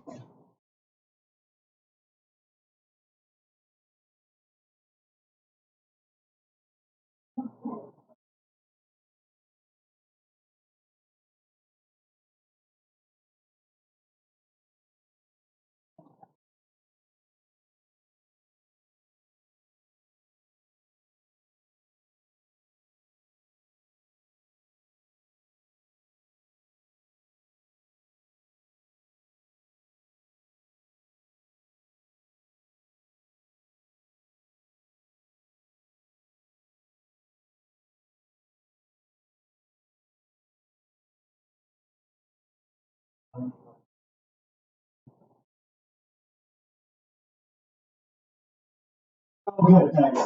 Good, thanks.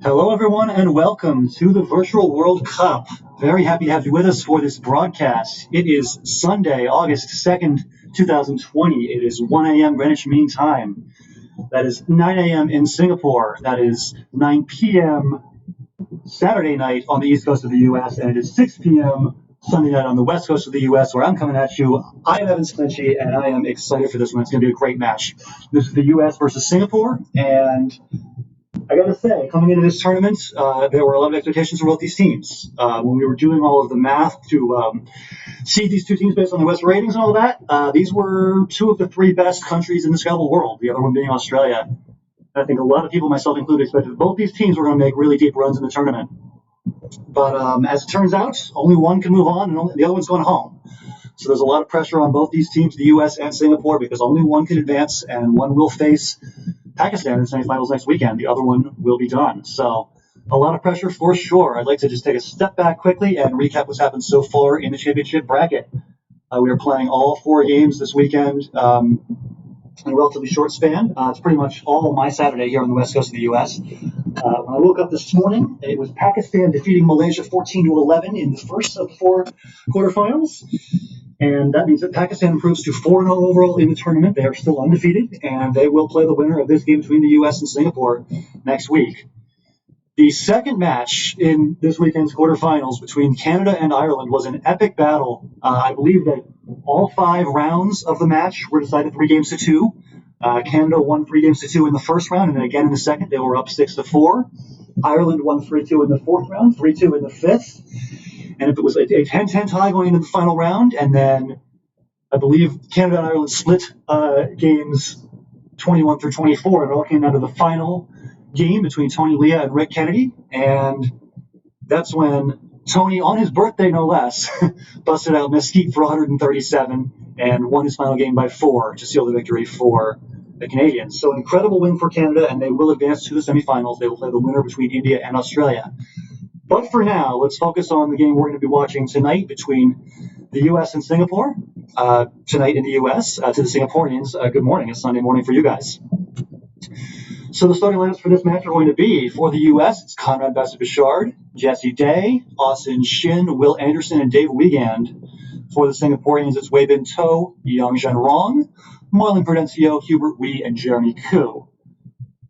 Hello, everyone, and welcome to the Virtual World Cup. Very happy to have you with us for this broadcast. It is Sunday, August 2nd, 2020. It is 1 a.m. Greenwich Mean Time. That is 9 a.m. in Singapore. That is 9 p.m. Saturday night on the East Coast of the U.S., and it is 6 p.m. Sunday night on the West Coast of the U.S., where I'm coming at you. I am Evan Sclinchy, and I am excited for this one. It's going to be a great match. This is the U.S. versus Singapore, and I got to say, coming into this tournament, there were a lot of expectations for both these teams. When we were doing all of the math to seed these two teams based on the West ratings and all that, these were two of the three best countries in the scalable world, the other one being Australia. I think a lot of people, myself included, expected that both these teams were going to make really deep runs in the tournament. But as it turns out, only one can move on, and the other one's going home. So there's a lot of pressure on both these teams, the U.S. and Singapore, because only one can advance, and one will face Pakistan in the semifinals next weekend. The other one will be done. So a lot of pressure for sure. I'd like to just take a step back quickly and recap what's happened so far in the championship bracket. We are playing all four games this weekend in a relatively short span. It's pretty much all my Saturday here on the west coast of the U.S. When I woke up this morning, it was Pakistan defeating Malaysia 14-11 in the first of four quarterfinals. And that means that Pakistan improves to 4-0 overall in the tournament. They are still undefeated, and they will play the winner of this game between the U.S. and Singapore next week. The second match in this weekend's quarterfinals between Canada and Ireland was an epic battle. I believe that all 5 rounds of the match were decided 3-2. Canada won 3-2 in the first round, and then again in the second, they were up 6-4. Ireland won 3-2 in the fourth round, 3-2 in the fifth. And if it was a 10-10 tie going into the final round, and then I believe Canada and Ireland split games 21 through 24, it all came down to the final game between Tony Leah and Rick Kennedy, and that's when Tony, on his birthday no less, busted out Mesquite for 137 and won his final game by 4 to seal the victory for the Canadians. So an incredible win for Canada, and they will advance to the semifinals. They will play the winner between India and Australia. But for now, let's focus on the game we're going to be watching tonight between the U.S. and Singapore. Tonight in the U.S., to the Singaporeans, good morning. It's Sunday morning for you guys. So the starting lineups for this match are going to be, for the U.S., it's Conrad Bassett-Bichard, Jesse Day, Austin Shin, Will Anderson, and Dave Wiegand. For the Singaporeans, it's Wei Bin To, Yang Zhenrong, Marlon Prudencio, Hubert Wee, and Jeremy Koo.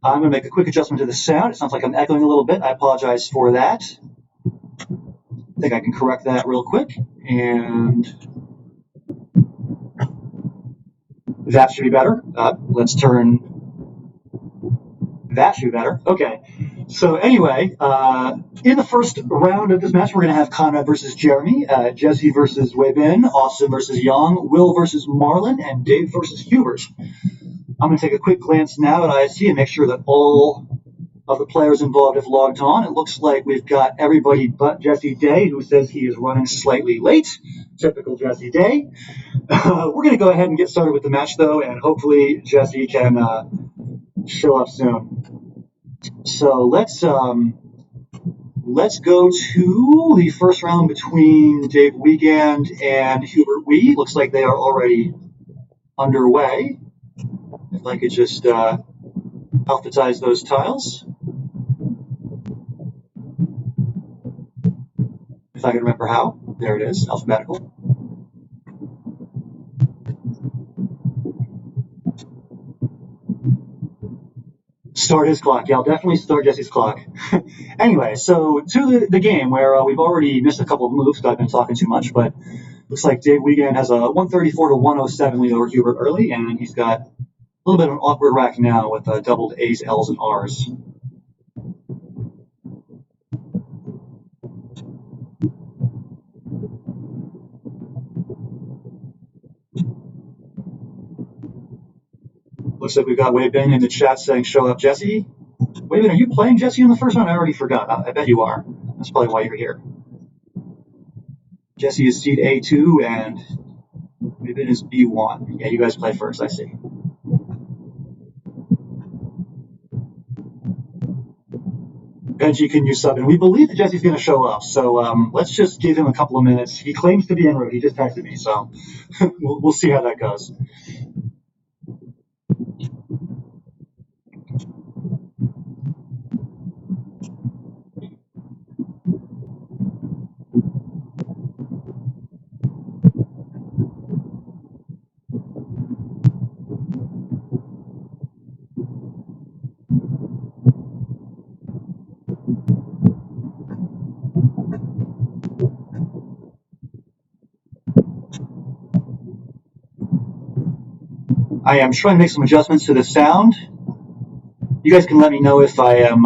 I'm going to make a quick adjustment to the sound. It sounds like I'm echoing a little bit. I apologize for that. I think I can correct that real quick. And that should be better. Let's turn... That should be better. Okay. So anyway, in the first round of this match, we're going to have Conrad versus Jeremy, Jesse versus Wei Bin, Austin versus Yang, Will versus Marlon, and Dave versus Hubert. I'm going to take a quick glance now at IST and make sure that all of the players involved have logged on. It looks like we've got everybody but Jesse Day, who says he is running slightly late. Typical Jesse Day. We're going to go ahead and get started with the match, though, and hopefully Jesse can show up soon. So let's go to the first round between Dave Wiegand and Hubert Wee. Looks like they are already underway. If I could just alphabetize those tiles. If I can remember how. There it is, alphabetical. Start his clock. Yeah, I'll definitely start Jesse's clock. Anyway, so to the game where we've already missed a couple of moves because I've been talking too much, but looks like Dave Wiegand has a 134-107 lead over Hubert early, and he's got a little bit of an awkward rack now with doubled A's, L's, and R's. Looks like we've got Wei Bin in the chat saying, show up, Jesse. Wei Bin, are you playing Jesse in the first round? I already forgot. I bet you are. That's probably why you're here. Jesse is seed A2, and Wei Bin is B1. Yeah, you guys play first, I see. Benji, can you sub in? We believe that Jesse's going to show up, so let's just give him a couple of minutes. He claims to be en route. He just texted me, so we'll see how that goes. I am trying to make some adjustments to the sound. You guys can let me know if I am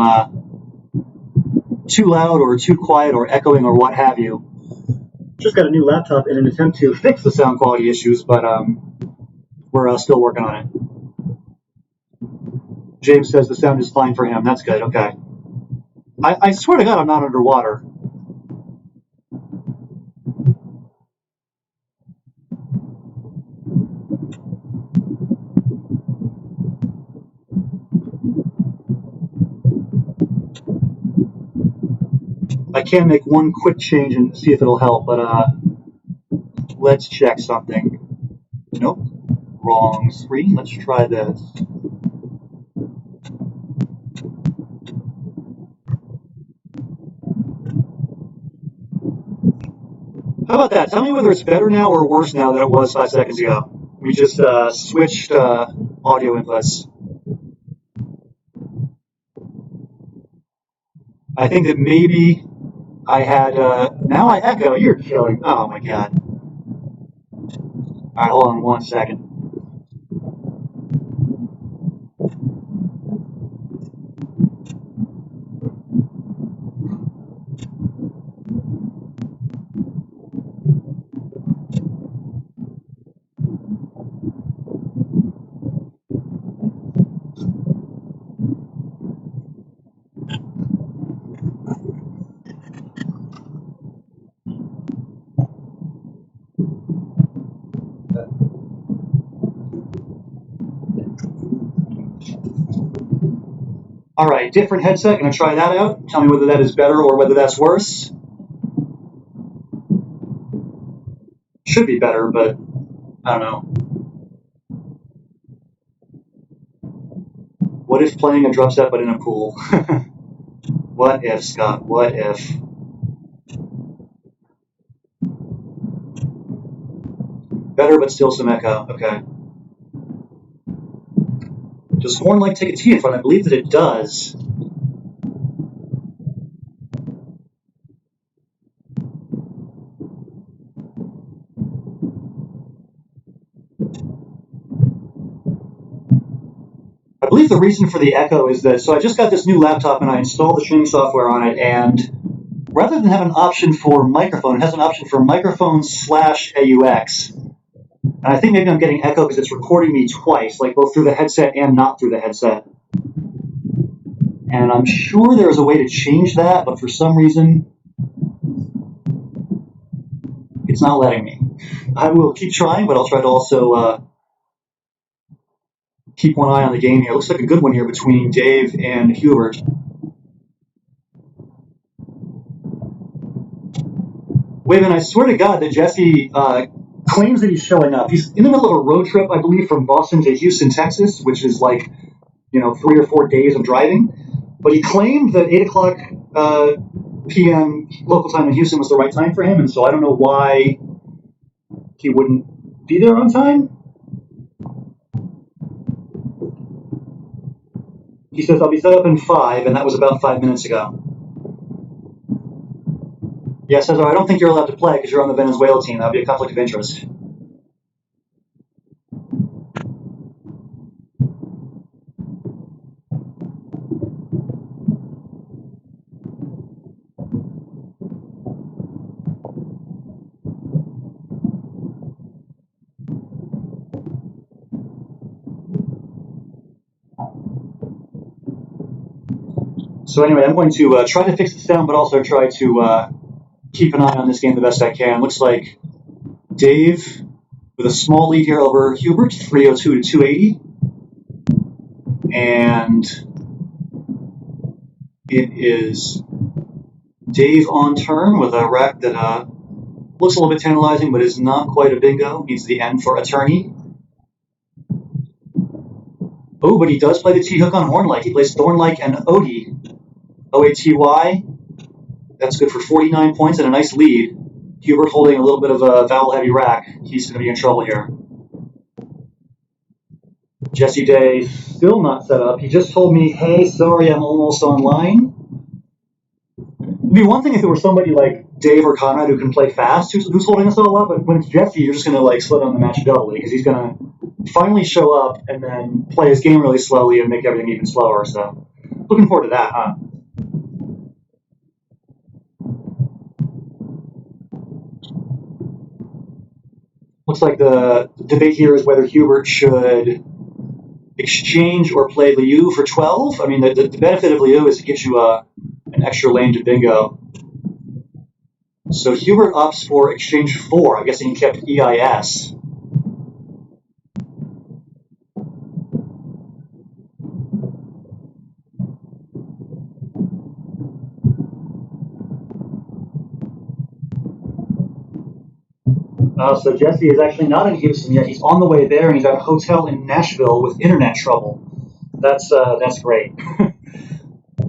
too loud or too quiet or echoing or what have you. Just got a new laptop in an attempt to fix the sound quality issues, but we're still working on it. James says the sound is fine for him. That's good. Okay. I swear to God, I'm not underwater. I can make one quick change and see if it'll help, but let's check something. Nope. Wrong screen. Let's try this. How about that? Tell me whether it's better now or worse now than it was 5 seconds ago. We just switched audio inputs. I think that maybe I had, now I echo. You're killing. Oh my God. All right, hold on 1 second. All right, different headset. Gonna try that out. Tell me whether that is better or whether that's worse. Should be better, but I don't know. What if playing a drum set but in a pool? What if, Scott? What if? Better, but still some echo. Okay. Does Horn Lake take a T in front? I believe that it does. I believe the reason for the echo is that, so I just got this new laptop and I installed the streaming software on it, and rather than have an option for microphone, it has an option for microphone / AUX. And I think maybe I'm getting echo because it's recording me twice, like both through the headset and not through the headset. And I'm sure there's a way to change that, but for some reason, it's not letting me. I will keep trying, but I'll try to also keep one eye on the game here. Looks like a good one here between Dave and Hubert. Wait a minute, I swear to God that Jesse claims that he's showing up. He's in the middle of a road trip, I believe, from Boston to Houston, Texas, which is like, 3 or 4 days of driving. But he claimed that 8 o'clock p.m. local time in Houston was the right time for him, and so I don't know why he wouldn't be there on time. He says, I'll be set up in 5, and that was about 5 minutes ago. Yeah, Cesar, I don't think you're allowed to play because you're on the Venezuela team. That would be a conflict of interest. So anyway, I'm going to try to fix the sound, but also try to keep an eye on this game the best I can. Looks like Dave with a small lead here over Hubert, 302 to 280. And it is Dave on turn with a rack that looks a little bit tantalizing, but is not quite a bingo. Needs the N for attorney. Oh, but he does play the T-hook on Hornlike. He plays Thornlike and Odie. O-A-T-Y. That's good for 49 points and a nice lead. Hubert holding a little bit of a vowel-heavy rack. He's going to be in trouble here. Jesse Day still not set up. He just told me, hey, sorry, I'm almost online. It'd be one thing if it were somebody like Dave or Conrad who can play fast, who's holding us all up, but when it's Jesse, you're just going to slip on the match doubly because he's going to finally show up and then play his game really slowly and make everything even slower. So looking forward to that, huh? Looks like the debate here is whether Hubert should exchange or play Liu for 12. I mean, the benefit of Liu is it gives you an extra lane to bingo. So Hubert opts for exchange 4. I guess he kept EIS. So Jesse is actually not in Houston yet. He's on the way there, and he's at a hotel in Nashville with internet trouble. That's great.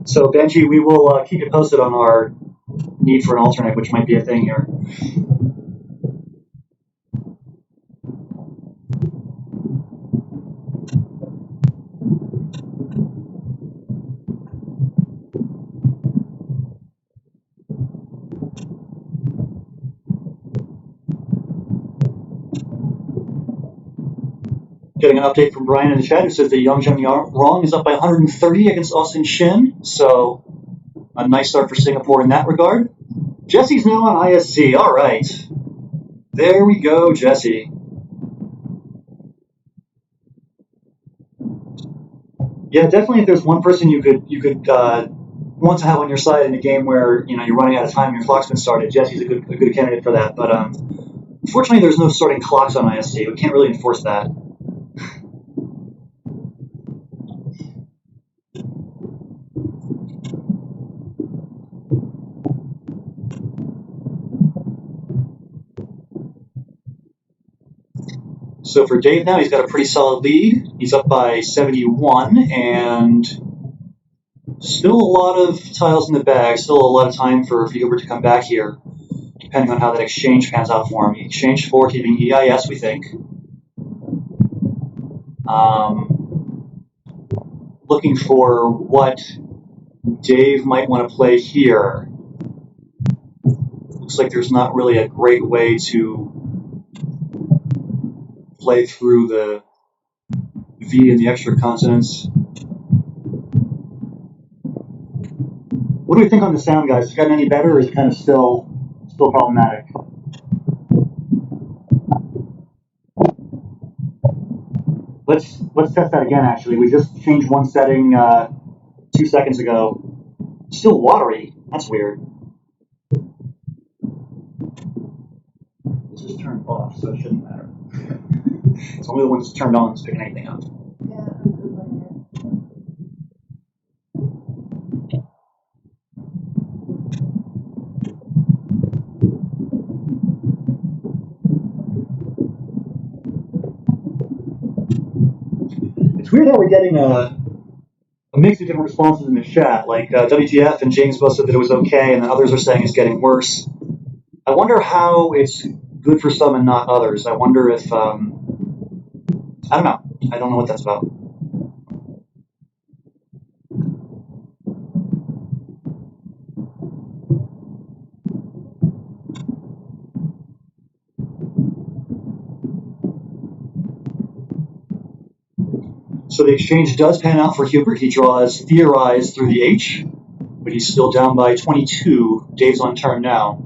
So Benji, we will keep you posted on our need for an alternate, which might be a thing here. Getting an update from Brian in the chat who says that Yang Zhengrong is up by 130 against Austin Shin. So a nice start for Singapore in that regard. Jesse's now on ISC. All right. There we go, Jesse. Yeah, definitely. If there's one person you could want to have on your side in a game where you're running out of time and your clock's been started, Jesse's a good candidate for that. But unfortunately, there's no starting clocks on ISC. We can't really enforce that. So for Dave now, he's got a pretty solid lead. He's up by 71, and still a lot of tiles in the bag. Still a lot of time for Hubert to come back here, depending on how that exchange pans out for him. He exchanged 4, keeping EIS, we think. Looking for what Dave might want to play here. Looks like there's not really a great way to play through the V and the extra consonants. What do we think on the sound, guys? Has it gotten any better, or is it kind of still problematic? Let's test that again. Actually, we just changed one setting 2 seconds ago. Still watery. That's weird. This is turned off, so it shouldn't matter. It's only the one that's turned on that's picking anything up. It's weird how we're getting a mix of different responses in the chat. Like WTF and James both said that it was okay, and then others are saying it's getting worse. I wonder how it's good for some and not others. I wonder if I don't know. I don't know what that's about. So the exchange does pan out for Hubert. He draws Theorize through the H, but he's still down by 22. Dave's on turn now.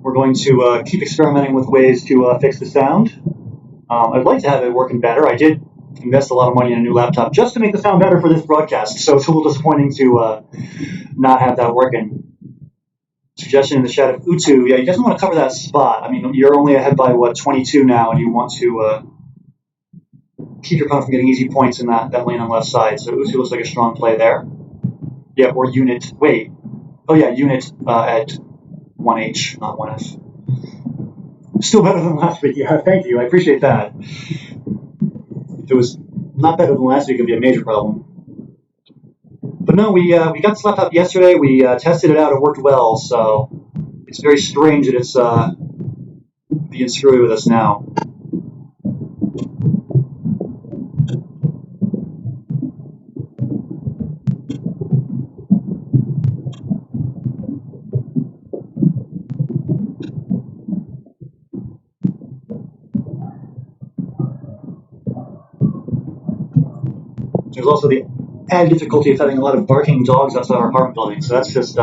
We're going to keep experimenting with ways to fix the sound. I'd like to have it working better. I did invest a lot of money in a new laptop just to make the sound better for this broadcast, so it's a little disappointing to not have that working. Suggestion in the chat of Utu, yeah, he doesn't want to cover that spot. I mean, you're only ahead by, 22 now, and you want to keep your opponent from getting easy points in that lane on the left side, so Utu looks like a strong play there. Yeah, or unit, wait. Oh yeah, unit at 1H, not 1F. Still better than last week. Yeah, thank you. I appreciate that. If it was not better than last week, it'd be a major problem. But no, we got this laptop yesterday. We tested it out. It worked well. So it's very strange that it's being screwy with us now. There's also the added difficulty of having a lot of barking dogs outside our apartment building, so that's just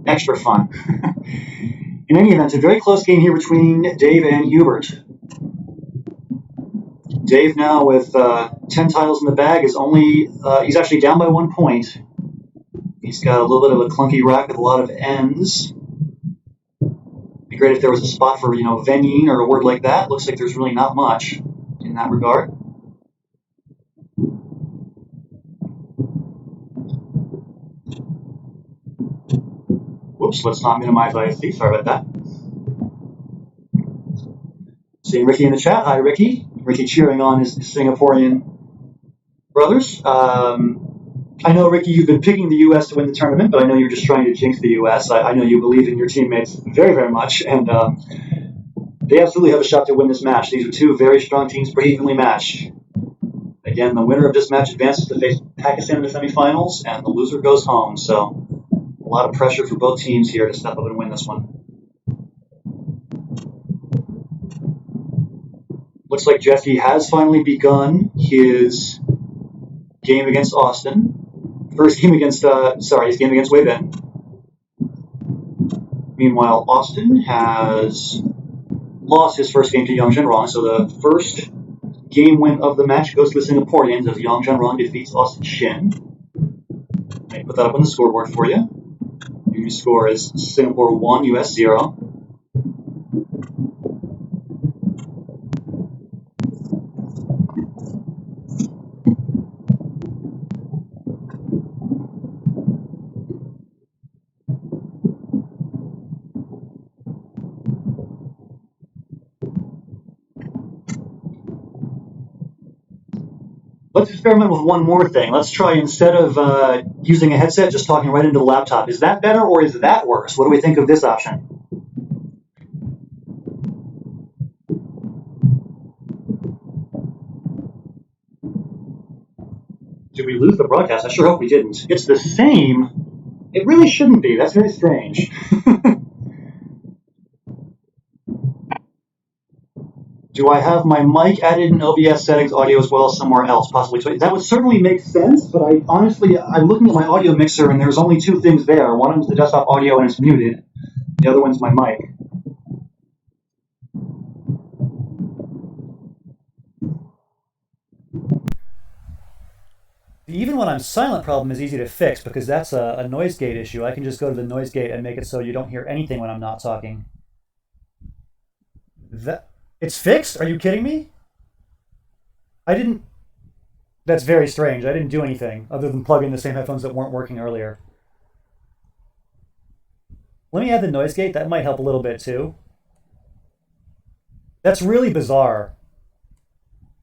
extra fun. In any event, a very close game here between Dave and Hubert. Dave now with 10 tiles in the bag is he's actually down by 1 point. He's got a little bit of a clunky rack with a lot of ends. Be great if there was a spot for, venine or a word like that. Looks like there's really not much in that regard. Whoops, let's not minimize ISC. Sorry about that. Seeing Ricky in the chat. Hi, Ricky. Ricky cheering on his Singaporean brothers. I know, Ricky, you've been picking the U.S. to win the tournament, but I know you're just trying to jinx the U.S. I know you believe in your teammates very, very much, and they absolutely have a shot to win this match. These are two very strong teams, pretty evenly matched. Again, the winner of this match advances to face Pakistan in the semifinals, and the loser goes home. So a lot of pressure for both teams here to step up and win this one. Looks like Jesse has finally begun his game against Austin. His game against Wei Ben. Meanwhile, Austin has lost his first game to Yang Zhenrong, so the first game win of the match goes to the Singaporeans as Yang Zhenrong defeats Austin Shin. Let me put that up on the scoreboard for you. Your score is Singapore 1, US 0. Let's experiment with one more thing. Let's try, instead of using a headset, just talking right into the laptop. Is that better or is that worse? What do we think of this option? Did we lose the broadcast? I sure hope we didn't. It's the same. It really shouldn't be. That's very strange. Do I have my mic added in OBS settings audio as well as somewhere else, possibly? That would certainly make sense, but I'm looking at my audio mixer and there's only two things there. One of them is the desktop audio and it's muted. The other one's my mic. The even when I'm silent problem is easy to fix because that's a noise gate issue. I can just go to the noise gate and make it so you don't hear anything when I'm not talking. It's fixed? Are you kidding me? That's very strange. I didn't do anything other than plug in the same headphones that weren't working earlier. Let me add the noise gate. That might help a little bit too. That's really bizarre.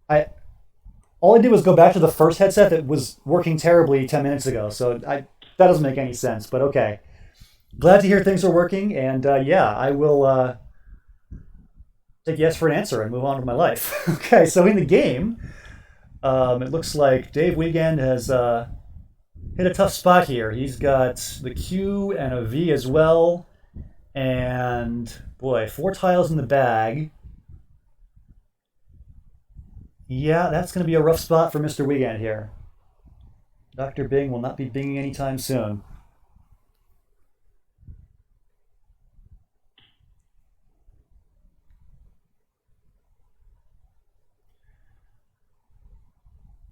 All I did was go back to the first headset that was working terribly 10 minutes ago. So that doesn't make any sense, but okay. Glad to hear things are working. And yeah, I will take yes for an answer and move on with my life. Okay, so in the game, it looks like Dave Wiegand has hit a tough spot here. He's got the Q and a V as well. And boy, 4 tiles in the bag. Yeah, that's going to be a rough spot for Mr. Wiegand here. Dr. Bing will not be binging anytime soon.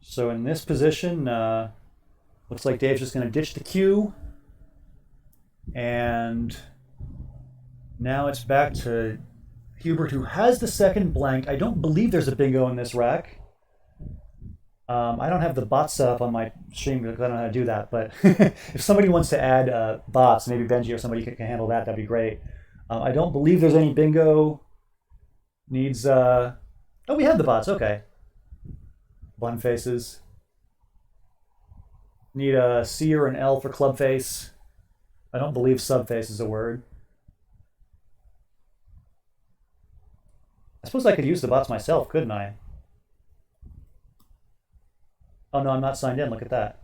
So in this position, looks like Dave's just going to ditch the Q. And now it's back to Hubert, who has the second blank. I don't believe there's a bingo in this rack. I don't have the bot set up on my stream because I don't know how to do that. But if somebody wants to add bots, maybe Benji or somebody can handle that. That'd be great. I don't believe there's any bingo needs. Oh, we have the bots. Okay. Bun faces. Need a C or an L for club face. I don't believe sub face is a word. I suppose I could use the bots myself, couldn't I? Oh no, I'm not signed in. Look at that.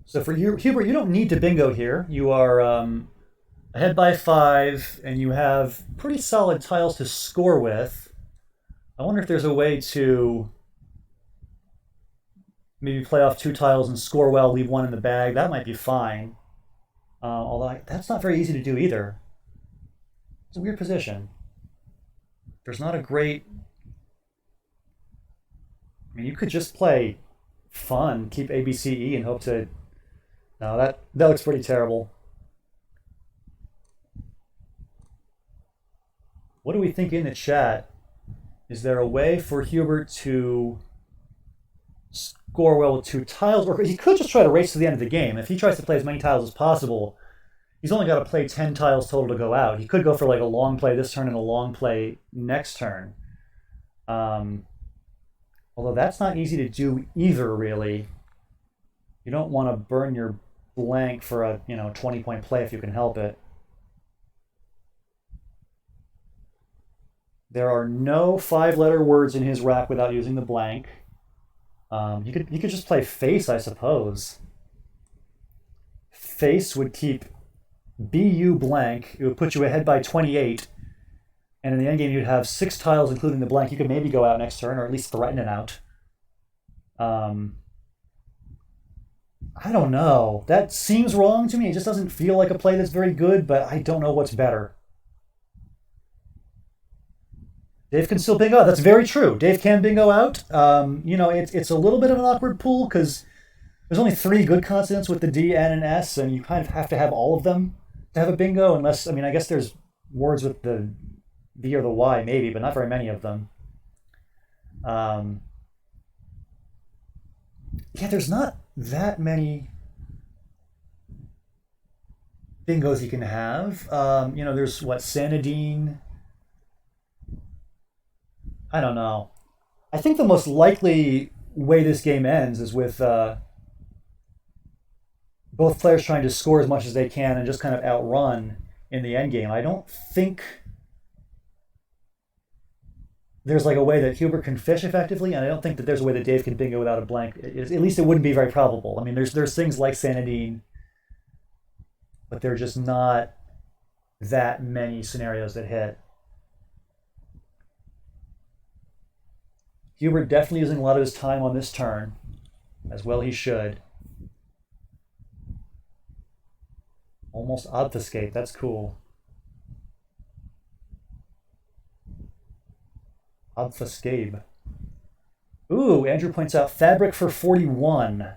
So for you, Hubert, you don't need to bingo here. You are ahead by 5, and you have pretty solid tiles to score with. I wonder if there's a way to maybe play off 2 tiles and score well, leave 1 in the bag. That might be fine. Although that's not very easy to do either. It's a weird position. There's not a great. I mean, you could just play fun, keep A, B, C, E, and hope to. No, that looks pretty terrible. What do we think in the chat? Is there a way for Hubert to score well with 2 tiles? Or he could just try to race to the end of the game. If he tries to play as many tiles as possible, he's only got to play 10 tiles total to go out. He could go for like a long play this turn and a long play next turn. Although that's not easy to do either, really. You don't want to burn your blank for a 20-point play if you can help it. There are no 5-letter words in his rack without using the blank. You could just play face, I suppose. Face would keep BU blank. It would put you ahead by 28. And in the endgame, you'd have 6 tiles, including the blank. You could maybe go out next turn, or at least threaten it out. I don't know. That seems wrong to me. It just doesn't feel like a play that's very good, but I don't know what's better. Dave can still bingo out. That's very true. Dave can bingo out. It's a little bit of an awkward pool because there's only 3 good consonants with the D, N, and S, and you kind of have to have all of them to have a bingo. Unless, I guess there's words with the V or the Y maybe, but not very many of them. Yeah, there's not that many bingos you can have. There's what, Sanadine. I don't know. I think the most likely way this game ends is with both players trying to score as much as they can and just kind of outrun in the end game. I don't think there's like a way that Hubert can fish effectively, and I don't think that there's a way that Dave can bingo without a blank. At least it wouldn't be very probable. I mean, there's things like Sanadine, but there are just not that many scenarios that hit. Hubert definitely using a lot of his time on this turn, as well he should. Almost obfuscate, that's cool. Obfuscabe. Ooh, Andrew points out fabric for 41.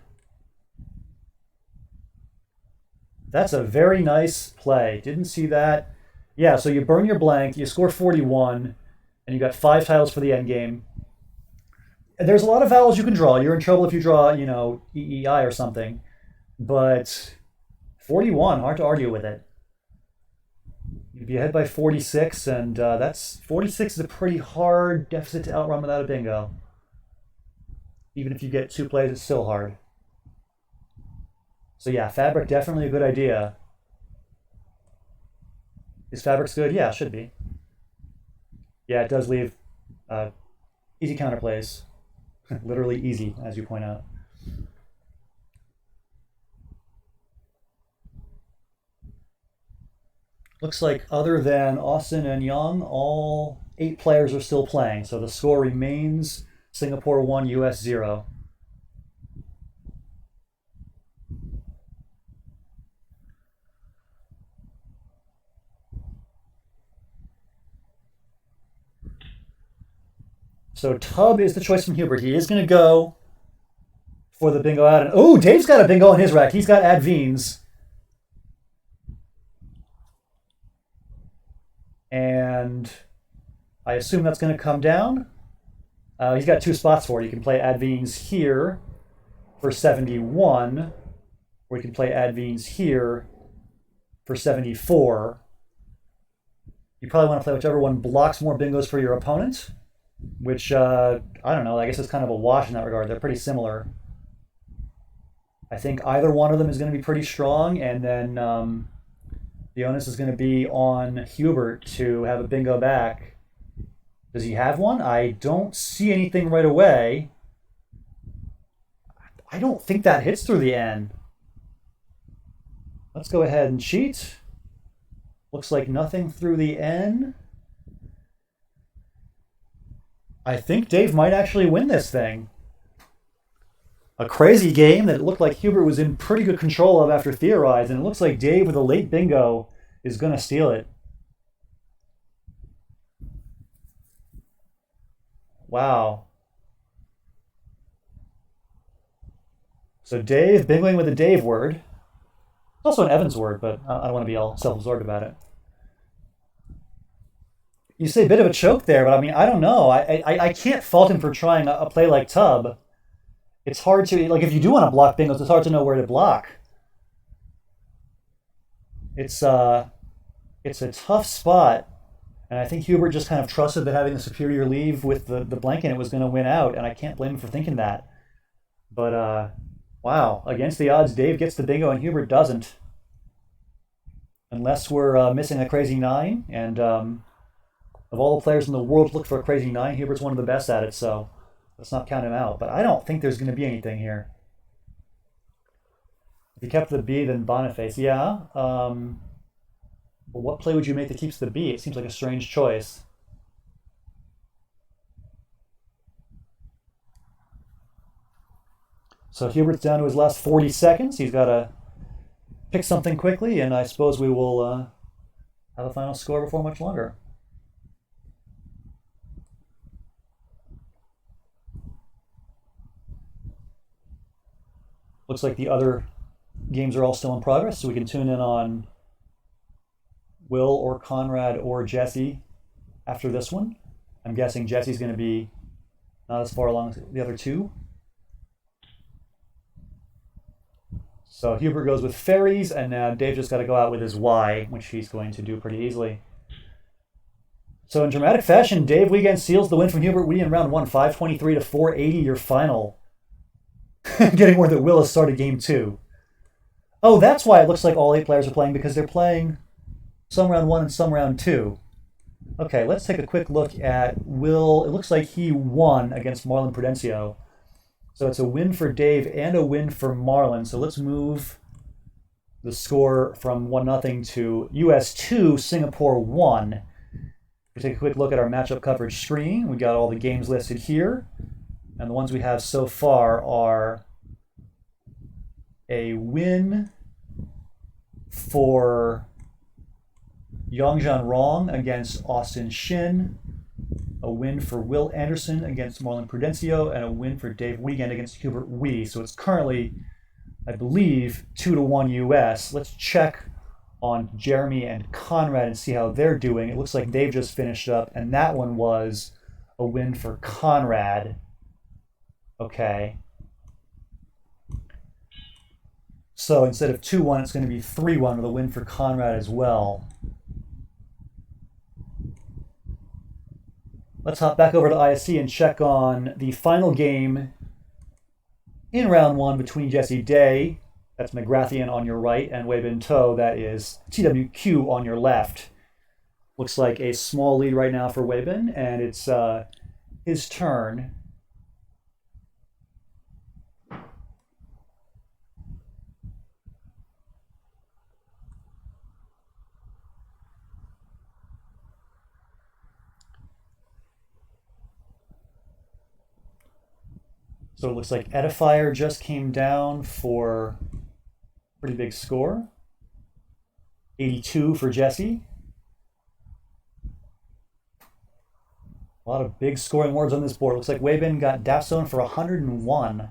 That's a very nice play. Didn't see that. Yeah, so you burn your blank, you score 41, and you got 5 tiles for the end game. There's a lot of vowels you can draw. You're in trouble if you draw, EEI or something. But 41, hard to argue with it. You'd be ahead by 46, and 46 is a pretty hard deficit to outrun without a bingo. Even if you get 2 plays, it's still hard. So yeah, fabric definitely a good idea. Is fabrics good? Yeah, it should be. Yeah, it does leave easy counterplays. Literally easy, as you point out. Looks like other than Austin and Young, all 8 players are still playing. So the score remains Singapore 1, US 0. So Tub is the choice from Hubert. He is going to go for the bingo out. And oh, Dave's got a bingo on his rack. He's got Advines. And I assume that's going to come down. He's got two spots for it. You can play Advines here for 71, or you can play Advines here for 74. You probably want to play whichever one blocks more bingos for your opponent, which, I don't know, I guess it's kind of a wash in that regard. They're pretty similar. I think either one of them is going to be pretty strong, and then the onus is going to be on Hubert to have a bingo back. Does he have one? I don't see anything right away. I don't think that hits through the N. Let's go ahead and cheat. Looks like nothing through the N. I think Dave might actually win this thing. A crazy game that it looked like Hubert was in pretty good control of after Theorize, and it looks like Dave with a late bingo is going to steal it. Wow. So Dave bingoing with a Dave word. It's also an Evans word, but I don't want to be all self-absorbed about it. You say a bit of a choke there, but I mean, I don't know. I can't fault him for trying a play like Tub. It's hard to, like, if you do want to block bingos, it's hard to know where to block. It's a tough spot, and I think Hubert just kind of trusted that having the superior leave with the blank in it was going to win out, and I can't blame him for thinking that. But, wow, against the odds, Dave gets the bingo and Hubert doesn't. Unless we're missing a crazy nine, and of all the players in the world to look for a crazy nine, Hubert's one of the best at it, so let's not count him out. But I don't think there's going to be anything here. If you kept the B, then Boniface. Yeah. But what play would you make that keeps the B? It seems like a strange choice. So Hubert's down to his last 40 seconds. He's got to pick something quickly, and I suppose we will have a final score before much longer. Looks like the other games are all still in progress, so we can tune in on Will or Conrad or Jesse after this one. I'm guessing Jesse's going to be not as far along as the other two. So Hubert goes with fairies, and now Dave just got to go out with his Y, which he's going to do pretty easily. So in dramatic fashion, Dave Wiegand seals the win from Hubert Wee in round one, 523 to 480, your final. Getting word that Will has started game two. Oh, that's why it looks like all 8 players are playing, because they're playing some round one and some round two. Okay, let's take a quick look at Will. It looks like he won against Marlon Prudencio. So it's a win for Dave and a win for Marlon. So let's move the score from 1-0 to US 2, Singapore 1. We take a quick look at our matchup coverage screen. We got all the games listed here. And the ones we have so far are a win for Yongjian Rong against Austin Shin, a win for Will Anderson against Marlon Prudencio, and a win for Dave Wiegand against Hubert Wee. So it's currently, I believe, 2-1 US. Let's check on Jeremy and Conrad and see how they're doing. It looks like they've just finished up, and that one was a win for Conrad. Okay. So instead of 2-1, it's going to be 3-1 with a win for Conrad as well. Let's hop back over to ISC and check on the final game in round one between Jesse Day, that's McGrathian on your right, and Wei Bin To, that is TWQ on your left. Looks like a small lead right now for Wei Bin, and it's his turn. So it looks like Edifier just came down for a pretty big score. 82 for Jesse. A lot of big scoring words on this board. Looks like Wei Bin got Dapstone for 101.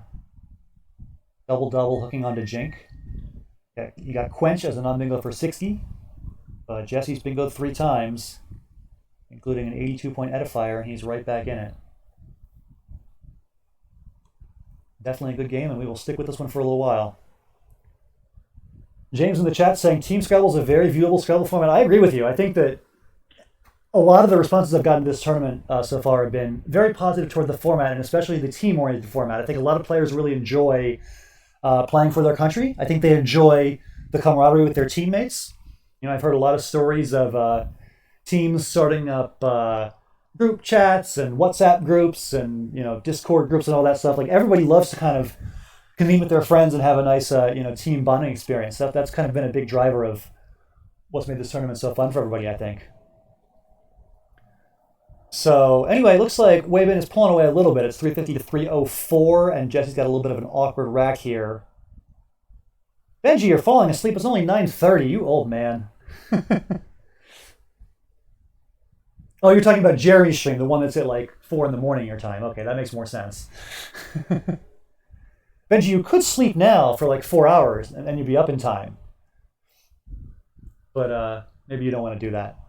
Double double hooking onto Jink. Yeah, you got Quench as a non-bingo for 60. Jesse's bingoed 3 times, including an 82-point edifier, and he's right back in it. Definitely a good game, and we will stick with this one for a little while. James in the chat saying Team Scrabble is a very viewable Scrabble format. I agree with you. I think that a lot of the responses I've gotten to this tournament so far have been very positive toward the format, and especially the team-oriented format. I think a lot of players really enjoy playing for their country. I think they enjoy the camaraderie with their teammates. I've heard a lot of stories of teams starting up group chats and WhatsApp groups and Discord groups and all that stuff. Like everybody loves to kind of convene with their friends and have a nice team bonding experience. That's kind of been a big driver of what's made this tournament so fun for everybody, I think. So anyway, it looks like Weibin is pulling away a little bit. It's 350 to 304, and Jesse's got a little bit of an awkward rack here. Benji, you're falling asleep. It's only 9:30. You old man. Oh, you're talking about Jerry's stream, the one that's at like 4 in the morning your time. Okay, that makes more sense. Benji, you could sleep now for like 4 hours, and then you'd be up in time. But maybe you don't want to do that.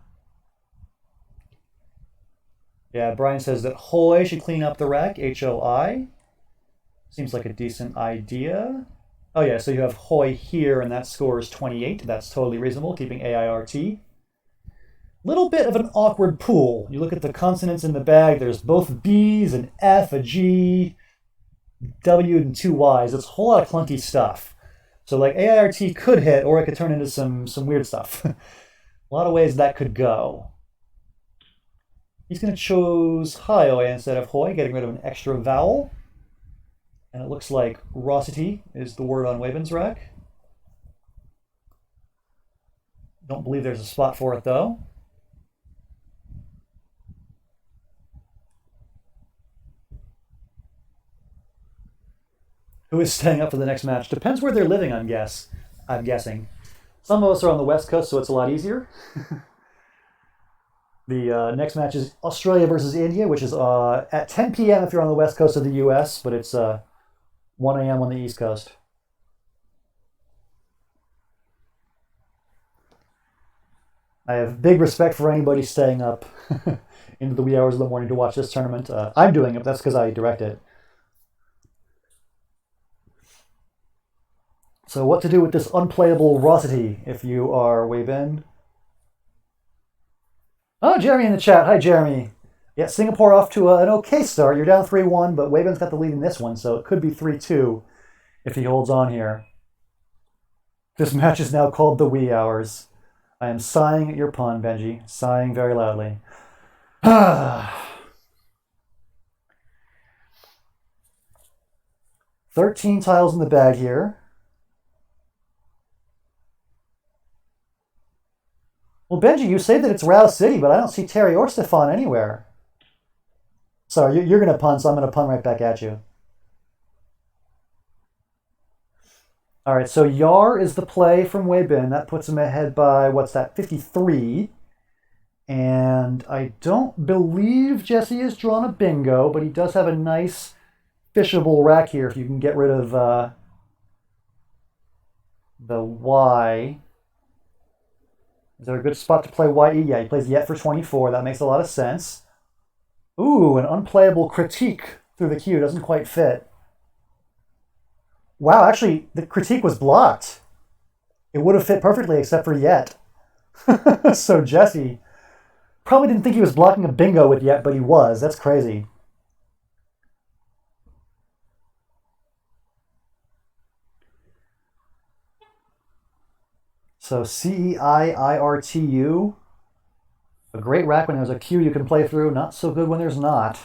Yeah, Brian says that Hoi should clean up the rack, Hoi. Seems like a decent idea. Oh yeah, so you have Hoi here, and that score is 28. That's totally reasonable, keeping AIRT. Little bit of an awkward pool. You look at the consonants in the bag, there's both B's, an F, a G, W, and 2 Y's. It's a whole lot of clunky stuff. So like AIRT could hit, or it could turn into some weird stuff. A lot of ways that could go. He's going to choose Hioi instead of Hoi, getting rid of an extra vowel. And it looks like Rossity is the word on Weibin's rack. Don't believe there's a spot for it, though. Who is staying up for the next match? Depends where they're living, I'm guessing. Some of us are on the West Coast, so it's a lot easier. The next match is Australia versus India, which is at 10 p.m. if you're on the west coast of the U.S., but it's 1 a.m. on the East Coast. I have big respect for anybody staying up into the wee hours of the morning to watch this tournament. I'm doing it, but that's because I direct it. So what to do with this unplayable Rossity if you are Weibin? Oh, Jeremy in the chat. Hi, Jeremy. Yeah, Singapore off to an okay start. You're down 3-1, but Weibin's got the lead in this one, so it could be 3-2 if he holds on here. This match is now called the wee hours. I am sighing at your pun, Benji. Sighing very loudly. 13 tiles in the bag here. Well, Benji, you say that it's Rouse City, but I don't see Terry or Stefan anywhere. Sorry, you're going to pun, so I'm going to pun right back at you. All right, so Yar is the play from Weibin. That puts him ahead by, what's that, 53. And I don't believe Jesse has drawn a bingo, but he does have a nice fishable rack here if you can get rid of the Y. Is there a good spot to play YE? Yeah, he plays Yet for 24. That makes a lot of sense. Ooh, an unplayable critique through the queue. Doesn't quite fit. Wow, actually, the critique was blocked. It would have fit perfectly except for Yet. So Jesse probably didn't think he was blocking a bingo with Yet, but he was. That's crazy. So CEIIRTU. A great rack when there's a queue you can play through. Not so good when there's not.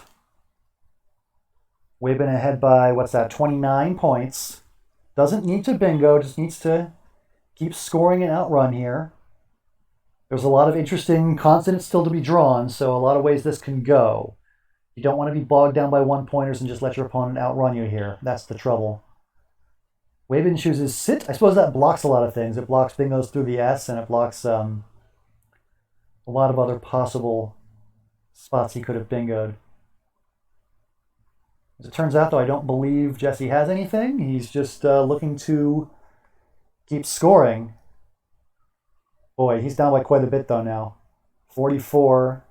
Weibin ahead by, what's that, 29 points. Doesn't need to bingo, just needs to keep scoring and outrun here. There's a lot of interesting consonants still to be drawn, so a lot of ways this can go. You don't want to be bogged down by one-pointers and just let your opponent outrun you here. That's the trouble. Weibin chooses Sit. I suppose that blocks a lot of things. It blocks bingos through the S, and it blocks a lot of other possible spots he could have bingoed. As it turns out, though, I don't believe Jesse has anything. He's just looking to keep scoring. Boy, he's down by quite a bit, though, now. 44.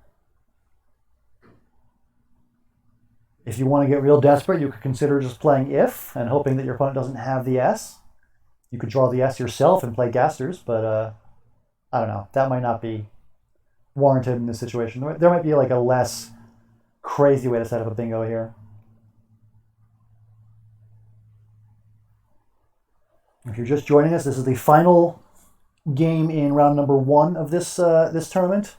If you want to get real desperate, you could consider just playing if and hoping that your opponent doesn't have the S. You could draw the S yourself and play Gasters, but I don't know. That might not be warranted in this situation. There might be like a less crazy way to set up a bingo here. If you're just joining us, this is the final game in round number 1 of this tournament.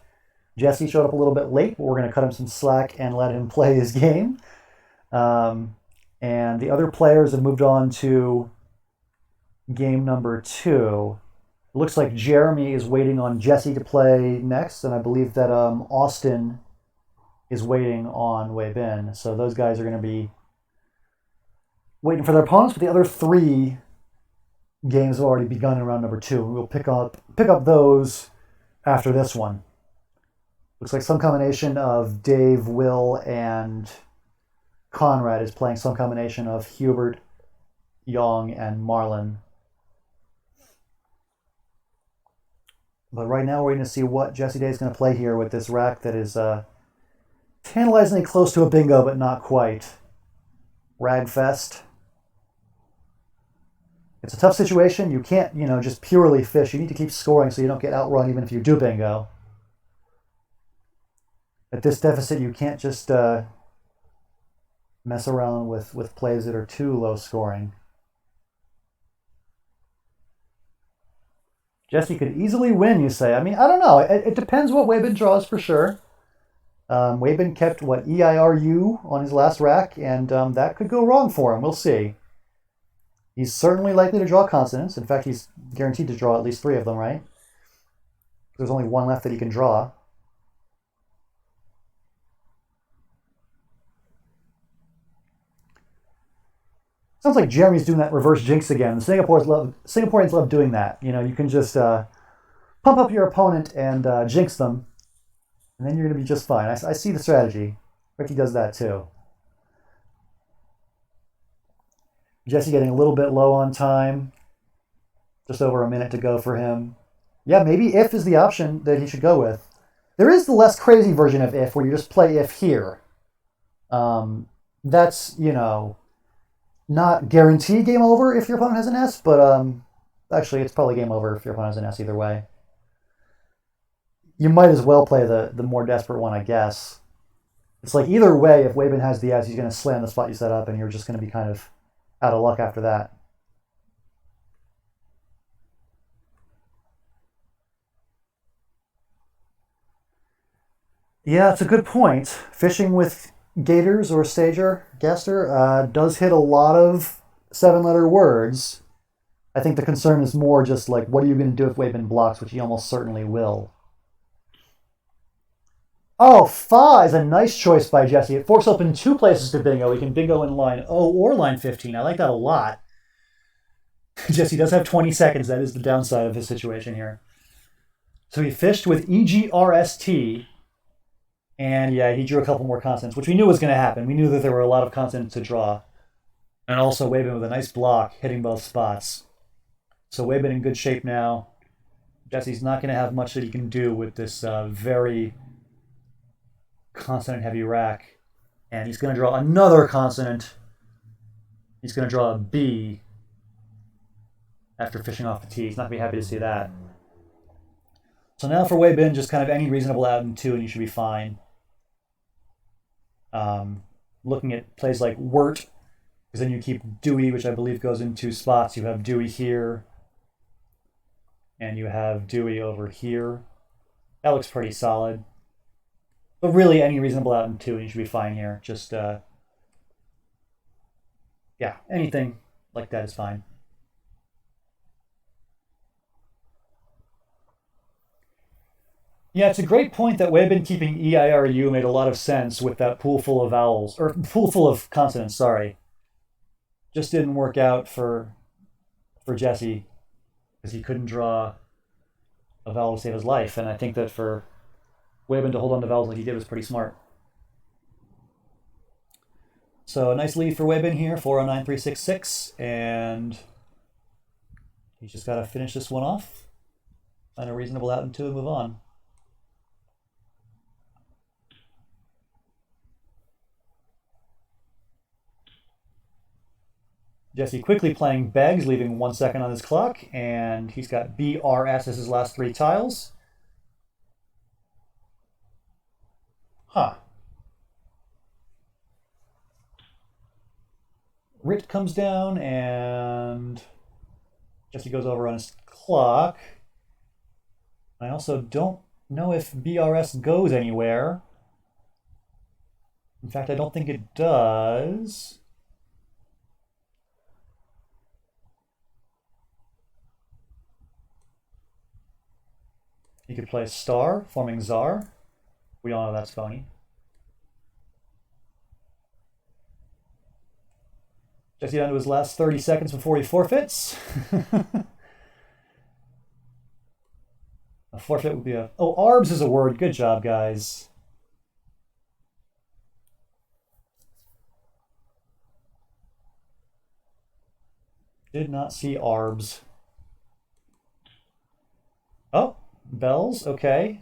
Jesse showed up a little bit late, but we're going to cut him some slack and let him play his game. And the other players have moved on to game number 2. It looks like Jeremy is waiting on Jesse to play next, and I believe that Austin is waiting on Wei Bin. So those guys are going to be waiting for their opponents, but the other 3 games have already begun in round number 2. We'll pick up those after this one. Looks like some combination of Dave, Will, and Conrad is playing some combination of Hubert, Young, and Marlon. But right now we're going to see what Jesse Day is going to play here with this rack that is tantalizingly close to a bingo, but not quite. Ragfest. It's a tough situation. You can't, just purely fish. You need to keep scoring so you don't get outrun even if you do bingo. At this deficit, you can't just mess around with plays that are too low scoring. Jesse could easily win, you say. I mean, I don't know. It depends what Wei Bin draws for sure. Wei Bin kept, EIRU on his last rack, and that could go wrong for him. We'll see. He's certainly likely to draw consonants. In fact, he's guaranteed to draw at least 3 of them, right? There's only 1 left that he can draw. Sounds like Jeremy's doing that reverse jinx again. The Singaporeans love doing that. You can just pump up your opponent and jinx them, and then you're going to be just fine. I see the strategy. Ricky does that too. Jesse getting a little bit low on time. Just over a minute to go for him. Yeah, maybe if is the option that he should go with. There is the less crazy version of if, where you just play if here. That's, not guaranteed game over if your opponent has an S, but actually it's probably game over if your opponent has an S either way. You might as well play the more desperate one, I guess. It's like either way, if Wei Bin has the S, he's going to slam the spot you set up, and you're just going to be kind of out of luck after that. Yeah, it's a good point. Fishing with Gators or Stager, Gaster, does hit a lot of 7-letter words. I think the concern is more just like, what are you going to do if Wei Bin blocks, which he almost certainly will. Oh, Fa is a nice choice by Jesse. It forks open 2 places to bingo. He can bingo in line O or line 15. I like that a lot. Jesse does have 20 seconds. That is the downside of his situation here. So he fished with EGRST. And yeah, he drew a couple more consonants, which we knew was going to happen. We knew that there were a lot of consonants to draw. And also Wei Bin with a nice block, hitting both spots. So Wei Bin in good shape now. Jesse's not going to have much that he can do with this very consonant-heavy rack. And he's going to draw another consonant. He's going to draw a B after fishing off the T. He's not going to be happy to see that. So now for Wei Bin, just kind of any reasonable out in 2 and you should be fine. Looking at plays like Wirt, because then you keep Dewey, which I believe goes in 2 spots. You have Dewey here, and you have Dewey over here. That looks pretty solid. But really, any reasonable out in 2 and you should be fine here. Just, yeah, anything like that is fine. Yeah, it's a great point that Wei Bin keeping EIRU made a lot of sense with that pool full of vowels, or pool full of consonants, sorry. Just didn't work out for Jesse, because he couldn't draw a vowel to save his life, and I think that for Wei Bin to hold on to vowels like he did was pretty smart. So a nice lead for Webin here, 409.366, and he's just got to finish this one off, find a reasonable out and two, and move on. Jesse quickly playing Beggs, leaving 1 second on his clock, and he's got BRS as his last 3 tiles. Huh. Rit comes down, and Jesse goes over on his clock. I also don't know if BRS goes anywhere. In fact, I don't think it does. He could play Star, forming Czar. We all know that's phony. Jesse down to his last 30 seconds before he forfeits. A forfeit would be a... Oh, arbs is a word. Good job, guys. Did not see arbs. Oh, bells. Okay.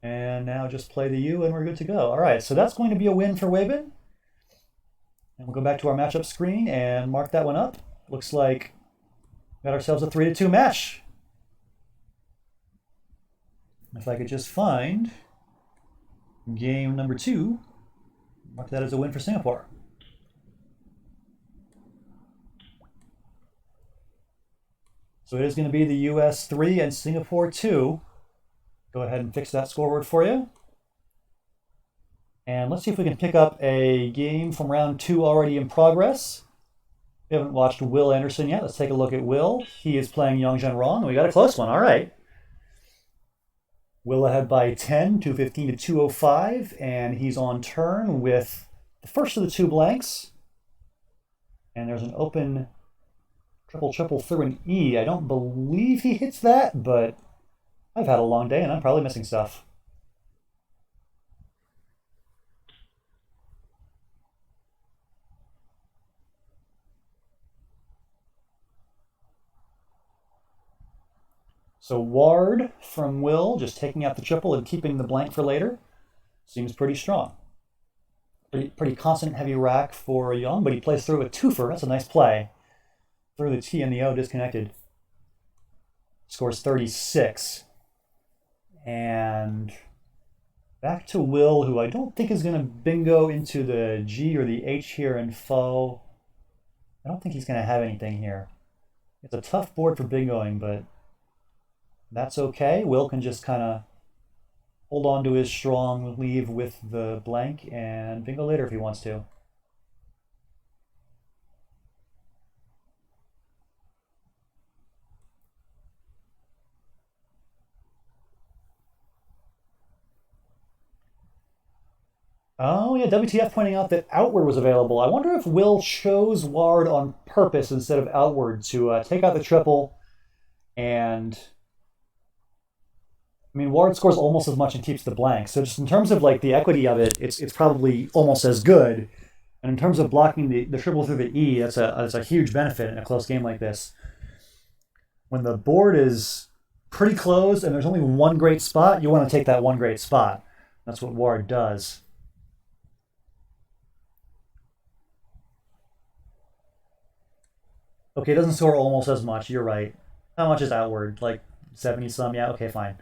And now just play the U and we're good to go. All right, so that's going to be a win for Webin. And we'll go back to our matchup screen and mark that one up. Looks like we got ourselves a 3-2 match. If I could just find game number 2, mark that as a win for Singapore. So it is going to be the US 3 and Singapore 2. Go ahead and fix that scoreboard for you. And let's see if we can pick up a game from round 2 already in progress. We haven't watched Will Anderson yet. Let's take a look at Will. He is playing Yang Zhenrong, and we got a close one. All right. Will ahead by 10, 215 to 205, and he's on turn with the first of the 2 blanks. And there's an open triple through an E. I don't believe he hits that, but I've had a long day and I'm probably missing stuff. So Ward from Will, just taking out the triple and keeping the blank for later. Seems pretty strong. Pretty constant heavy rack for Young, but he plays through a twofer. That's a nice play. Through the T and the O disconnected. Scores 36. And back to Will, who I don't think is going to bingo into the G or the H here in Foe. I don't think he's going to have anything here. It's a tough board for bingoing, but that's okay. Will can just kind of hold on to his strong leave with the blank and bingo later if he wants to. Oh, yeah, WTF pointing out that Outward was available. I wonder if Will chose Ward on purpose instead of Outward to take out the triple. And, I mean, Ward scores almost as much and keeps the blank. So just in terms of, like, the equity of it, it's probably almost as good. And in terms of blocking the triple through the E, that's a huge benefit in a close game like this. When the board is pretty closed and there's only one great spot, you want to take that one great spot. That's what Ward does. Okay, it doesn't score almost as much. You're right. How much is Outward? Like 70 some? Yeah, okay, fine.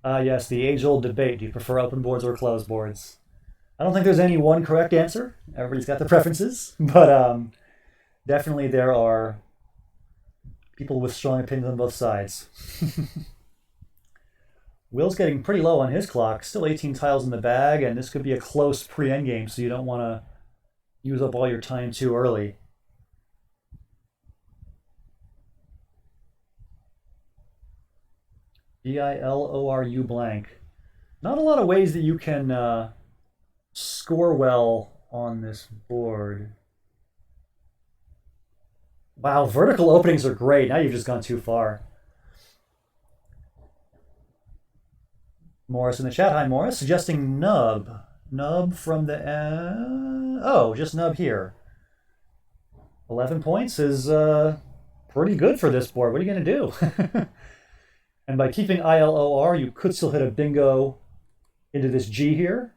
Yes, the age-old debate. Do you prefer open boards or closed boards? I don't think there's any one correct answer. Everybody's got their preferences. But definitely there are people with strong opinions on both sides. Will's getting pretty low on his clock. Still 18 tiles in the bag, and this could be a close pre-endgame, so you don't want to use up all your time too early. Biloru blank. Not a lot of ways that you can score well on this board. Wow, vertical openings are great. Now you've just gone too far. Morris in the chat. Hi, Morris. Suggesting nub. Nub from the... oh, just nub here. 11 points is pretty good for this board. What are you going to do? And by keeping ILOR, you could still hit a bingo into this G here.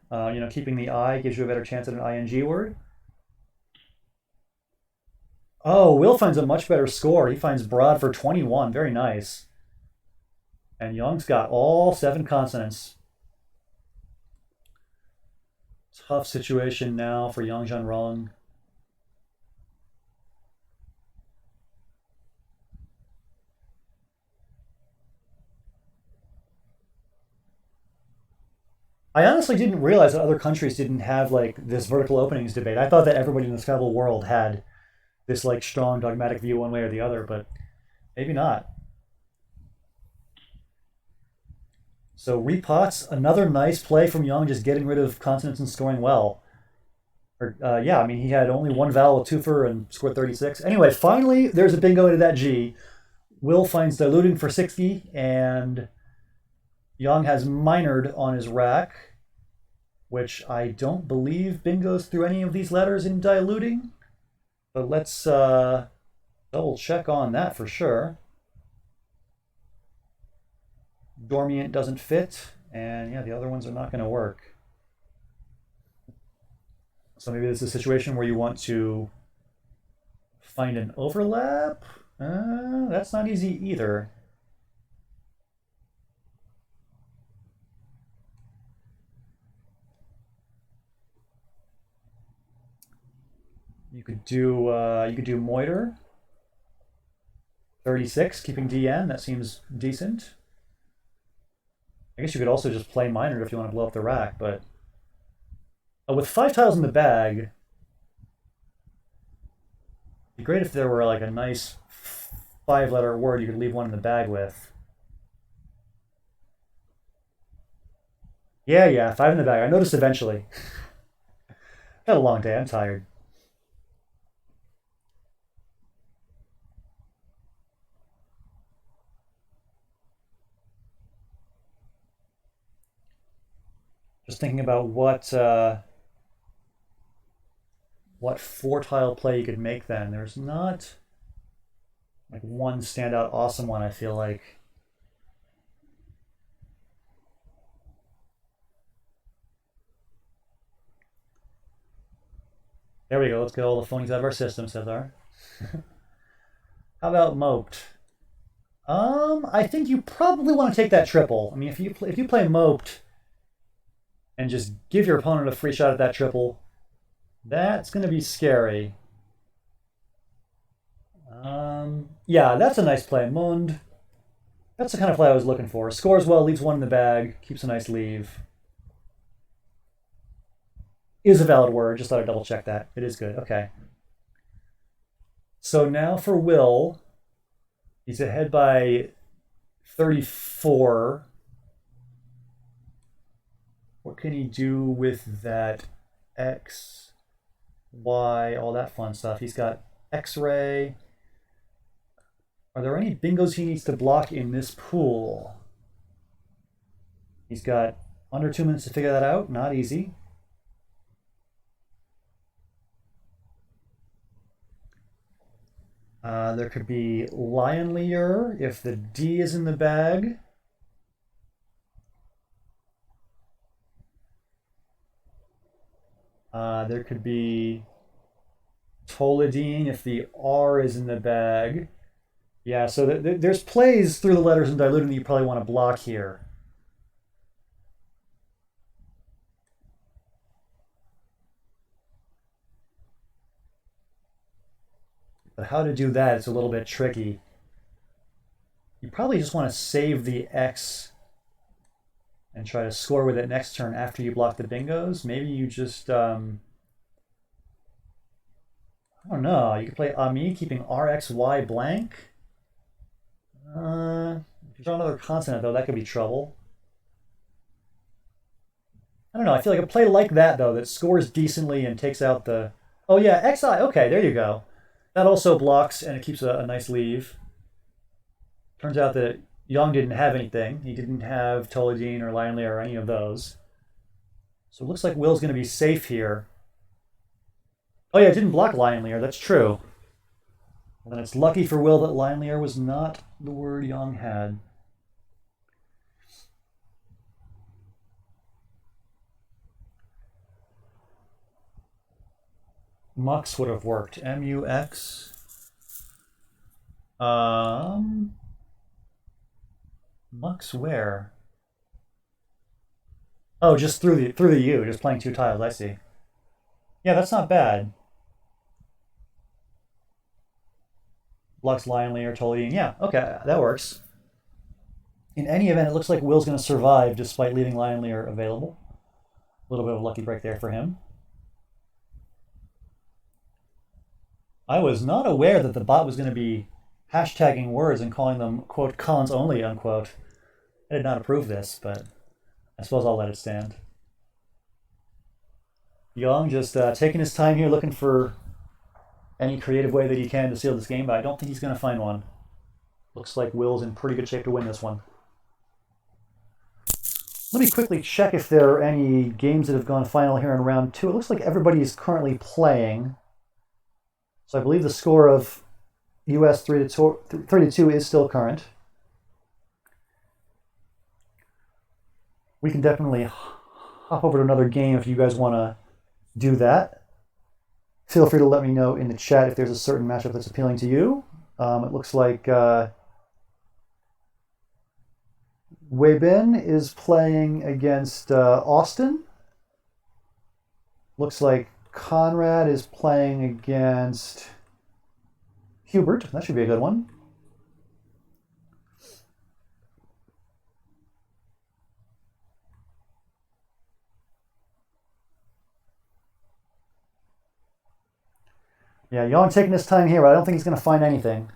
Keeping the I gives you a better chance at an ING word. Oh, Will finds a much better score. He finds broad for 21. Very nice. And Young's got all 7 consonants. Tough situation now for Yang Zhanrong. I honestly didn't realize that other countries didn't have like this vertical openings debate. I thought that everybody in the Scrabble world had this like strong dogmatic view one way or the other, but maybe not. So repots, another nice play from Young, just getting rid of consonants and scoring well. Yeah, I mean, he had only one vowel, a twofer, and scored 36. Anyway, finally, there's a bingo into that G. Will finds diluting for 60, and Young has minored on his rack, which I don't believe bingos through any of these letters in diluting. But let's double check on that for sure. Dormient doesn't fit, and yeah, the other ones are not going to work. So maybe this is a situation where you want to find an overlap. That's not easy either. You could do moiter. 36, keeping DN. That seems decent. I guess you could also just play minor if you want to blow up the rack, but with 5 tiles in the bag, it'd be great if there were like a nice 5-letter word you could leave one in the bag with. Yeah, 5 in the bag. I noticed eventually. Had a long day. I'm tired. Just thinking about what 4-tile play you could make then. There's not like one standout awesome one, I feel like. There we go. Let's get all the phonies out of our system, Cesar. How about moped? I think you probably want to take that triple. I mean, if you play moped and just give your opponent a free shot at that triple, that's going to be scary. Yeah, that's a nice play. Mund. That's the kind of play I was looking for. Scores well, leaves one in the bag, keeps a nice leave. Is a valid word. Just thought I'd double check that. It is good. Okay. So now for Will. He's ahead by 34. What can he do with that X, Y, all that fun stuff? He's got X-ray. Are there any bingos he needs to block in this pool? He's got under 2 minutes to figure that out. Not easy. There could be Lionlier if the D is in the bag. There could be Toladine if the R is in the bag. Yeah, so there's plays through the letters in diluting that you probably want to block here. But how to do that is a little bit tricky. You probably just want to save the X and try to score with it next turn after you block the bingos. Maybe you just, I don't know. You could play Ami, keeping RXY blank. If you draw another consonant, though, that could be trouble. I don't know. I feel like a play like that, though, that scores decently and takes out the... Oh, yeah, XI. Okay, there you go. That also blocks, and it keeps a nice leave. Turns out that Young didn't have anything. He didn't have Toladine or Lionel or any of those. So it looks like Will's going to be safe here. Oh yeah, it didn't block Lionel. That's true. Well, then it's lucky for Will that Lionel was not the word Young had. Mux would have worked. M-U-X. Mux where? Oh, just through the U, just playing two tiles. I see. Yeah, that's not bad. Lux, Lionel, or Toladine. Yeah, okay, that works. In any event, it looks like Will's going to survive despite leaving Lionel available. A little bit of a lucky break there for him. I was not aware that the bot was going to be hashtagging words and calling them, quote, cons only, unquote. I did not approve this, but I suppose I'll let it stand. Young just taking his time here, looking for any creative way that he can to seal this game, but I don't think he's going to find one. Looks like Will's in pretty good shape to win this one. Let me quickly check if there are any games that have gone final here in round 2. It looks like everybody is currently playing. So I believe the score of US 3-2 is still current. We can definitely hop over to another game if you guys want to do that. Feel free to let me know in the chat if there's a certain matchup that's appealing to you. It looks like Weibin is playing against Austin. Looks like Conrad is playing against Hubert. That should be a good one. Yeah, Young taking his time here, but I don't think he's going to find anything.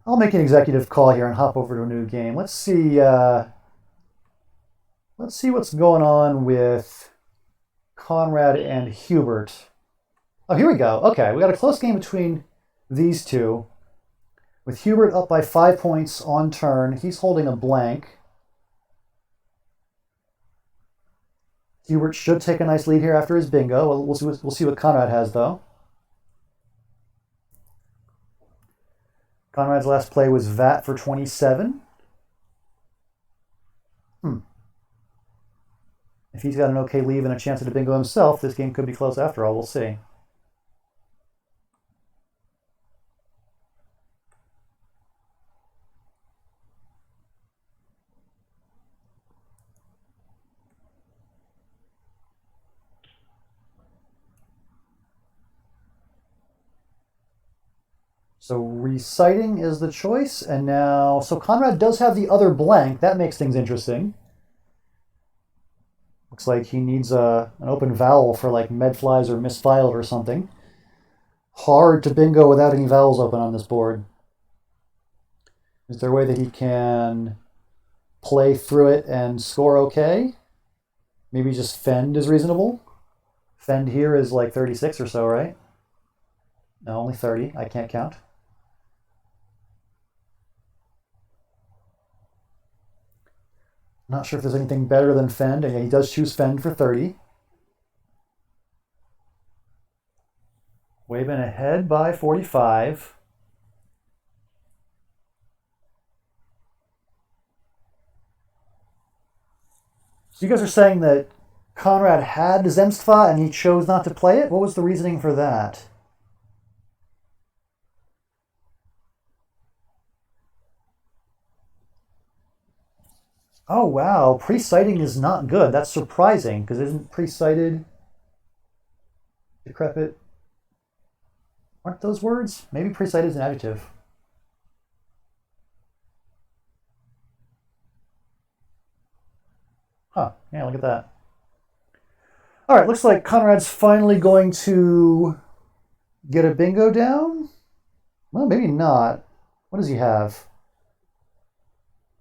I'll make an executive call here and hop over to a new game. Let's see what's going on with Conrad and Hubert. Oh, here we go. Okay, we got a close game between these two. With Hubert up by 5 points on turn, he's holding a blank. Hubert should take a nice lead here after his bingo. We'll see what Conrad has, though. Conrad's last play was VAT for 27. If he's got an okay lead and a chance at a bingo himself, this game could be close after all. We'll see. So reciting is the choice, and now... So Conrad does have the other blank. That makes things interesting. Looks like he needs an open vowel for like medflies or misfiled or something. Hard to bingo without any vowels open on this board. Is there a way that he can play through it and score okay? Maybe just fend is reasonable? Fend here is like 36 or so, right? No, only 30. I can't count. Not sure if there's anything better than fend. And yeah, he does choose fend for 30. Weibin ahead by 45. So you guys are saying that Conrad had Zemstva and he chose not to play it? What was the reasoning for that? Oh, wow. Pre-sighting is not good. That's surprising, because isn't pre-sighted decrepit? Aren't those words? Maybe pre-sighted is an adjective. Huh. Yeah, look at that. All right, looks like Conrad's finally going to get a bingo down. Well, maybe not. What does he have?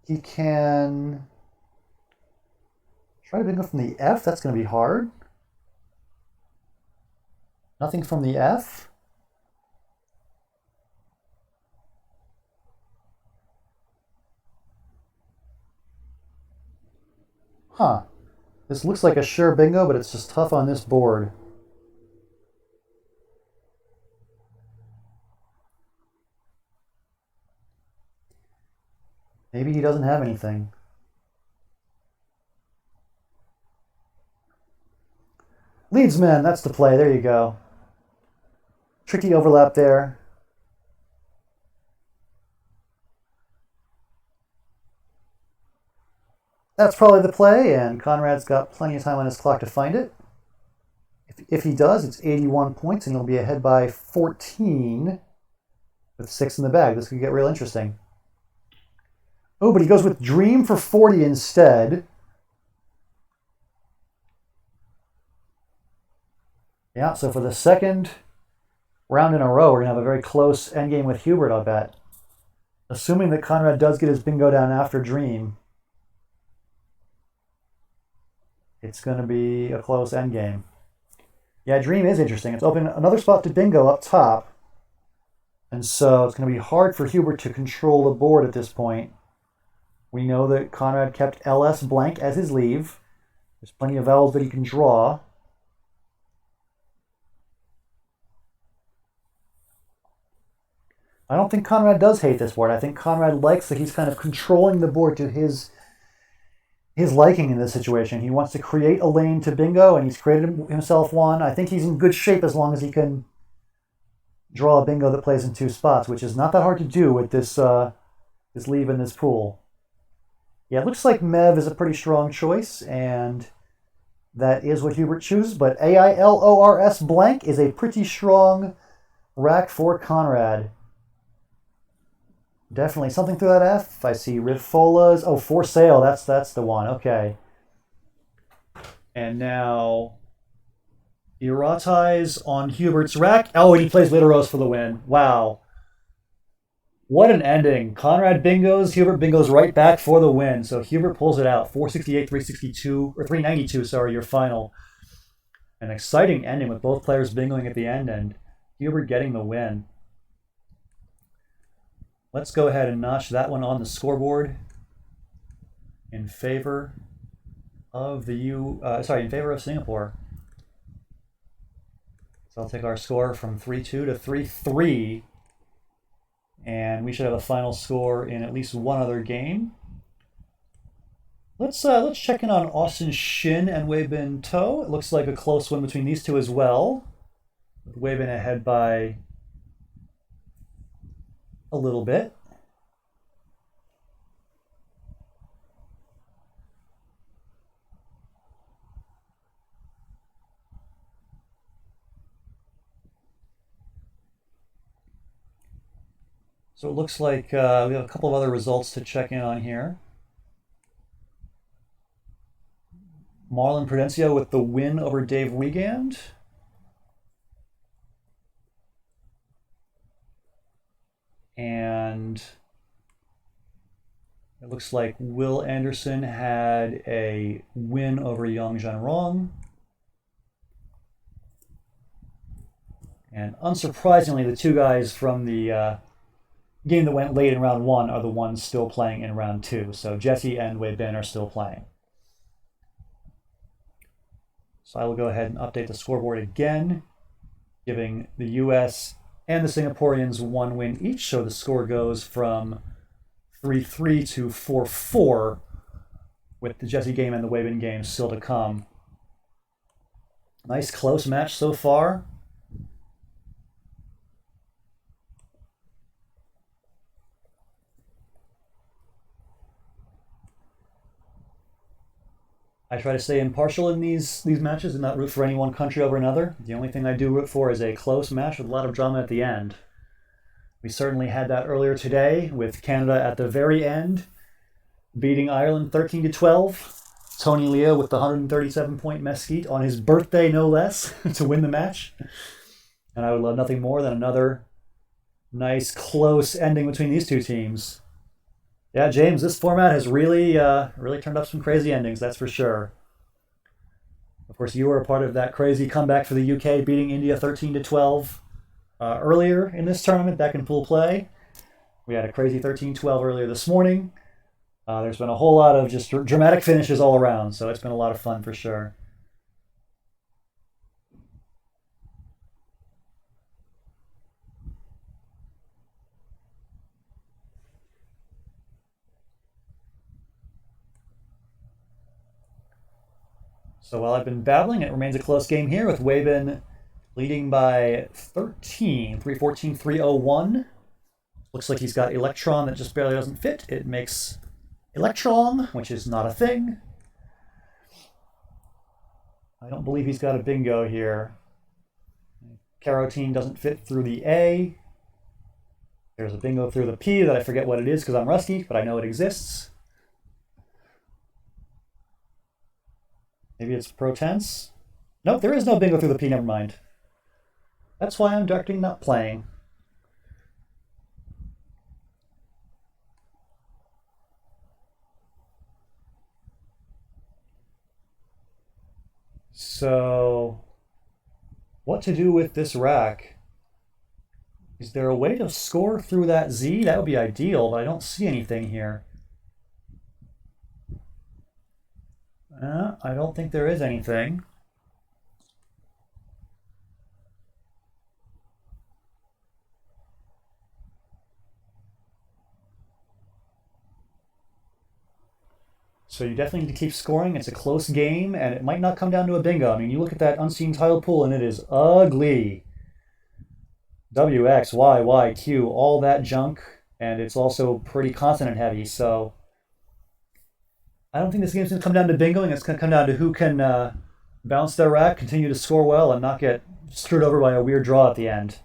He can try to bingo from the F. That's going to be hard. Nothing from the F. Huh. This looks like a sure bingo, but it's just tough on this board. Maybe he doesn't have anything. Leadsman, that's the play. There you go. Tricky overlap there. That's probably the play, and Conrad's got plenty of time on his clock to find it. If he does, it's 81 points, and he'll be ahead by 14 with 6 in the bag. This could get real interesting. Oh, but he goes with Dream for 40 instead. Yeah, so for the second round in a row, we're going to have a very close endgame with Hubert, I'll bet. Assuming that Conrad does get his bingo down after Dream, it's going to be a close endgame. Yeah, Dream is interesting. It's opening another spot to bingo up top. And so it's going to be hard for Hubert to control the board at this point. We know that Conrad kept LS blank as his leave. There's plenty of vowels that he can draw. I don't think Conrad does hate this board. I think Conrad likes that he's kind of controlling the board to his liking in this situation. He wants to create a lane to bingo, and he's created himself one. I think he's in good shape as long as he can draw a bingo that plays in 2 spots, which is not that hard to do with this leave in this pool. Yeah, it looks like Mev is a pretty strong choice, and that is what Hubert chooses, but AILORS blank is a pretty strong rack for Conrad. Definitely something through that F. I see Rifolas. Oh, For Sale. That's the one. Okay. And now Erotize on Hubert's rack. Oh, and he plays Little Rose for the win. Wow. What an ending. Conrad bingos, Hubert bingos right back for the win. So Hubert pulls it out. 468, 362, or 392, sorry, your final. An exciting ending with both players bingoing at the end and Hubert getting the win. Let's go ahead and notch that one on the scoreboard in favor of in favor of Singapore. So I'll take our score from 3-2 to 3-3, and we should have a final score in at least one other game. Let's check in on Austin Shin and Wei Bin To. It looks like a close one between these two as well. With Wei Bin ahead by a little bit. So it looks like we have a couple of other results to check in on here. Marlon Prudencio with the win over Dave Wiegand. And it looks like Will Anderson had a win over Yang Zhenrong. And unsurprisingly, the two guys from the game that went late in round 1 are the ones still playing in round 2. So Jesse and Wei Bin are still playing. So I will go ahead and update the scoreboard again, giving the US and the Singaporeans 1 win each. So the score goes from 3-3 to 4-4, with the Jesse game and the Wei Bin game still to come. Nice close match so far. I try to stay impartial in these matches and not root for any one country over another. The only thing I do root for is a close match with a lot of drama at the end. We certainly had that earlier today with Canada at the very end, beating Ireland 13-12. Tony Leo with the 137-point mesquite on his birthday, no less, to win the match. And I would love nothing more than another nice close ending between these two teams. Yeah, James, this format has really turned up some crazy endings, that's for sure. Of course, you were a part of that crazy comeback for the UK, beating India 13-12 earlier in this tournament, back in pool play. We had a crazy 13-12 earlier this morning. There's been a whole lot of just dramatic finishes all around, so it's been a lot of fun for sure. So while I've been babbling, it remains a close game here with Weibin leading by 13, 314, 301. Looks like he's got Electron that just barely doesn't fit. It makes Electron, which is not a thing. I don't believe he's got a bingo here. Carotene doesn't fit through the A. There's a bingo through the P that I forget what it is because I'm rusty, but I know it exists. Maybe it's Protense. Nope, there is no bingo through the P, never mind. That's why I'm directing not playing. So, what to do with this rack? Is there a way to score through that Z? That would be ideal, but I don't see anything here. I don't think there is anything. So you definitely need to keep scoring. It's a close game, and it might not come down to a bingo. I mean, you look at that unseen tile pool, and it is ugly. W, X, Y, Y, Q, all that junk, and it's also pretty consonant heavy, so I don't think this game's going to come down to bingoing. It's going to come down to who can bounce their rack, continue to score well, and not get screwed over by a weird draw at the end.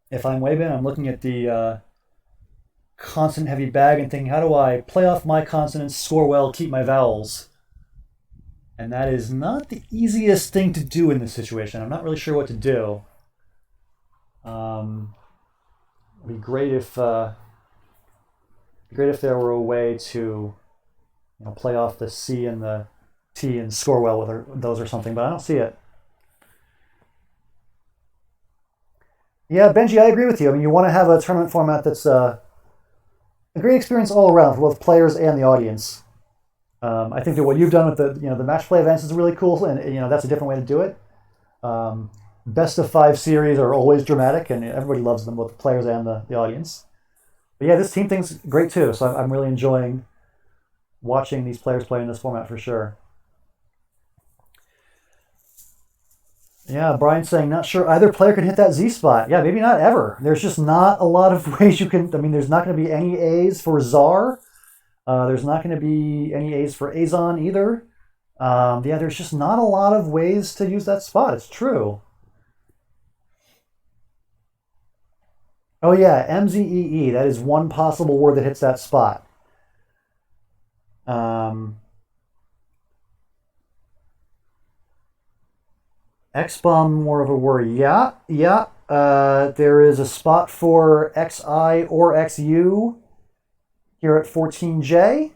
If I'm Weibin, I'm looking at the consonant heavy bag and thinking, how do I play off my consonants, score well, keep my vowels? And that is not the easiest thing to do in this situation. I'm not really sure what to do. It'd be great if there were a way to play off the C and the T and score well with those or something, but I don't see it. Yeah, Benji, I agree with you. I mean, you want to have a tournament format that's a great experience all around for both players and the audience. I think that what you've done with the match play events is really cool, and that's a different way to do it. Best of 5 series are always dramatic, and everybody loves them, both the players and the audience. But yeah, this team thing's great too, so I'm really enjoying watching these players play in this format for sure. Yeah, Brian's saying, not sure either player can hit that Z spot. Yeah, maybe not ever. There's just not a lot of ways you can. I mean, there's not going to be any A's for Czar. There's not going to be any A's for Azon either. Yeah, there's just not a lot of ways to use that spot. It's true. Oh yeah, MZEE. That is one possible word that hits that spot. X-bomb, more of a worry. Yeah. There is a spot for XI or XU here at 14J.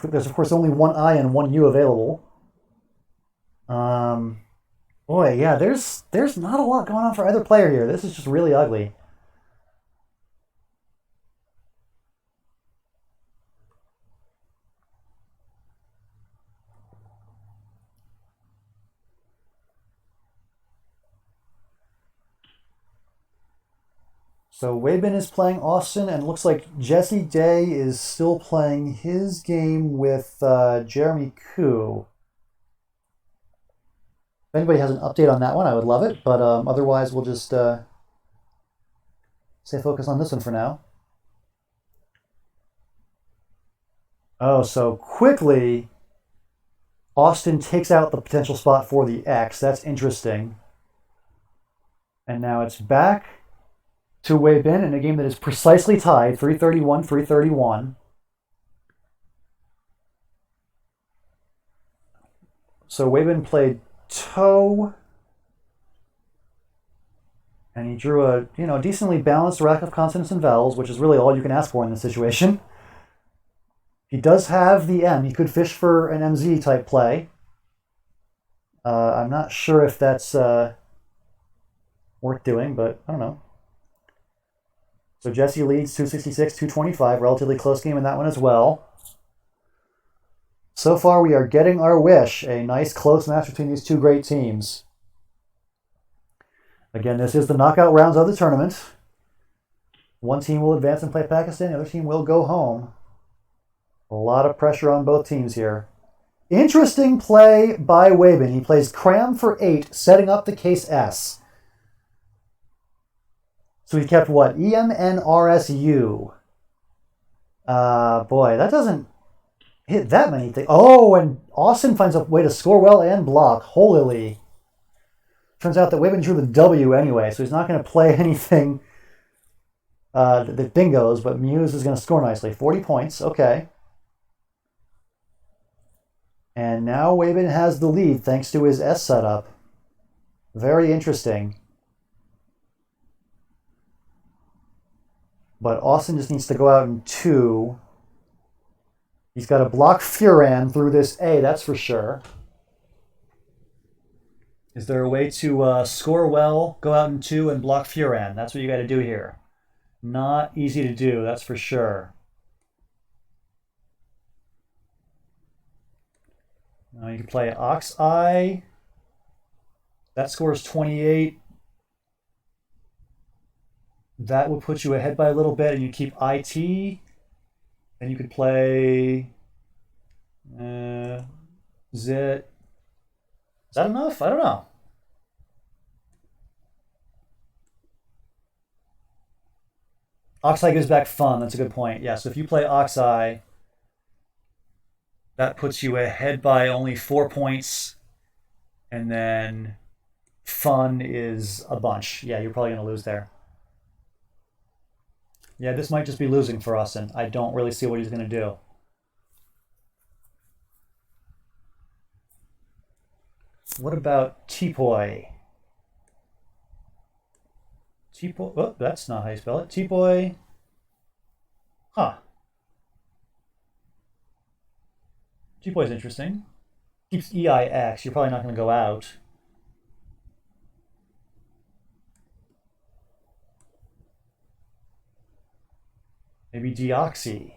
There's, of course, only one I and one U available. Boy, yeah, there's not a lot going on for either player here. This is just really ugly. So Weibin is playing Austin, and it looks like Jesse Day is still playing his game with Jeremy Koo. If anybody has an update on that one, I would love it. But otherwise, we'll just stay focused on this one for now. Oh, so quickly, Austin takes out the potential spot for the X. That's interesting. And now it's back to Weibin in a game that is precisely tied, 331, 331. So Weibin played toe, and he drew a decently balanced rack of consonants and vowels, which is really all you can ask for in this situation. He does have the M. He could fish for an MZ type play. I'm not sure if that's worth doing, but I don't know. So Jesse leads 266, 225. Relatively close game in that one as well. So far, we are getting our wish. A nice close match between these two great teams. Again, this is the knockout rounds of the tournament. One team will advance and play Pakistan. The other team will go home. A lot of pressure on both teams here. Interesting play by Wabin. He plays Cram for 8, setting up the case S. So he kept what? EMNRSU. Boy, that doesn't hit that many things. Oh, and Austin finds a way to score well and block. Holily. Turns out that Wabin drew the W anyway, so he's not going to play anything that bingos, but Muse is going to score nicely. 40 points, okay. And now Wabin has the lead thanks to his S setup. Very interesting. But Austin just needs to go out in 2. He's got to block Furan through this A, that's for sure. Is there a way to score well, go out in 2, and block Furan? That's what you got to do here. Not easy to do, that's for sure. Now you can play Ox-Eye. That scores 28. That will put you ahead by a little bit, and you keep IT. And you could play Zit. Is that enough? I don't know. Ox-Eye gives back fun. That's a good point. Yeah, so if you play Ox-Eye, that puts you ahead by only 4 points. And then fun is a bunch. Yeah, you're probably going to lose there. Yeah, this might just be losing for Austin. I don't really see what he's going to do. What about T-Poi? T-Poi, oh, that's not how you spell it. T-Poi, huh. T-Poi is interesting. Keeps EIX, you're probably not going to go out. Maybe Deoxy.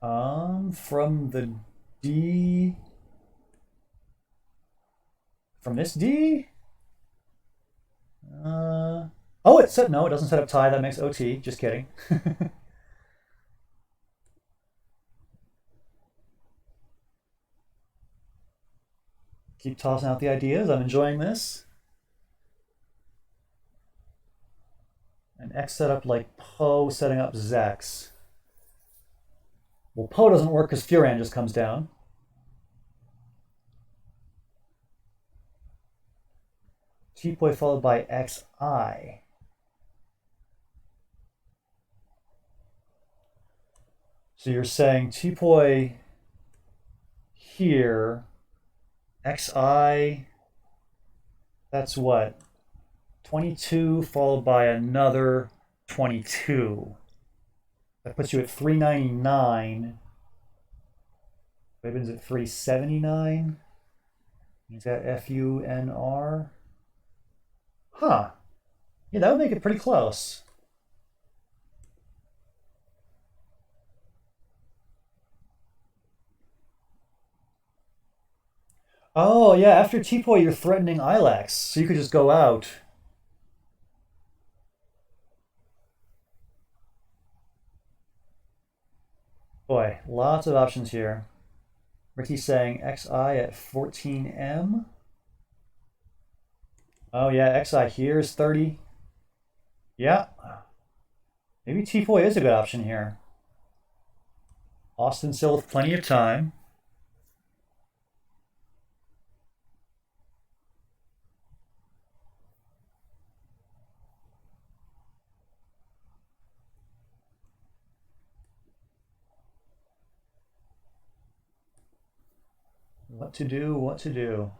From the D... From this D? Oh, it said no, it doesn't set up tie. That makes OT. Just kidding. Keep tossing out the ideas. I'm enjoying this. An X setup like Poe setting up Zex. Well, Poe doesn't work because Furan just comes down. T-Poi followed by XI. So you're saying T-Poi here, XI, that's what? 22 followed by another 22. That puts you at 399. Wabin's at 379. He's at FUNR. Huh. Yeah, that would make it pretty close. Oh, yeah, after T-Poi, you're threatening Ilex, so you could just go out. Boy, lots of options here. Ricky's saying XI at 14M. Oh, yeah, XI here is 30. Yeah. Maybe T-Poi is a good option here. Austin still with plenty of time. What to do, what to do.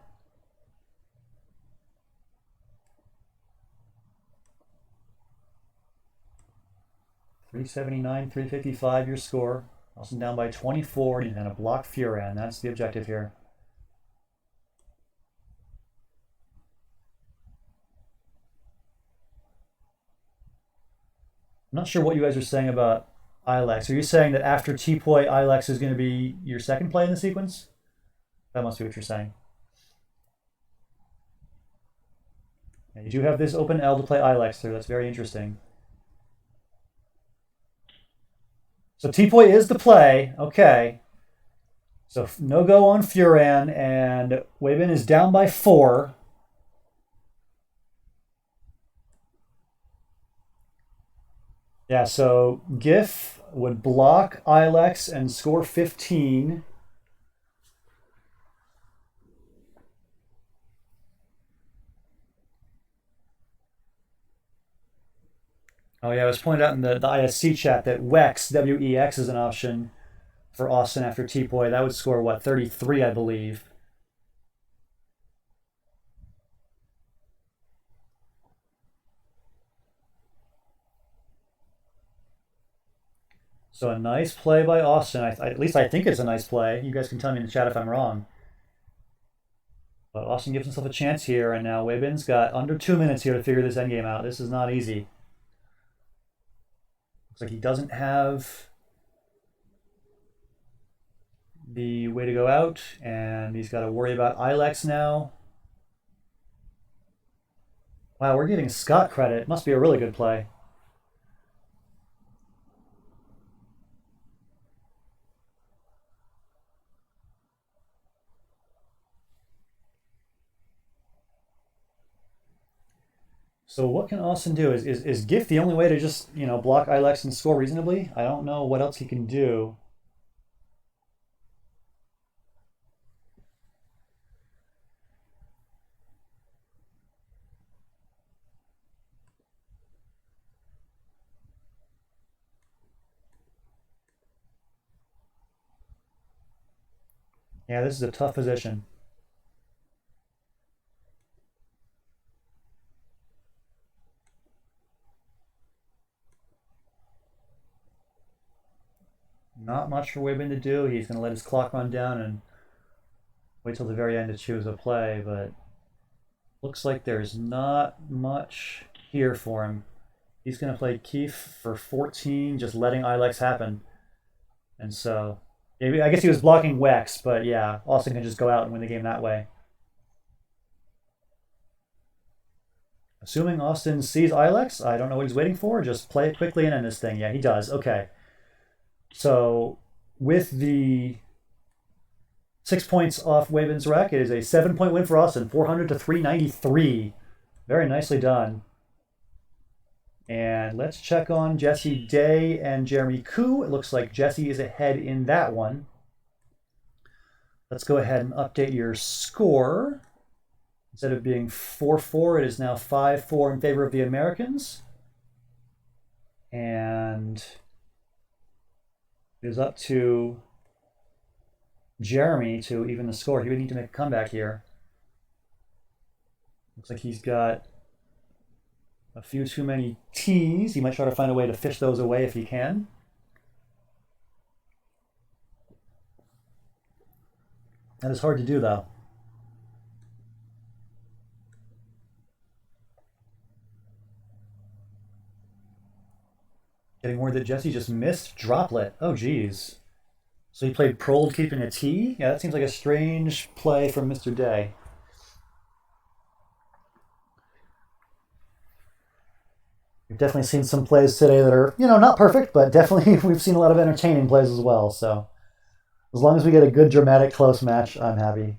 $379, $355 your score. Austin down by 24, and he's going to block Furan. That's the objective here. I'm not sure what you guys are saying about Ilex. Are you saying that after T-Poi, Ilex is going to be your second play in the sequence? That must be what you're saying. Yeah, you do have this open L to play Ilex through. That's very interesting. So T-Poi is the play. Okay. So no go on Furan, and Weibin is down by 4. Yeah, so GIF would block Ilex and score 15. Oh yeah, it was pointed out in the ISC chat that Wex, W-E-X, is an option for Austin after T-Poi. That would score, what, 33, I believe. So a nice play by Austin. At least I think it's a nice play. You guys can tell me in the chat if I'm wrong. But Austin gives himself a chance here, and now Weibin's got under 2 minutes here to figure this endgame out. This is not easy. Looks like he doesn't have the way to go out, and he's got to worry about Ilex now. Wow, we're giving Scott credit. Must be a really good play. So what can Austin do? Is GIF the only way to just, block Ilex and score reasonably? I don't know what else he can do. Yeah, this is a tough position. Not much for Weibin to do. He's going to let his clock run down and wait till the very end to choose a play, but looks like there's not much here for him. He's going to play Keith for 14, just letting Ilex happen. And so, yeah, I guess he was blocking Wex, but yeah, Austin can just go out and win the game that way. Assuming Austin sees Ilex, I don't know what he's waiting for. Just play it quickly and end this thing. Yeah, he does. Okay. So with the 6 points off Weibin's rack, it is a 7-point win for Austin, 400 to 393. Very nicely done. And let's check on Jesse Day and Jeremy Koo. It looks like Jesse is ahead in that one. Let's go ahead and update your score. Instead of being 4-4, it is now 5-4 in favor of the Americans. And it is up to Jeremy to even the score. He would need to make a comeback here. Looks like he's got a few too many T's. He might try to find a way to fish those away if he can. That is hard to do, though. Getting word that Jesse just missed Droplet. Oh, geez. So he played Prold keeping a T? Yeah, that seems like a strange play from Mr. Day. We've definitely seen some plays today that are, not perfect, but definitely we've seen a lot of entertaining plays as well. So as long as we get a good, dramatic, close match, I'm happy.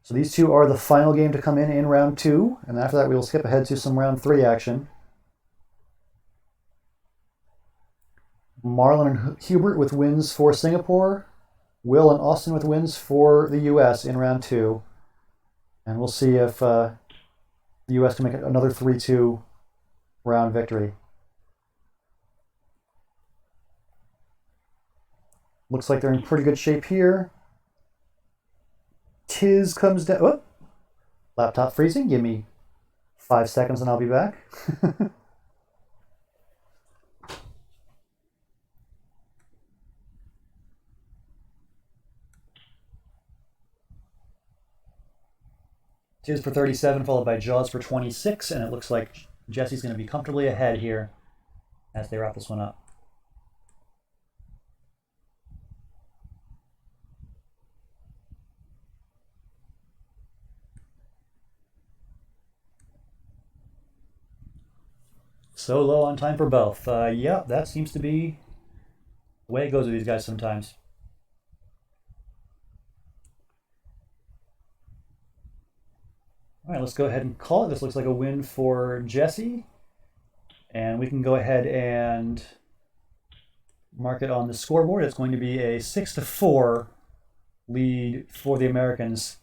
So these two are the final game to come in round 2, and after that we will skip ahead to some round 3 action. Marlon and Hubert with wins for Singapore. Will and Austin with wins for the U.S. in round 2. And we'll see if the U.S. can make another 3-2 round victory. Looks like they're in pretty good shape here. Tiz comes down. Oh, laptop freezing. Give me 5 seconds and I'll be back. Tiz for 37, followed by Jaws for 26, and it looks like Jesse's going to be comfortably ahead here as they wrap this one up. So low on time for both. Yeah, that seems to be the way it goes with these guys sometimes. All right, let's go ahead and call it. This looks like a win for Jesse. And we can go ahead and mark it on the scoreboard. It's going to be a 6-4 lead for the Americans.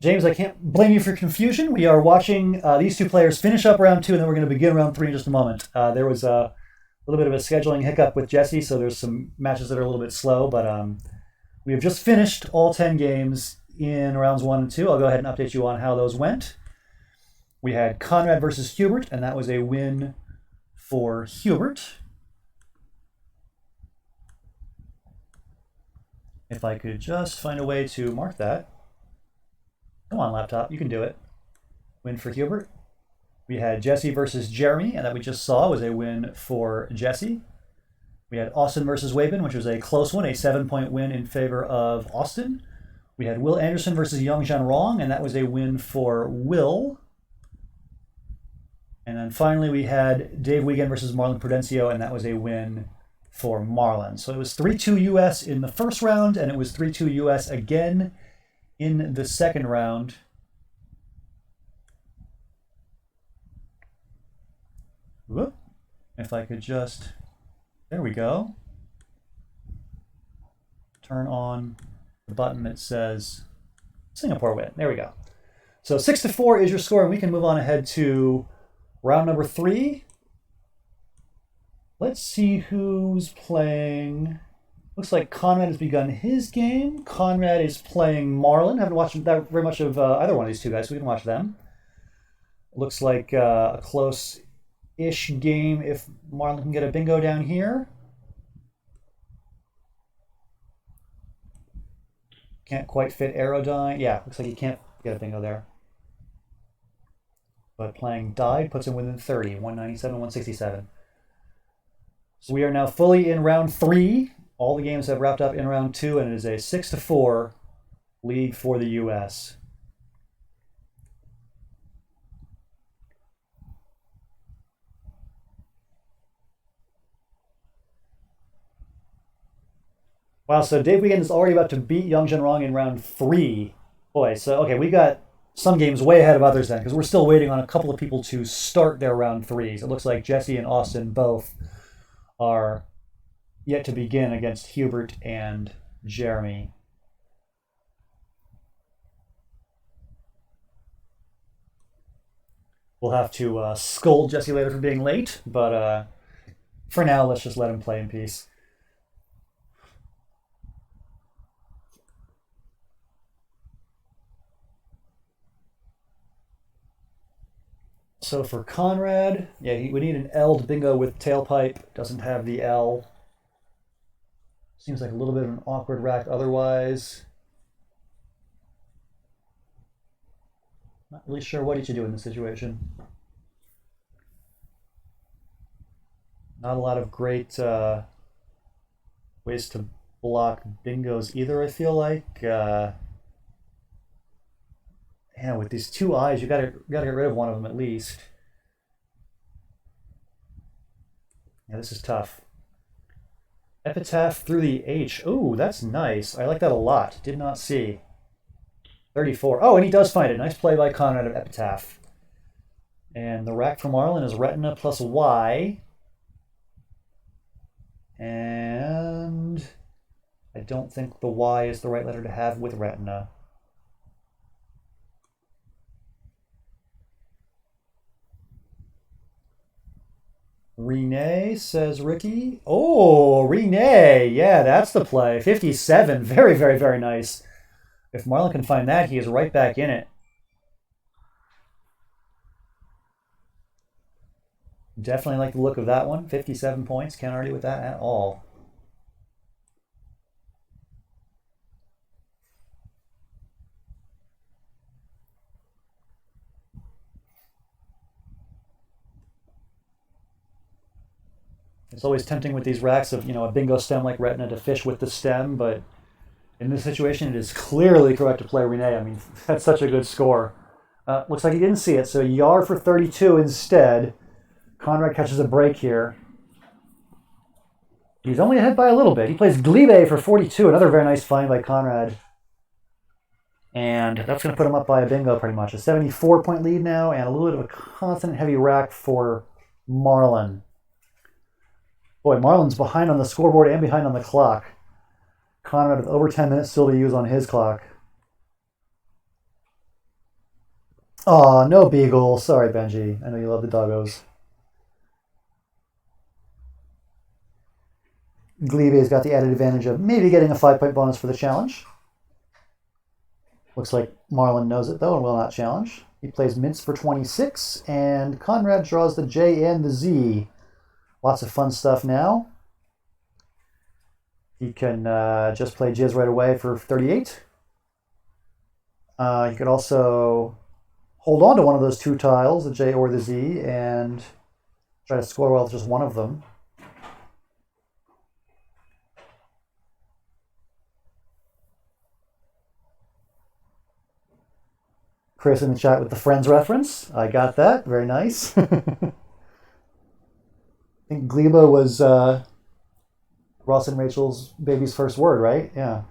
James, I can't blame you for confusion. We are watching these two players finish up round 2, and then we're going to begin round 3 in just a moment. There was a little bit of a scheduling hiccup with Jesse, so there's some matches that are a little bit slow, but we have just finished all 10 games in rounds 1 and 2. I'll go ahead and update you on how those went. We had Conrad versus Hubert, and that was a win for Hubert. If I could just find a way to mark that. Come on, laptop, you can do it. Win for Hubert. We had Jesse versus Jeremy, and that we just saw was a win for Jesse. We had Austin versus Wabin, which was a close one, a 7-point win in favor of Austin. We had Will Anderson versus Young Zhanrong, and that was a win for Will. And then finally, we had Dave Wiegand versus Marlon Prudencio, and that was a win for Marlon. So it was 3-2 U.S. in the first round, and it was 3-2 U.S. again in the second round. Whoop. If I could just, there we go. Turn on the button that says Singapore win. There we go. So 6-4 is your score, and we can move on ahead to round number 3. Let's see who's playing. Looks like Conrad has begun his game. Conrad is playing Marlon. Haven't watched that very much of either one of these two guys, so we can watch them. Looks like a close-ish game if Marlon can get a bingo down here. Can't quite fit Aerodyne. Yeah, looks like he can't get a bingo there. But playing Died puts him within 30, 197, 167. So we are now fully in round 3. All the games have wrapped up in round 2, and it is a 6-4 lead for the U.S. Wow, so Dave Wiegand is already about to beat Young Zhanrong in round 3. Boy, so, okay, we got some games way ahead of others then, because we're still waiting on a couple of people to start their round 3s. It looks like Jesse and Austin both are yet to begin against Hubert and Jeremy. We'll have to scold Jesse later for being late, but for now, let's just let him play in peace. So for Conrad, yeah, we need an L to bingo with tailpipe. Doesn't have the L. Seems like a little bit of an awkward rack otherwise. Not really sure what he should do in this situation. Not a lot of great ways to block bingos either, I feel like. Yeah, with these two eyes, you gotta get rid of one of them at least. Yeah, this is tough. Epitaph through the H. Ooh, that's nice. I like that a lot. Did not see. 34. Oh, and he does find it. Nice play by Conrad of Epitaph. And the rack from Marlon is Retina plus Y. And I don't think the Y is the right letter to have with Retina. Renee, says Ricky. Oh, Renee. Yeah, that's the play. 57. Very, very, very nice. If Marlon can find that, he is right back in it. Definitely like the look of that one. 57 points. Can't argue with that at all. It's always tempting with these racks of, a bingo stem like Retina to fish with the stem, but in this situation, it is clearly correct to play Renee. I mean, that's such a good score. Looks like he didn't see it, so Yar for 32 instead. Conrad catches a break here. He's only ahead by a little bit. He plays Glebe for 42, another very nice find by Conrad. And that's going to put him up by a bingo pretty much. A 74-point lead now, and a little bit of a constant heavy rack for Marlon. Boy, Marlon's behind on the scoreboard and behind on the clock. Conrad with over 10 minutes still to use on his clock. Aw, no beagle. Sorry, Benji. I know you love the doggos. Glebe's got the added advantage of maybe getting a 5-point bonus for the challenge. Looks like Marlon knows it, though, and will not challenge. He plays mints for 26, and Conrad draws the J and the Z. Lots of fun stuff now. He can just play Jizz right away for 38. He could also hold on to one of those two tiles, the J or the Z, and try to score well with just one of them. Chris in the chat with the Friends reference. I got that. Very nice. I think Gleba was Ross and Rachel's baby's first word, right? Yeah.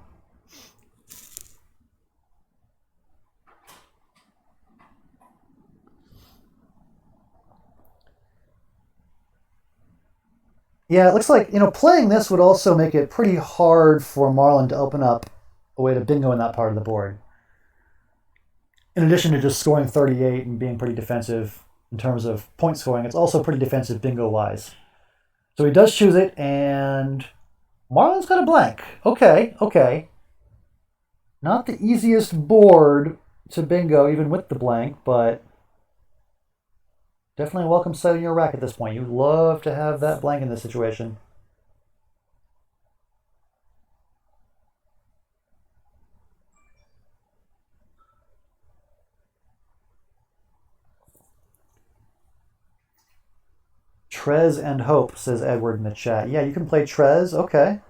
Yeah, it looks like, playing this would also make it pretty hard for Marlon to open up a way to bingo in that part of the board. In addition to just scoring 38 and being pretty defensive in terms of point scoring, it's also pretty defensive bingo-wise. So he does choose it, and Marlon's got a blank. Okay. Not the easiest board to bingo, even with the blank, but definitely a welcome sight in your rack at this point. You'd love to have that blank in this situation. Trez and Hope, says Edward in the chat. Yeah, you can play Trez. Okay.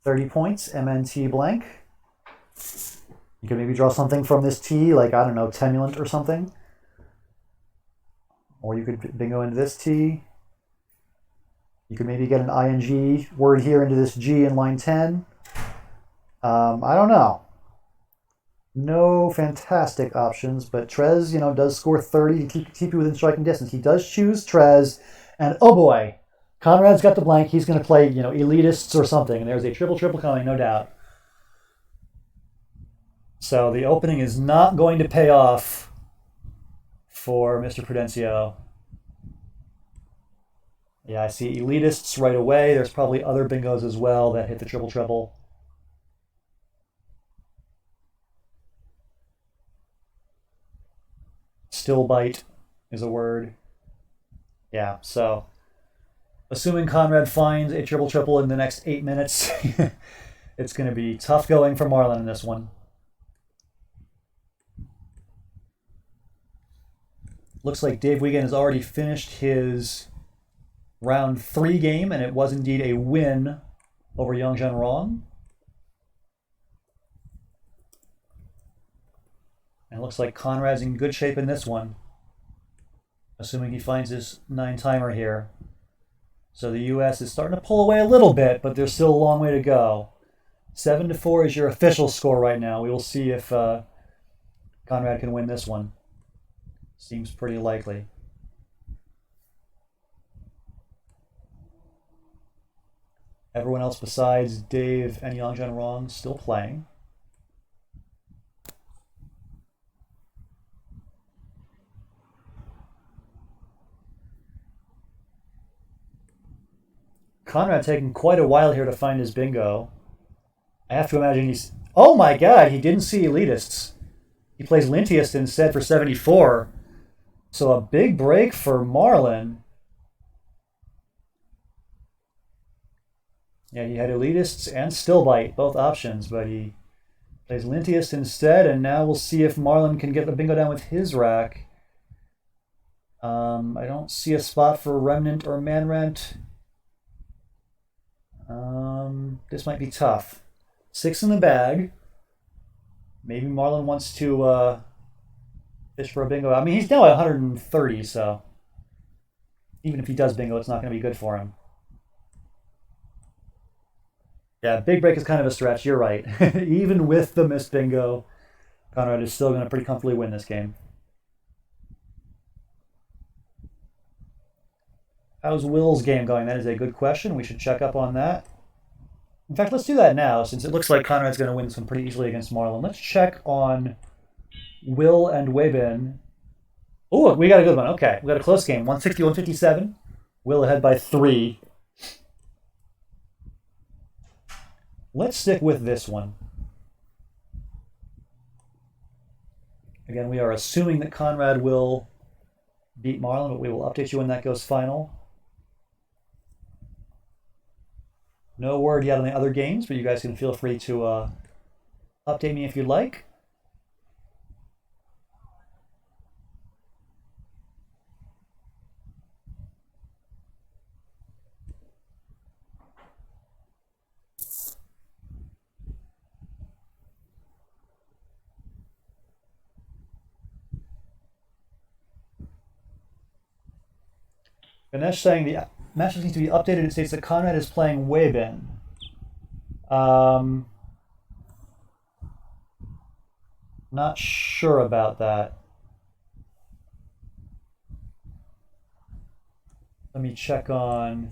30 points, MNT blank. You can maybe draw something from this T, like, I don't know, Temulant or something. Or you could bingo into this T. You could maybe get an ing word here into this G in line 10. I don't know. No fantastic options, but Trez, does score 30 to keep you within striking distance. He does choose Trez, and oh boy, Conrad's got the blank. He's going to play, elitists or something, and there's a triple coming, no doubt. So the opening is not going to pay off for Mr. Prudencio. Yeah, I see elitists right away. There's probably other bingos as well that hit the triple. Still bite is a word. Yeah, so assuming Conrad finds a triple in the next 8 minutes, it's going to be tough going for Marlon in this one. Looks like Dave Wiegand has already finished his round 3 game, and it was indeed a win over Yang Zhenrong. And it looks like Conrad's in good shape in this one, assuming he finds his 9-timer here. So the U.S. is starting to pull away a little bit, but there's still a long way to go. 7-4 is your official score right now. We will see if Conrad can win this one. Seems pretty likely. Everyone else besides Dave and Yang Zhenrong still playing. Conrad taking quite a while here to find his bingo. I have to imagine he's... Oh my god, he didn't see elitists. He plays Lintiest instead for 74. So a big break for Marlon. Yeah, he had elitists and stillbite, both options, but he plays Lintiest instead, and now we'll see if Marlon can get the bingo down with his rack. I don't see a spot for Remnant or Manrent. This might be tough. 6 in the bag. Maybe Marlon wants to fish for a bingo. I mean, he's now at 130, so even if he does bingo, it's not going to be good for him. Yeah, big break is kind of a stretch. You're right. Even with the missed bingo, Conrad is still going to pretty comfortably win this game. How's Will's game going? That is a good question. We should check up on that. In fact, let's do that now, since it looks like Conrad's going to win this one pretty easily against Marlon. Let's check on Will and Weibin. Oh, we got a good one. Okay, we got a close game. 160, 157. Will ahead by 3. Let's stick with this one. Again, we are assuming that Conrad will beat Marlon, but we will update you when that goes final. No word yet on the other games, but you guys can feel free to update me if you'd like. Ganesh saying the match needs to be updated. It states that Conrad is playing Weibin. Not sure about that. Let me check on.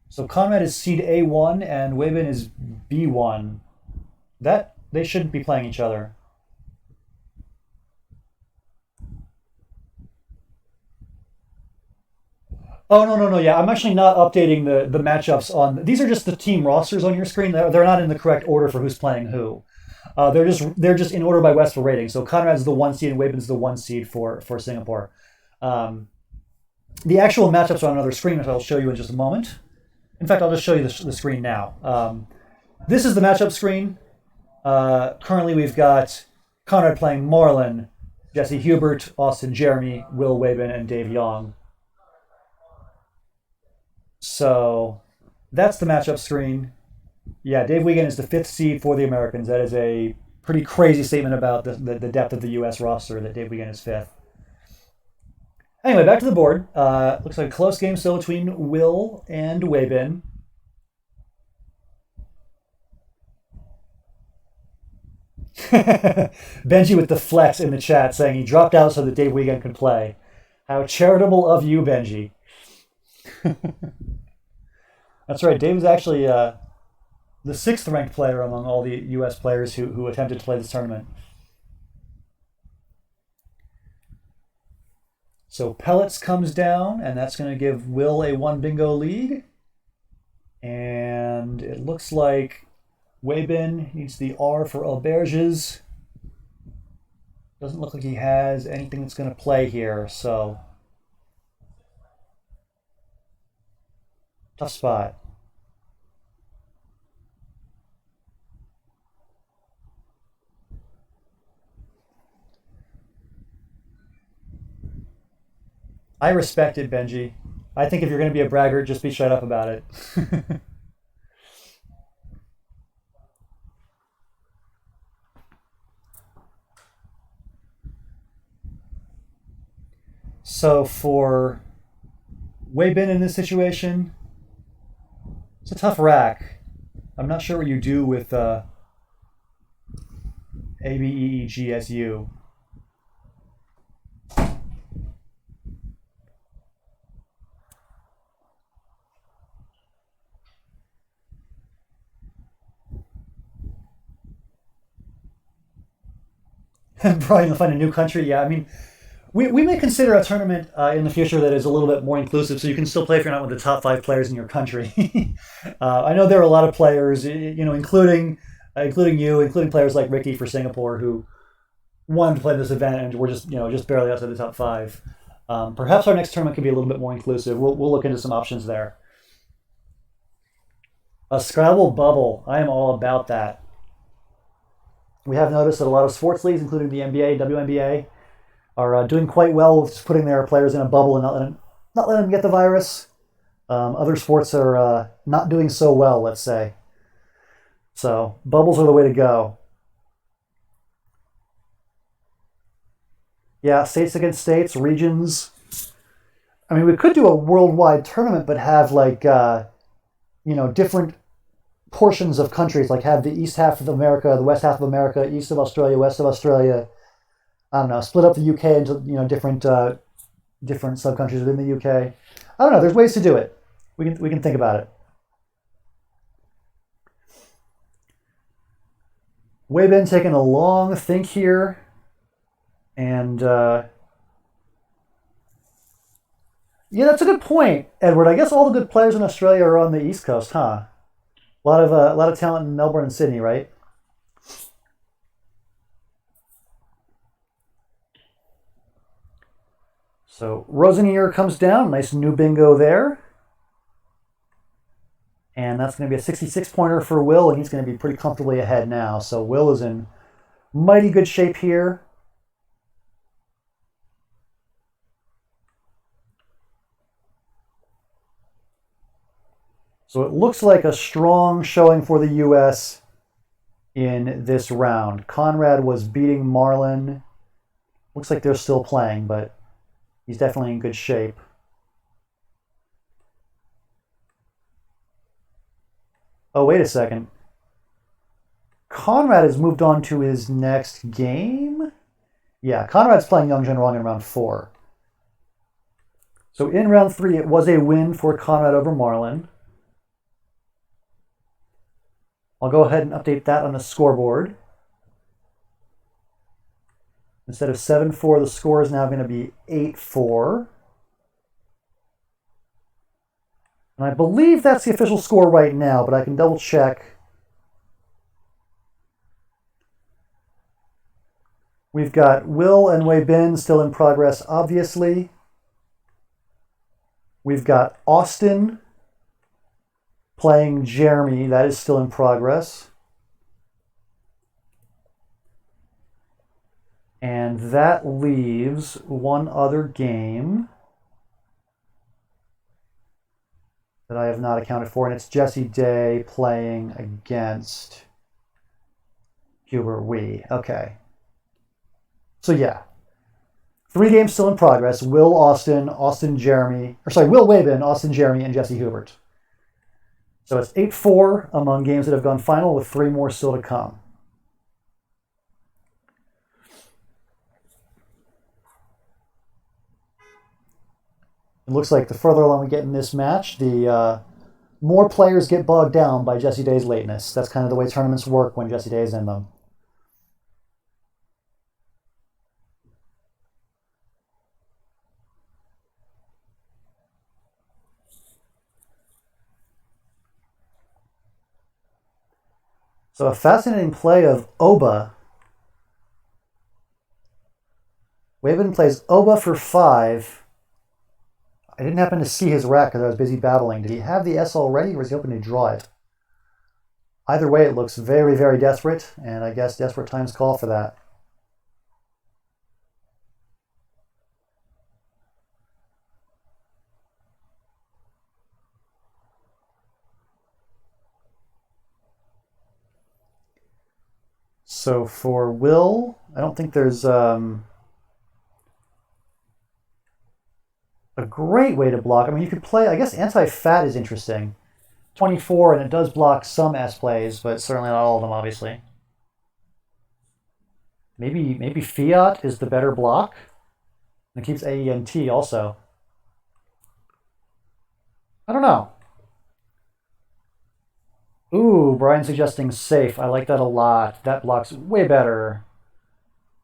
So Conrad is seed A1 and Weibin is B1. That they shouldn't be playing each other. Oh no. Yeah, I'm actually not updating the matchups on. These are just the team rosters on your screen. They're not in the correct order for who's playing who. They're just in order by West for rating. So Conrad's the 1 seed and Weibin's the 1 seed for Singapore. The actual matchups are on another screen, which I'll show you in just a moment. In fact, I'll just show you the screen now. This is the matchup screen. Currently, we've got Conrad playing Marlon, Jesse Hubert, Austin Jeremy, Will Weibin, and Dave Young. So that's the matchup screen. Yeah, Dave Wiegand is the 5th seed for the Americans. That is a pretty crazy statement about the depth of the U.S. roster that Dave Wiegand is 5th. Anyway, back to the board. Looks like a close game still between Will and Weibin. Benji with the flex in the chat saying he dropped out so that Dave Wiegand could play. How charitable of you, Benji. That's right. Dave is actually the 6th ranked player among all the U.S. players who attempted to play this tournament. So Pellets comes down, and that's going to give Will a 1 bingo lead. And it looks like Weibin needs the R for Auberges. Doesn't look like he has anything that's going to play here, so tough spot. I respect it, Benji. I think if you're going to be a braggart, just be straight up about it. So for Weibin in this situation, it's a tough rack. I'm not sure what you do with A, B, E, E, G, S, U. Probably gonna find a new country. Yeah, I mean, we may consider a tournament in the future that is a little bit more inclusive, so you can still play if you're not one of the top 5 players in your country. I know there are a lot of players, including you, including players like Ricky for Singapore, who wanted to play this event and were just barely outside the top 5. Perhaps our next tournament could be a little bit more inclusive. We'll look into some options there. A Scrabble bubble. I am all about that. We have noticed that a lot of sports leagues, including the NBA, WNBA, are doing quite well with putting their players in a bubble and not letting them get the virus. Other sports are not doing so well, let's say. So bubbles are the way to go. Yeah, states against states, regions. I mean, we could do a worldwide tournament, but have like different portions of countries, like have the east half of America, the west half of America, east of Australia, west of Australia. I don't know, split up the UK into different sub countries within the UK. I don't know. There's ways to do it. We can think about it. We've been taking a long think here, and yeah, that's a good point, Edward. I guess all the good players in Australia are on the East Coast, huh? A lot of talent in Melbourne and Sydney, right? So Rosenier comes down, nice new bingo there. And that's going to be a 66 pointer for Will, and he's going to be pretty comfortably ahead now. So Will is in mighty good shape here. So it looks like a strong showing for the U.S. in this round. Conrad was beating Marlin. Looks like they're still playing, but he's definitely in good shape. Oh, wait a second. Conrad has moved on to his next game? Yeah, Conrad's playing Young Zhenrong in round 4. So in round 3, it was a win for Conrad over Marlin. I'll go ahead and update that on the scoreboard. Instead of 7-4, the score is now going to be 8-4. And I believe that's the official score right now, but I can double check. We've got Will and Wei Bin still in progress, obviously. We've got Austin playing Jeremy. That is still in progress. And that leaves one other game that I have not accounted for, and it's Jesse Day playing against Hubert Wee. Okay. So yeah, 3 games still in progress. Will Jeremy, Will Wabin, Austin Jeremy, and Jesse Hubert. So it's 8-4 among games that have gone final, with 3 more still to come. It looks like the further along we get in this match, the more players get bogged down by Jesse Day's lateness. That's kind of the way tournaments work when Jesse Day is in them. So a fascinating play of Oba. Wavin plays Oba for 5. I didn't happen to see his rack because I was busy battling. Did he have the S already, or was he hoping to draw it? Either way, it looks very, very desperate, and I guess desperate times call for that. So for Will, I don't think there's a great way to block. I mean, you could play, I guess anti-fat is interesting. 24, and it does block some S plays, but certainly not all of them, obviously. Maybe Fiat is the better block. And it keeps AENT also. I don't know. Ooh, Brian suggesting safe. I like that a lot. That blocks way better.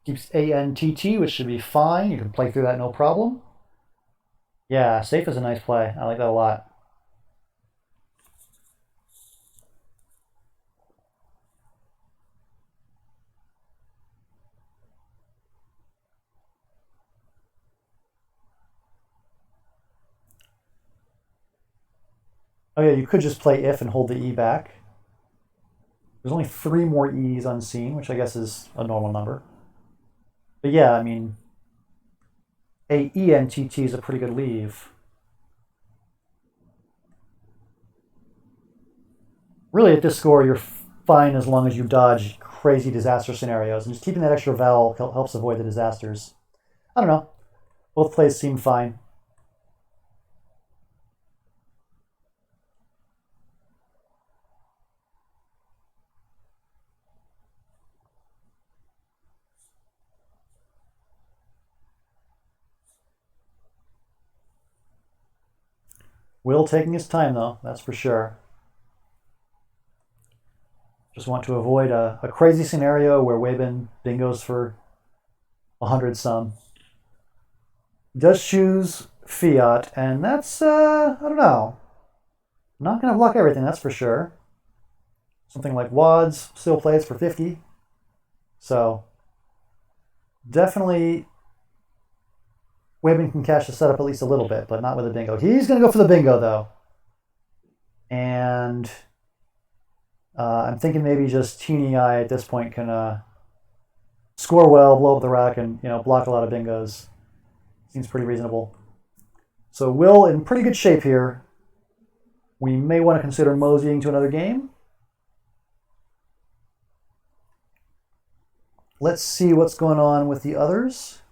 Keeps ANTT, which should be fine. You can play through that no problem. Yeah, safe is a nice play. I like that a lot. Oh yeah, you could just play if and hold the E back. There's only 3 more E's unseen, which I guess is a normal number. But yeah, I mean, A-E-N-T-T is a pretty good leave. Really, at this score, you're fine as long as you dodge crazy disaster scenarios. And just keeping that extra vowel helps avoid the disasters. I don't know. Both plays seem fine. Will taking his time, though, that's for sure. Just want to avoid a crazy scenario where Weibin bingos for 100 some. Does choose Fiat, and that's, I don't know. Not going to block everything, that's for sure. Something like Wads still plays for 50. So, definitely, Weibin can cash the setup at least a little bit, but not with a bingo. He's going to go for the bingo, though. And I'm thinking maybe just Teeny Eye at this point can score well, blow up the rack, and block a lot of bingos. Seems pretty reasonable. So Will in pretty good shape here. We may want to consider moseying to another game. Let's see what's going on with the others.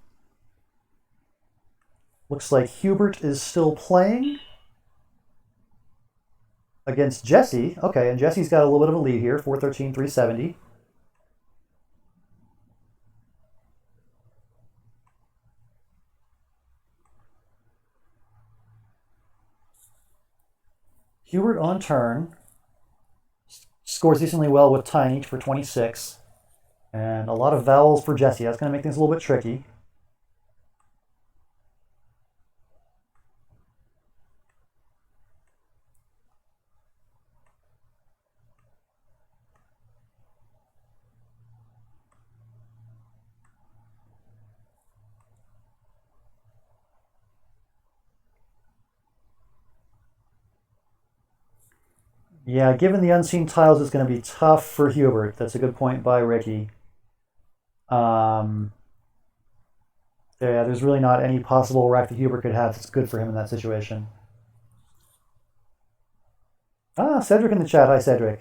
Looks like Hubert is still playing against Jesse. Okay, and Jesse's got a little bit of a lead here, 413, 370. Hubert on turn scores decently well with Tiny for 26. And a lot of vowels for Jesse. That's going to make things a little bit tricky. Yeah, given the unseen tiles, it's going to be tough for Hubert. That's a good point by Ricky. Yeah, there's really not any possible rack that Hubert could have that's good for him in that situation. Ah, Cedric in the chat. Hi, Cedric.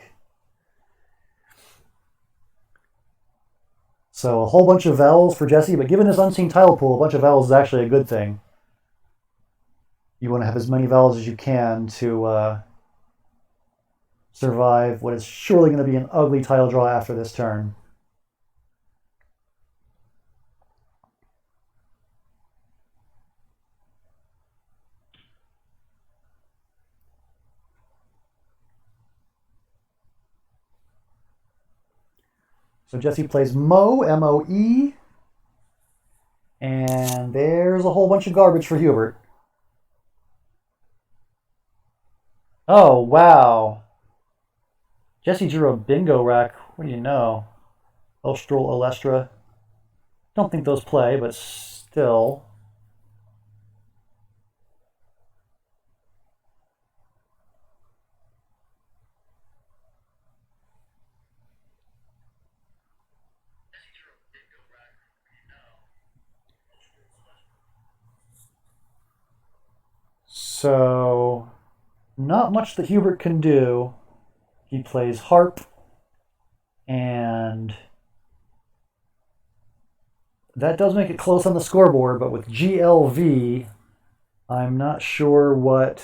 So a whole bunch of vowels for Jesse, but given this unseen tile pool, a bunch of vowels is actually a good thing. You want to have as many vowels as you can to survive what is surely going to be an ugly tile draw after this turn. So Jesse plays Moe, M-O-E. And there's a whole bunch of garbage for Hubert. Oh, wow. Jesse drew a bingo rack. What do you know? Elstrel, Olestra. Don't think those play, but still. So, not much that Hubert can do. He plays harp, and that does make it close on the scoreboard, but with GLV, I'm not sure what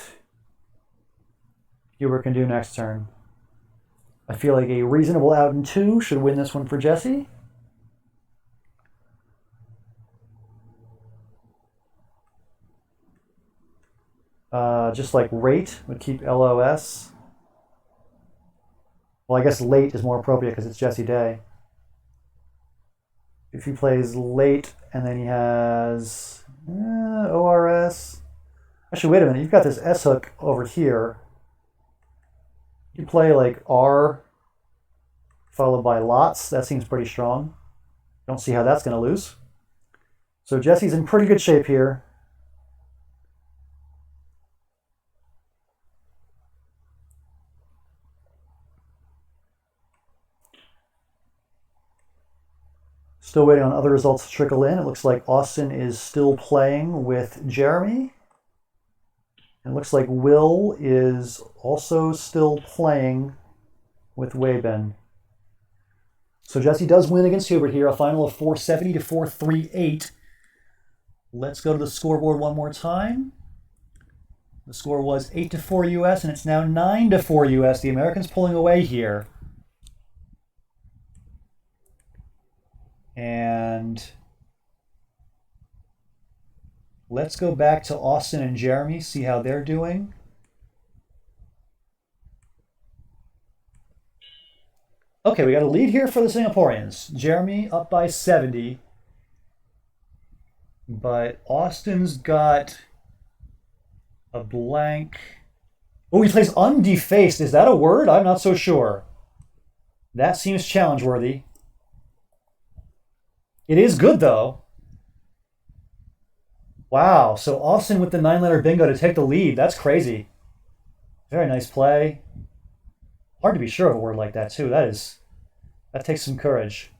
Hubert can do next turn. I feel like a reasonable out in 2 should win this one for Jesse. Just like rate would keep LOS. Well, I guess late is more appropriate because it's Jesse Day. If he plays late and then he has ORS. Actually, wait a minute. You've got this S hook over here. You play like R followed by lots. That seems pretty strong. Don't see how that's going to lose. So Jesse's in pretty good shape here. Still waiting on other results to trickle in. It looks like Austin is still playing with Jeremy. It looks like Will is also still playing with Weibin. So Jesse does win against Hubert here, a final of 470 to 438. Let's go to the scoreboard one more time. The score was 8 to 4 US, and it's now 9 to 4 US. The Americans pulling away here. And let's go back to Austin and Jeremy, see how they're doing. Okay, we got a lead here for the Singaporeans. Jeremy up by 70. But Austin's got a blank. Oh, he plays undefaced. Is that a word? I'm not so sure. That seems challenge-worthy. It is good, though. Wow, so Austin with the 9-letter bingo to take the lead. That's crazy. Very nice play. Hard to be sure of a word like that, too. That takes some courage.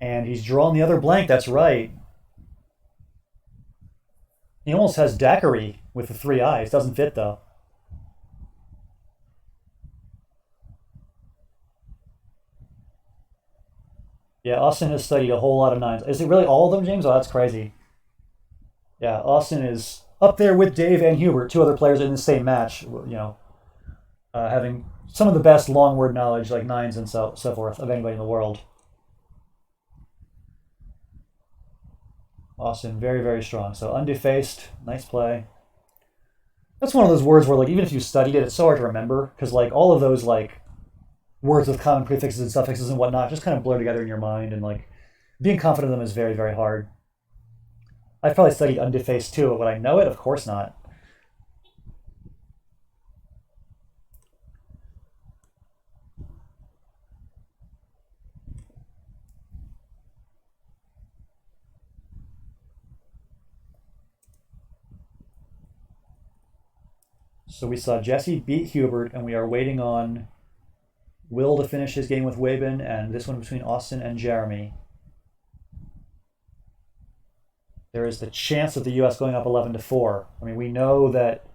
And he's drawn the other blank, that's right. He almost has daiquiri with the 3 eyes. Doesn't fit, though. Yeah, Austin has studied a whole lot of 9s. Is it really all of them, James? Oh, that's crazy. Yeah, Austin is up there with Dave and Hubert, 2 other players in the same match, having some of the best long word knowledge, like 9s and so forth, of anybody in the world. Austin, very, very strong. So undefaced, nice play. That's one of those words where, like, even if you studied it, it's so hard to remember, because, like, all of those, like, words with common prefixes and suffixes and whatnot just kind of blur together in your mind, and, like, being confident in them is very, very hard. I've probably studied undefaced too, but would I know it? Of course not. So we saw Jesse beat Hubert, and we are waiting on Will to finish his game with Weibin, and this one between Austin and Jeremy. There is the chance of the U.S. going up 11 to 4. I mean, we know that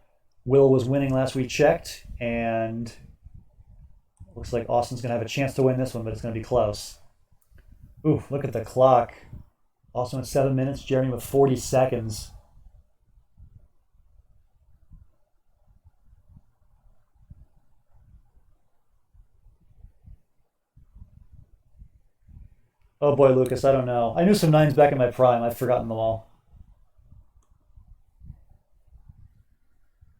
Will was winning last we checked, and it looks like Austin's going to have a chance to win this one, but it's going to be close. Ooh, look at the clock. Austin with 7 minutes, Jeremy with 40 seconds. Oh boy, Lucas, I don't know. I knew some 9s back in my prime. I've forgotten them all.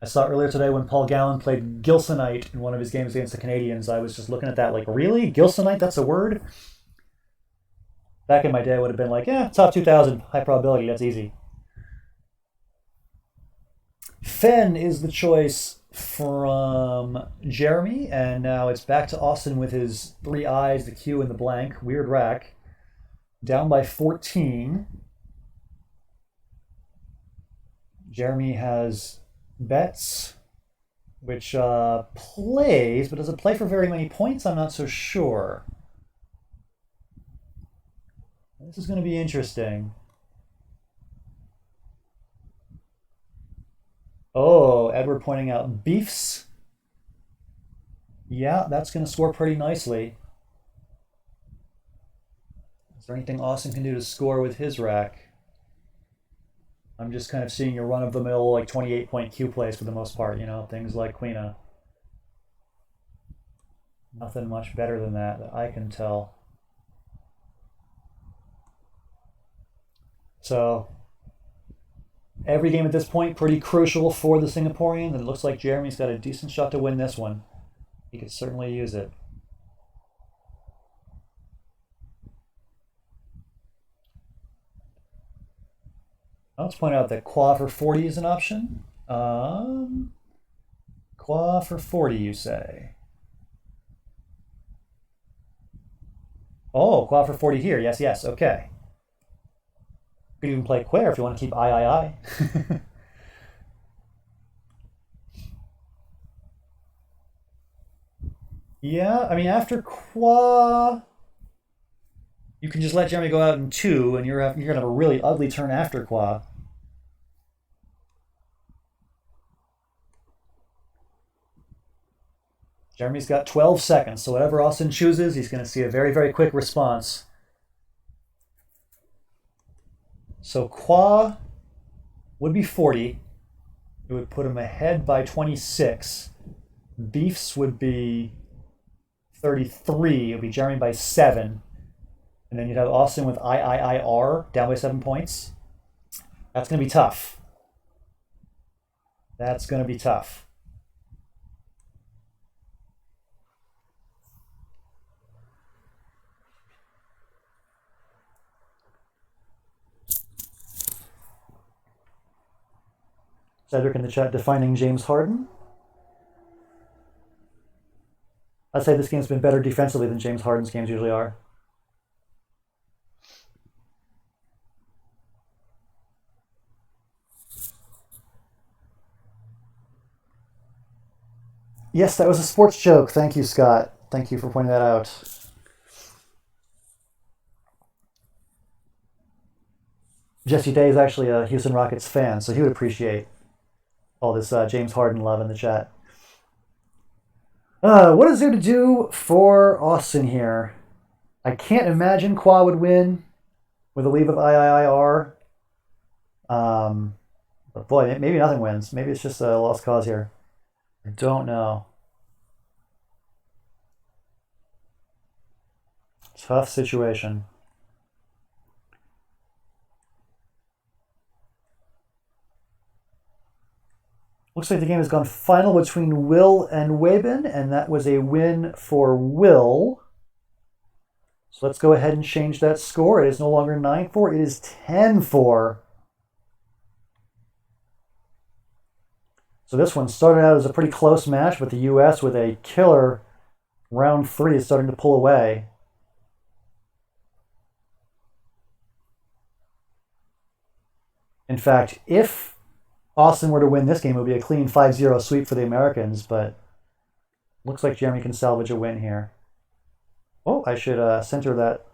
I saw earlier today when Paul Gallen played Gilsonite in one of his games against the Canadians. I was just looking at that like, really? Gilsonite? That's a word? Back in my day, I would have been like, yeah, top 2,000, high probability, that's easy. Fen is the choice from Jeremy, and now it's back to Austin with his 3 eyes, the Q, and the blank. Weird rack. Down by 14. Jeremy has bets, which plays, but does it play for very many points? I'm not so sure. This is going to be interesting. Oh, Edward pointing out beefs. Yeah, that's going to score pretty nicely. Is there anything Austin can do to score with his rack? I'm just kind of seeing your run-of-the-mill, like, 28-point Q plays for the most part, you know, things like Queena. Nothing much better than that I can tell. So, every game at this point pretty crucial for the Singaporeans, and it looks like Jeremy's got a decent shot to win this one. He could certainly use it. Let's point out that Qua for 40 is an option. Qua for 40, you say? Oh, Qua for 40 here. Yes, yes. Okay. You could even play Quare if you want to keep I. Yeah, I mean, after Qua, you can just let Jeremy go out in two, and you're gonna have a really ugly turn after Qua. Jeremy's got 12 seconds, so whatever Austin chooses, he's going to see a very, very quick response. So Qua would be 40. It would put him ahead by 26. Beefs would be 33. It would be Jeremy by 7. And then you'd have Austin with IIIR down by 7 points. That's going to be tough. That's going to be tough. Cedric in the chat defining James Harden. I'd say this game's been better defensively than James Harden's games usually are. Yes, that was a sports joke. Thank you, Scott. Thank you for pointing that out. Jesse Day is actually a Houston Rockets fan, so he would appreciate all this James Harden love in the chat. What is there to do for Austin here? I can't imagine Qua would win with a leave of IIIR. But boy, maybe nothing wins. Maybe it's just a lost cause here. I don't know. Tough situation. Looks like the game has gone final between Will and Wabin, and that was a win for Will. So let's go ahead and change that score. It is no longer 9-4, it is 10-4. So this one started out as a pretty close match, but the U.S. with a killer round 3 is starting to pull away. In fact, if Austin were to win this game, it would be a clean 5-0 sweep for the Americans, but looks like Jeremy can salvage a win here. Oh, I should center that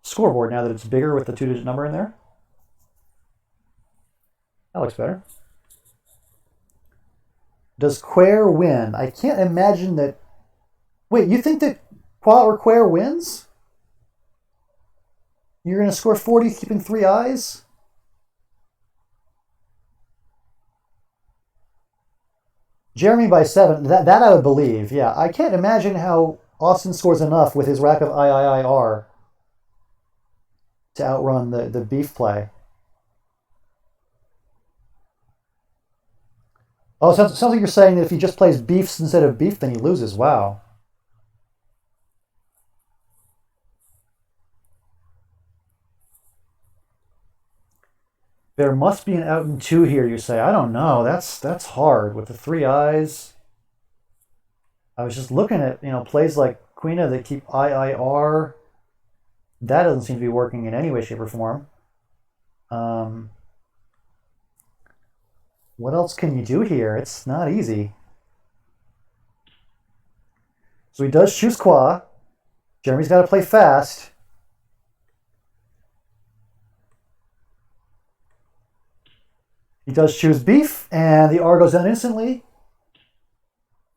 scoreboard now that it's bigger with the 2-digit number in there. That looks better. Does Quare win? I can't imagine that... Wait, you think that Qua or Quare wins? You're going to score 40 keeping 3 eyes? Jeremy by 7. That I would believe, yeah. I can't imagine how Austin scores enough with his rack of IIIR to outrun the beef play. Oh, sounds like you're saying that if he just plays beefs instead of beef, then he loses. Wow. There must be an out in 2 here, you say. I don't know. That's hard with the 3 eyes. I was just looking at, plays like Queena that keep IIR. That doesn't seem to be working in any way, shape, or form. What else can you do here? It's not easy. So he does choose Qua. Jeremy's got to play fast. He does choose beef, and the R goes down instantly.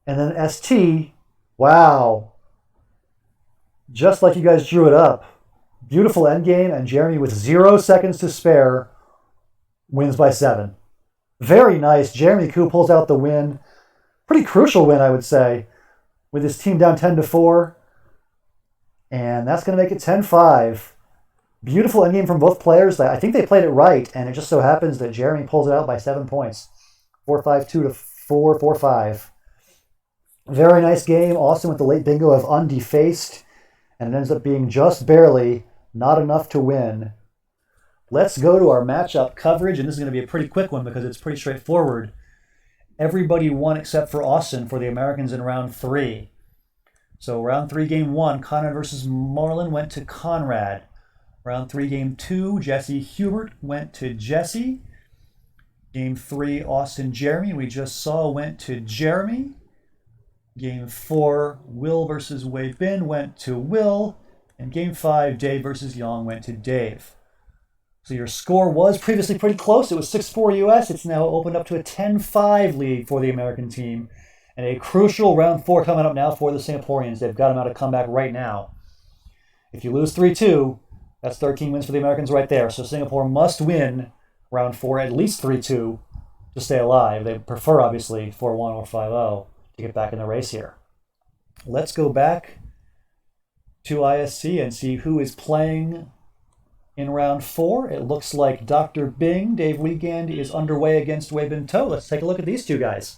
And then ST. Wow. Just like you guys drew it up. Beautiful endgame, and Jeremy with 0 seconds to spare wins by 7. Very nice. Jeremy Koo pulls out the win. Pretty crucial win, I would say, with his team down 10-4. And that's going to make it 10-5. Beautiful endgame from both players. I think they played it right, and it just so happens that Jeremy pulls it out by 7 points. 4-5-2 to 4-4-5. Very nice game. Austin with the late bingo of undefaced, and it ends up being just barely not enough to win. Let's go to our matchup coverage, and this is going to be a pretty quick one because it's pretty straightforward. Everybody won except for Austin for the Americans in round 3. So round 3, game 1, Conrad versus Marlon went to Conrad. Round 3, game 2, Jesse Hubert went to Jesse. Game 3, Austin Jeremy, we just saw, went to Jeremy. Game 4, Will versus Wei Bin went to Will. And Game 5, Dave versus Yang went to Dave. So your score was previously pretty close. It was 6-4 US. It's now opened up to a 10-5 lead for the American team. And a crucial round 4 coming up now for the Singaporeans. They've got them out of comeback right now. If you lose 3-2, that's 13 wins for the Americans right there. So Singapore must win round 4 at least 3-2 to stay alive. They prefer, obviously, 4-1 or 5-0 to get back in the race here. Let's go back to ISC and see who is playing in round 4. It looks like Dr. Bing, Dave Weekend, is underway against Wei Bin To. Let's take a look at these two guys.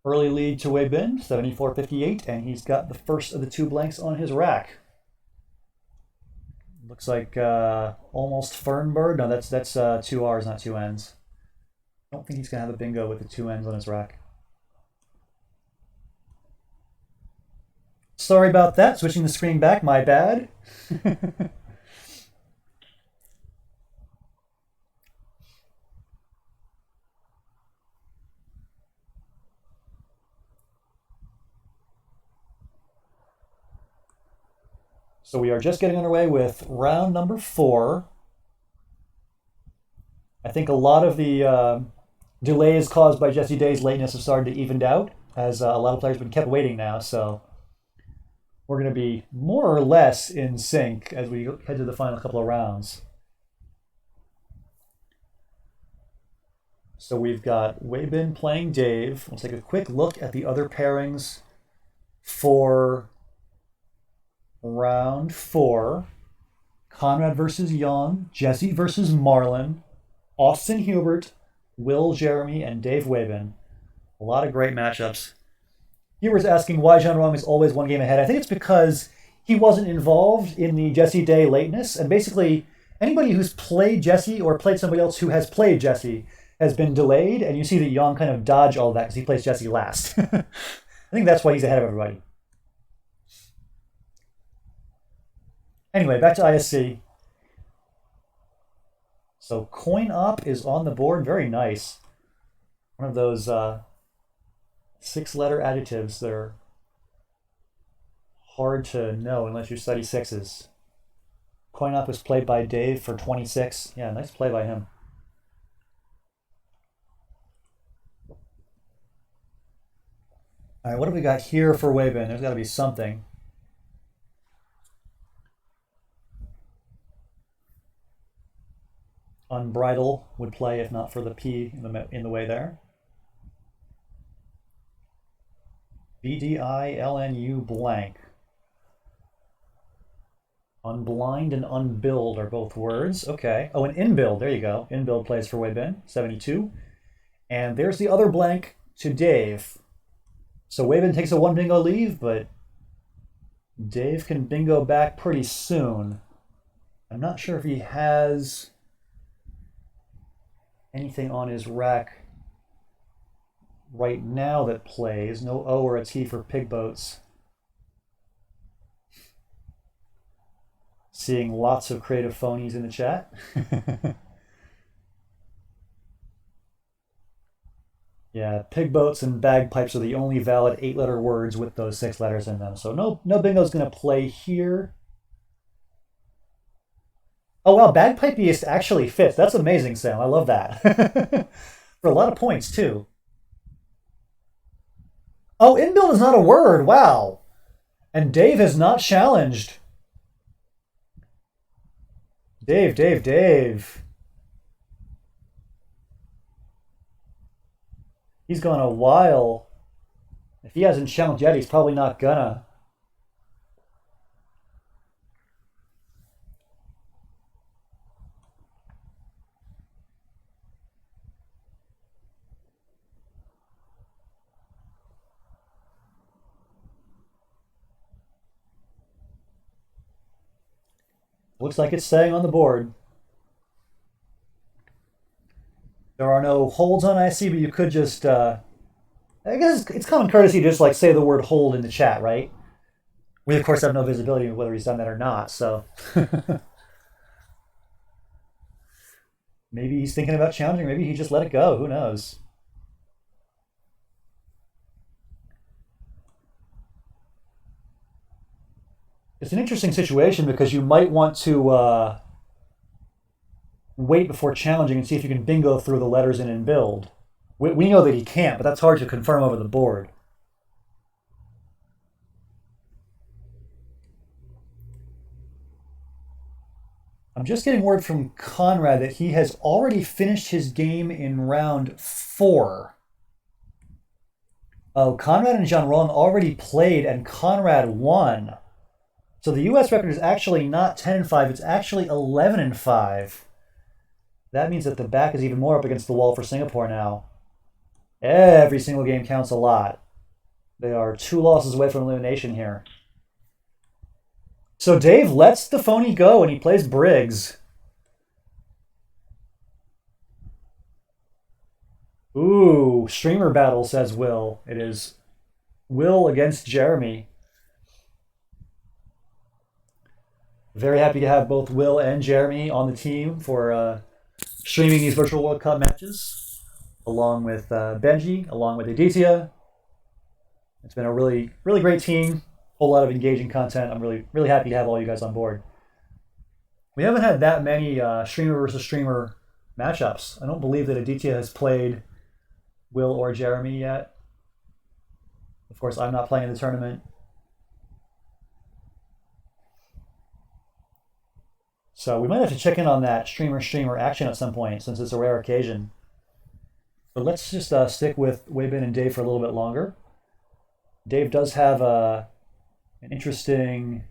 Early lead to Wei Bin, 74-58, and he's got the first of the 2 blanks on his rack. Looks like almost Fernberg. No, that's 2 R's, not 2 N's. I don't think he's going to have a bingo with the 2 N's on his rack. Sorry about that. Switching the screen back, my bad. So we are just getting underway with round number 4. I think a lot of the delays caused by Jesse Day's lateness have started to even out, as a lot of players have been kept waiting now. So we're going to be more or less in sync as we head to the final couple of rounds. So we've got Wei Bin playing Dave. We'll take a quick look at the other pairings for round 4. Conrad versus Young, Jesse versus Marlon, Austin Hubert, Will Jeremy, and Dave Wei Bin. A lot of great matchups. Hubert's asking why John Rong is always 1 game ahead. I think it's because he wasn't involved in the Jesse Day lateness, and basically anybody who's played Jesse or played somebody else who has played Jesse has been delayed, and you see that Young kind of dodge all that because he plays Jesse last. I think that's why he's ahead of everybody. Anyway, back to ISC. So coin op is on the board. Very nice. One of those 6-letter adjectives that are hard to know unless you study 6s. Coin op was played by Dave for 26. Yeah, nice play by him. All right, what have we got here for Wei Bin? There's got to be something. Unbridle would play if not for the P in the way there. BDILNU blank. Unblind and unbuild are both words. Okay. Oh, and inbuild. There you go. Inbuild plays for Wei Bin, 72. And there's the other blank to Dave. So Wei Bin takes a 1 bingo lead, but Dave can bingo back pretty soon. I'm not sure if he has anything on his rack right now that plays. No O or a T for pig boats. Seeing lots of creative phonies in the chat. Yeah, pig boats and bagpipes are the only valid 8-letter words with those 6 letters in them. So no bingo's going to play here. Oh, wow, bagpipeist actually fits. That's amazing, Sam. I love that. For a lot of points, too. Oh, inbuild is not a word. Wow. And Dave has not challenged. Dave. He's gone a while. If he hasn't challenged yet, he's probably not gonna. Looks like it's staying on the board. There are no holds on IC, but you could just, I guess it's common courtesy to just like say the word hold in the chat, right? We, of course, have no visibility of whether he's done that or not, so. Maybe he's thinking about challenging. Maybe he just let it go. Who knows? it's an interesting situation because you might want to wait before challenging and see if you can bingo through the letters in build. We know that he can't, but that's hard to confirm over the board. I'm just getting word from Conrad that he has already finished his game in round 4. Oh, Conrad and Jean Roland already played, and Conrad won. So the U.S. record is actually not 10-5; it's actually 11-5. That means that the back is even more up against the wall for Singapore now. Every single game counts a lot. They are 2 losses away from elimination here. So Dave lets the phony go and he plays Briggs. Ooh, streamer battle, says Will. It is Will against Jeremy. Very happy to have both Will and Jeremy on the team for streaming these Virtual World Cup matches, along with Benji, along with Aditya. It's been a really, really great team. Whole lot of engaging content. I'm really, really happy to have all you guys on board. We haven't had that many streamer versus streamer matchups. I don't believe that Aditya has played Will or Jeremy yet. Of course, I'm not playing in the tournament. So we might have to check in on that streamer action at some point since it's a rare occasion. But let's just stick with Weibin and Dave for a little bit longer. Dave does have an interesting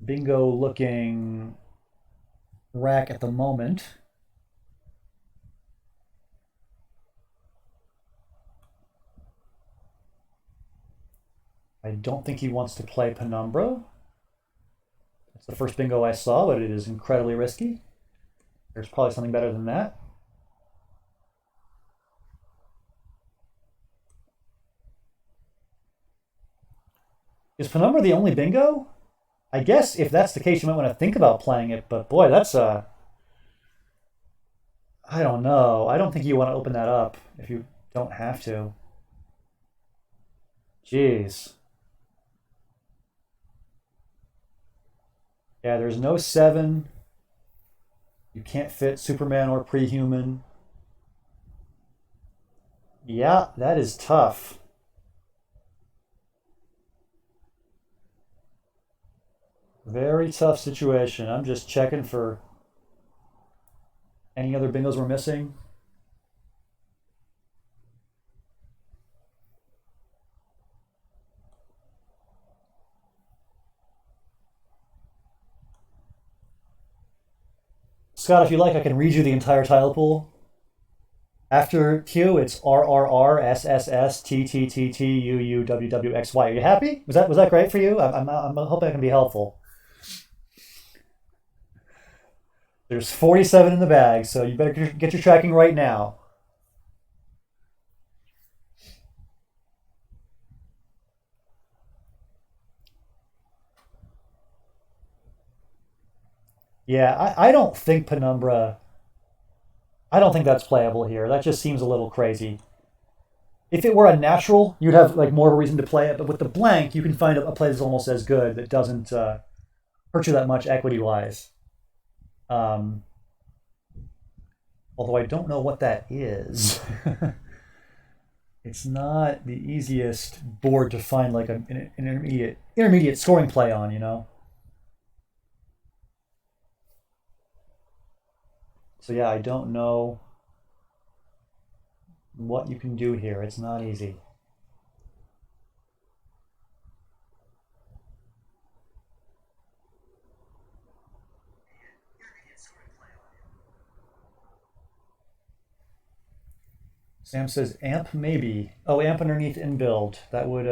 bingo looking rack at the moment. I don't think he wants to play Penumbra. It's the first bingo I saw, but it is incredibly risky. There's probably something better than that. Is Penumbra the only bingo? I guess if that's the case, you might want to think about playing it, but boy, that's I don't know. I don't think you want to open that up if you don't have to. Jeez. Yeah, there's no 7. You can't fit Superman or Prehuman. Yeah, that is tough. Very tough situation. I'm just checking for any other bingos we're missing. Scott, if you like, I can read you the entire tile pool. After Q, it's RRRSSSTTTTUUWWXY. Are you happy? Was that great for you? I'm hoping I can be helpful. There's 47 in the bag, so you better get your tracking right now. Yeah, I don't think Penumbra. I don't think that's playable here. That just seems a little crazy. If it were a natural, you'd have like more of a reason to play it. But with the blank, you can find a play that's almost as good that doesn't hurt you that much equity wise. Um, Although I don't know what that is. It's not the easiest board to find like an intermediate scoring play on, you know. So yeah, I don't know what you can do here. It's not easy. Sam says amp maybe. Oh, amp underneath in build. That would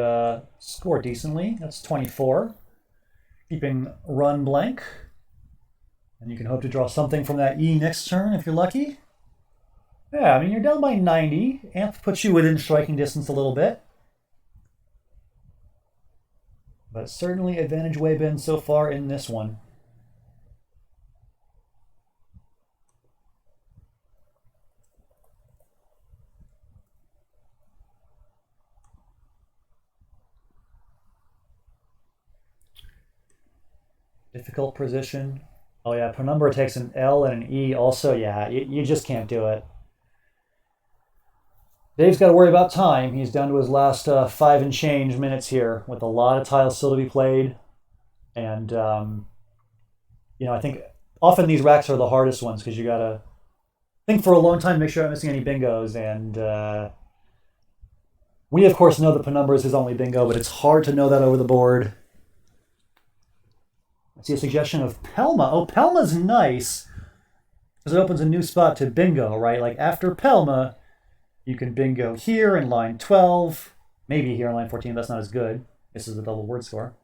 score decently. That's 24. Keeping run blank. And you can hope to draw something from that E next turn if you're lucky. Yeah, I mean, you're down by 90. Amp puts you within striking distance a little bit. But certainly advantage Weibin so far in this one. Difficult position. Oh yeah, Penumbra takes an L and an E. Also, yeah, you just can't do it. Dave's got to worry about time. He's down to his last 5 and change minutes here, with a lot of tiles still to be played. And I think often these racks are the hardest ones because you gotta think for a long time to make sure I'm not missing any bingos. And we of course know that Penumbra is his only bingo, but it's hard to know that over the board. I see a suggestion of Pelma. Oh, Pelma's nice because it opens a new spot to bingo, right? Like after Pelma, you can bingo here in line 12, maybe here in line 14. That's not as good. This is the double word score.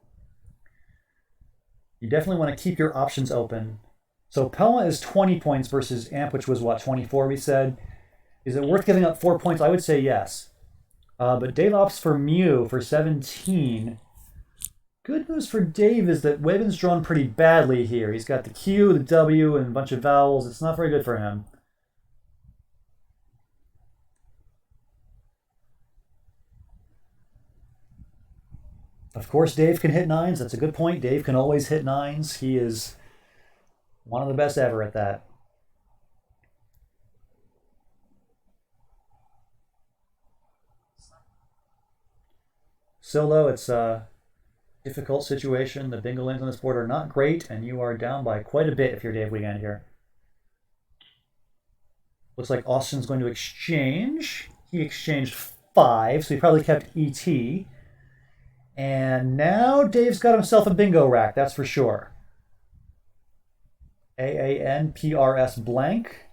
You definitely want to keep your options open. So Pelma is 20 points versus Amp, which was what, 24 we said. Is it worth giving up 4 points? I would say yes. But Dave opts for Mew for 17. Good news for Dave is that Webben's drawn pretty badly here. He's got the Q, the W, and a bunch of vowels. It's not very good for him. Of course, Dave can hit 9s. That's a good point. Dave can always hit 9s. He is one of the best ever at that. Solo, it's a difficult situation. The bingo lanes on this board are not great, and you are down by quite a bit if you're Dave Wiegand here. Looks like Austin's going to exchange. He exchanged 5, so he probably kept ET. And now Dave's got himself a bingo rack, that's for sure. AANPRS blank.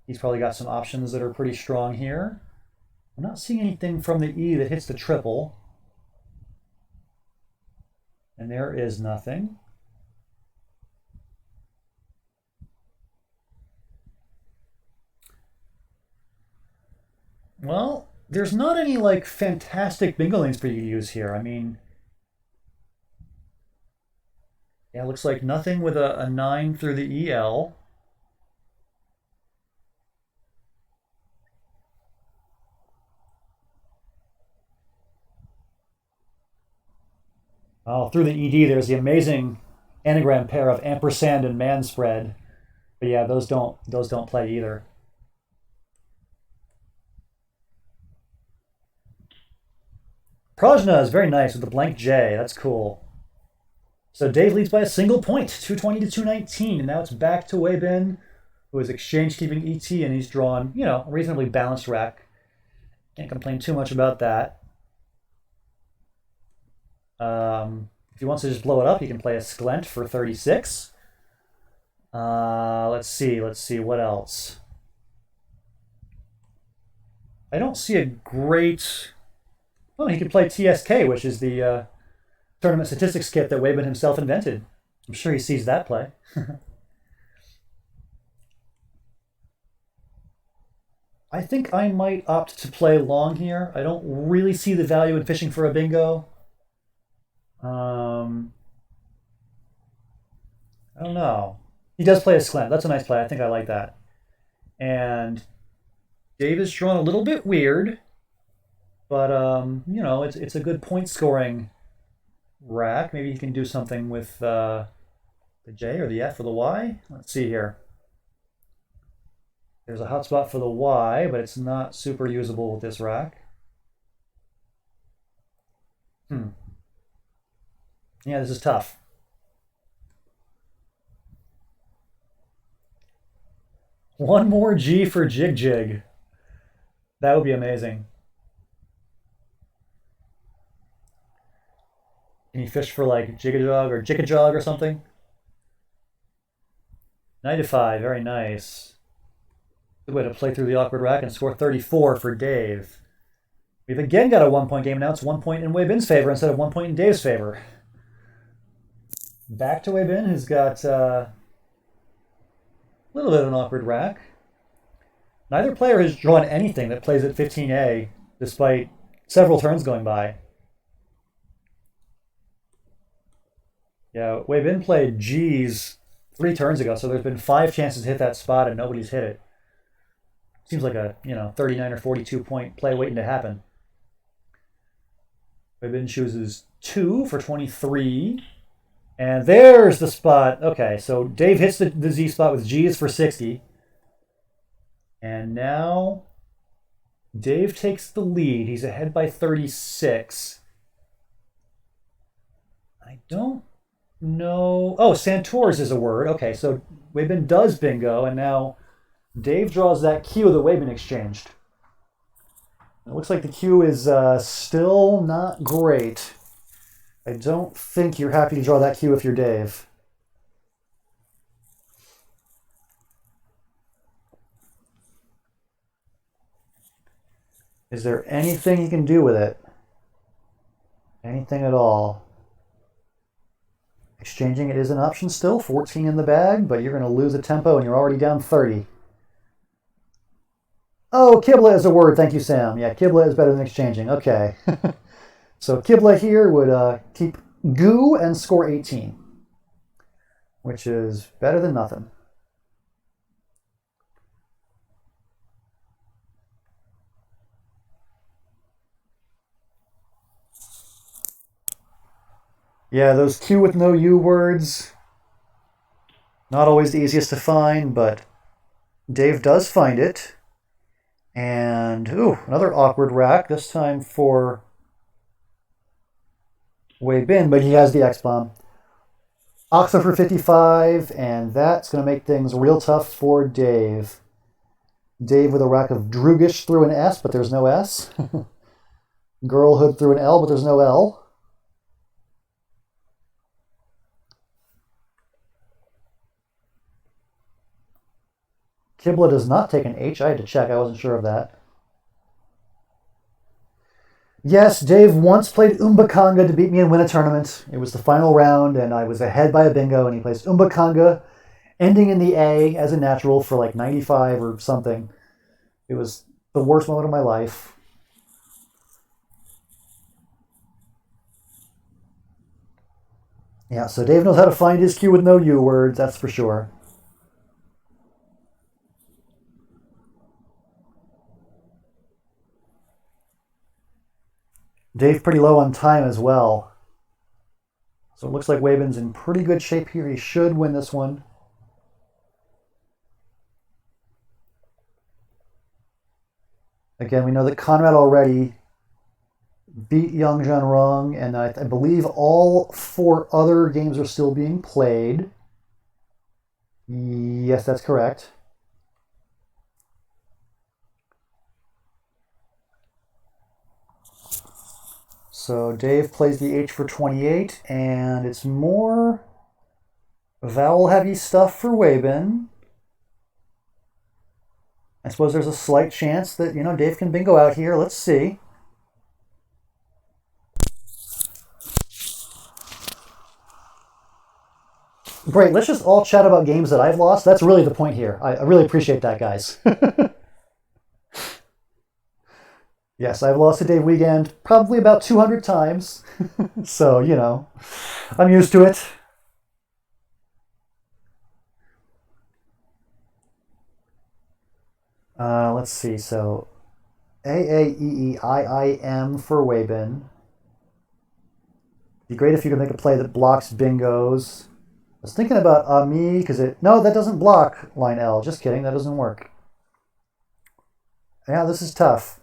He's probably got some options that are pretty strong here. I'm not seeing anything from the E that hits the triple. And there is nothing. Well, there's not any like fantastic bingo lanes for you to use here. I mean, yeah, it looks like nothing with a 9 through the EL. Oh, through the ED, there's the amazing anagram pair of ampersand and man spread. But yeah, those don't play either. Prajna is very nice with the blank J. That's cool. So Dave leads by a single point, 220 to 219, and now it's back to Weibin, who is exchange keeping ET, and he's drawn, a reasonably balanced rack. Can't complain too much about that. If he wants to just blow it up, he can play a Sklent for 36. Let's see, what else? I don't see a great... Oh, he could play TSK, which is the tournament statistics kit that Weibin himself invented. I'm sure he sees that play. I think I might opt to play long here. I don't really see the value in fishing for a bingo. I don't know. He does play a Sklent. That's a nice play. I think I like that. And Dave is drawn a little bit weird, but it's a good point scoring rack. Maybe he can do something with the J or the F or the Y. Let's see here. There's a hotspot for the Y, but it's not super usable with this rack. Yeah, this is tough. One more G for Jig Jig. That would be amazing. Can you fish for like Jigajog or Jikajog or something? Knightify, very nice. Good way to play through the awkward rack and score 34 for Dave. We've again got a 1-point game. Now it's 1 point in Weibin's favor instead of 1 point in Dave's favor. Back to Weibin, who's got a little bit of an awkward rack. Neither player has drawn anything that plays at 15A, despite several turns going by. Yeah, Weibin played G's 3 turns ago, so there's been 5 chances to hit that spot and nobody's hit it. Seems like a 39 or 42 point play waiting to happen. Weibin chooses 2 for 23. And there's the spot. Okay, so Dave hits the Z spot with G is for 60. And now Dave takes the lead. He's ahead by 36. I don't know. Oh, Santours is a word. Okay, so Wabin does bingo, and now Dave draws that Q that Wabin exchanged. It looks like the Q is still not great. I don't think you're happy to draw that Q if you're Dave. Is there anything you can do with it? Anything at all? Exchanging it is an option still. 14 in the bag, but you're going to lose a tempo and you're already down 30. Oh, Kibla is a word. Thank you, Sam. Yeah, Kibla is better than exchanging. Okay. So Kibla here would keep goo and score 18, which is better than nothing. Yeah, those Q with no U words, not always the easiest to find, but Dave does find it. And, ooh, another awkward rack, this time for Wei Bin, but he has the X-Bomb. Oxa for 55, and that's going to make things real tough for Dave. Dave with a rack of Drugish through an S, but there's no S. Girlhood through an L, but there's no L. Kibla does not take an H. I had to check. I wasn't sure of that. Yes, Dave once played Umbakanga to beat me and win a tournament. It was the final round, and I was ahead by a bingo, and he plays Umbakanga, ending in the A as a natural for like 95 or something. It was the worst moment of my life. Yeah, so Dave knows how to find his cue with no U words, that's for sure. Dave pretty low on time as well. So it looks like Wabin's in pretty good shape here. He should win this one. Again, we know that Conrad already beat Yang Zhanrong, and I believe all 4 other games are still being played. Yes, that's correct. So Dave plays the H for 28, and it's more vowel-heavy stuff for Wabin. I suppose there's a slight chance that, Dave can bingo out here. Let's see. Great, let's just all chat about games that I've lost. That's really the point here. I really appreciate that, guys. Yes, I've lost to Dave Weekend probably about 200 times. So, I'm used to it. Let's see. So, AAEEIIM for Wabin. Be great if you could make a play that blocks bingos. I was thinking about Ami because no, that doesn't block line L. Just kidding, that doesn't work. Yeah, this is tough.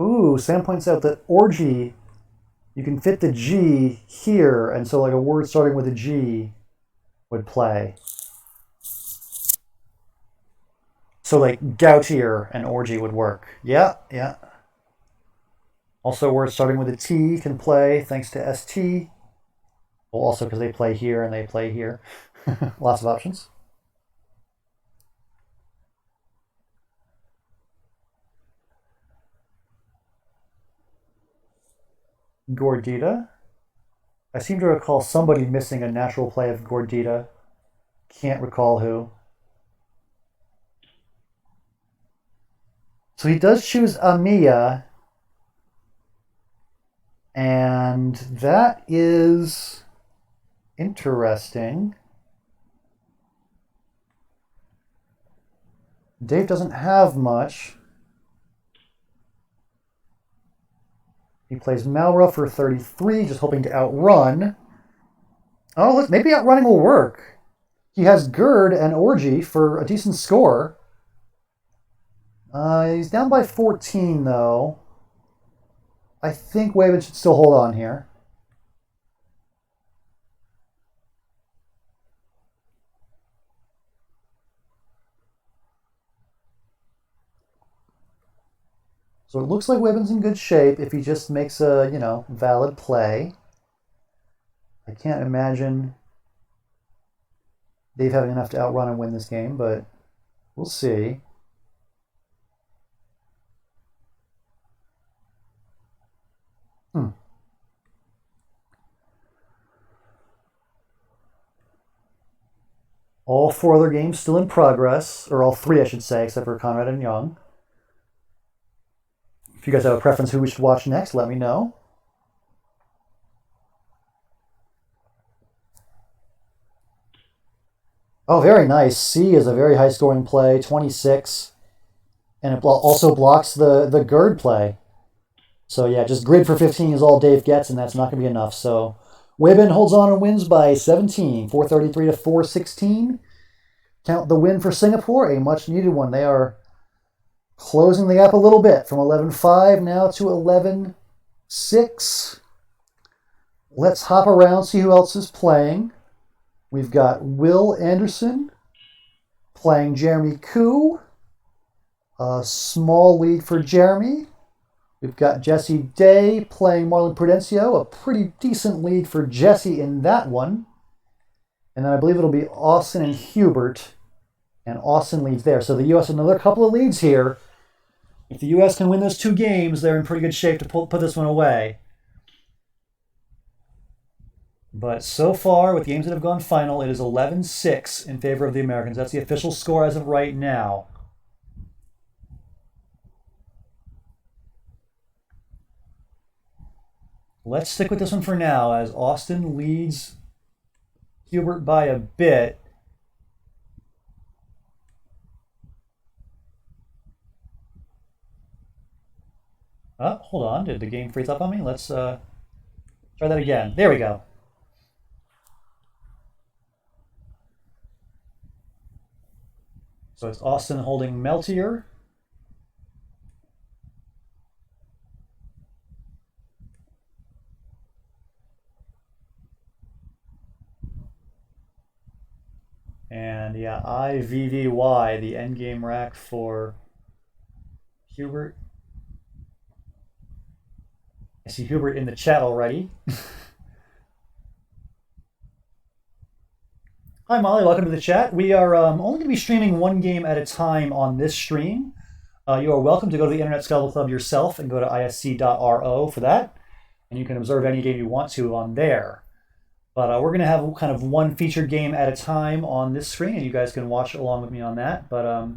Ooh, Sam points out that orgy, you can fit the G here, and so like a word starting with a G would play. So like Gautier and orgy would work. Yeah, yeah. Also, words starting with a T can play thanks to ST. Well, also because they play here and they play here. Lots of options. Gordita. I seem to recall somebody missing a natural play of Gordita. Can't recall who. So he does choose Amiya. And that is interesting. Dave doesn't have much. He plays Malra for 33, just hoping to outrun. Oh, maybe outrunning will work. He has Gerd and Orgy for a decent score. He's down by 14, though. I think Wavin should still hold on here. So it looks like Wavins in good shape if he just makes a, valid play. I can't imagine Dave having enough to outrun and win this game, but we'll see. All 4 other games still in progress, or all 3, I should say, except for Conrad and Young. If you guys have a preference who we should watch next, let me know. Oh, very nice. C is a very high-scoring play, 26. And it also blocks the Gerd play. So yeah, just grid for 15 is all Dave gets, and that's not going to be enough. So Webben holds on and wins by 17, 433 to 416. Count the win for Singapore, a much-needed one. They are closing the gap a little bit from 11-5 now to 11-6. Let's hop around, see who else is playing. We've got Will Anderson playing Jeremy Koo. A small lead for Jeremy. We've got Jesse Day playing Marlon Prudencio. A pretty decent lead for Jesse in that one. And then I believe it'll be Austin and Hubert. And Austin leads there. So the U.S. another couple of leads here. If the U.S. can win those 2 games, they're in pretty good shape to put this one away. But so far, with games that have gone final, it is 11-6 in favor of the Americans. That's the official score as of right now. Let's stick with this one for now, as Austin leads Hubert by a bit. Hold on. Did the game freeze up on me? Let's try that again. There we go. So it's Austin holding Meltier. And yeah, IVVY, the endgame rack for Hubert. I see Hubert in the chat already. Hi, Molly. Welcome to the chat. We are only going to be streaming 1 game at a time on this stream. You are welcome to go to the Internet Scrabble Club yourself and go to isc.ro for that. And you can observe any game you want to on there. But we're going to have kind of 1 featured game at a time on this screen, and you guys can watch along with me on that. But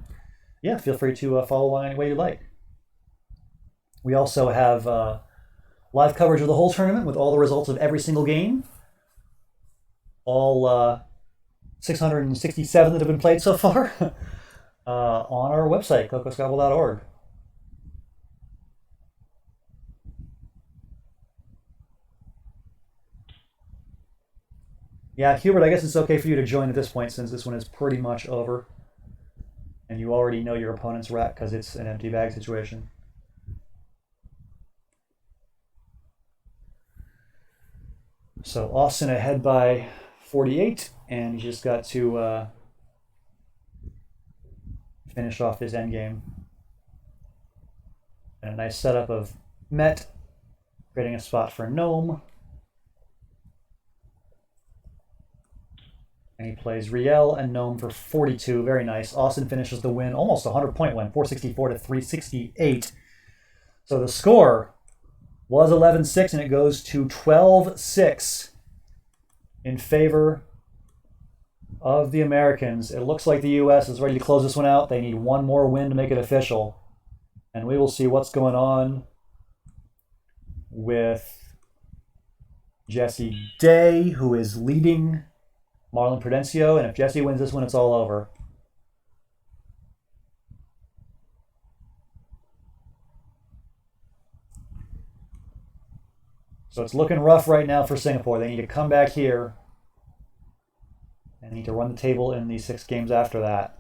yeah, feel free to follow along any way you like. We also have live coverage of the whole tournament with all the results of every single game. All 667 that have been played so far on our website, cocoscrabble.org. Yeah, Hubert, I guess it's okay for you to join at this point since this one is pretty much over. And you already know your opponent's rack because it's an empty bag situation. So Austin ahead by 48, and he's just got to finish off his endgame. And a nice setup of Met, creating a spot for Gnome. And he plays Riel and Gnome for 42. Very nice. Austin finishes the win, almost a 100-point win, 464 to 368. So the score was 11-6, and it goes to 12-6 in favor of the Americans. It looks like the U.S. is ready to close this one out. They need 1 more win to make it official. And we will see what's going on with Jesse Day, who is leading Marlon Prudencio. And if Jesse wins this one, it's all over. So it's looking rough right now for Singapore. They need to come back here and need to run the table in the 6 games after that.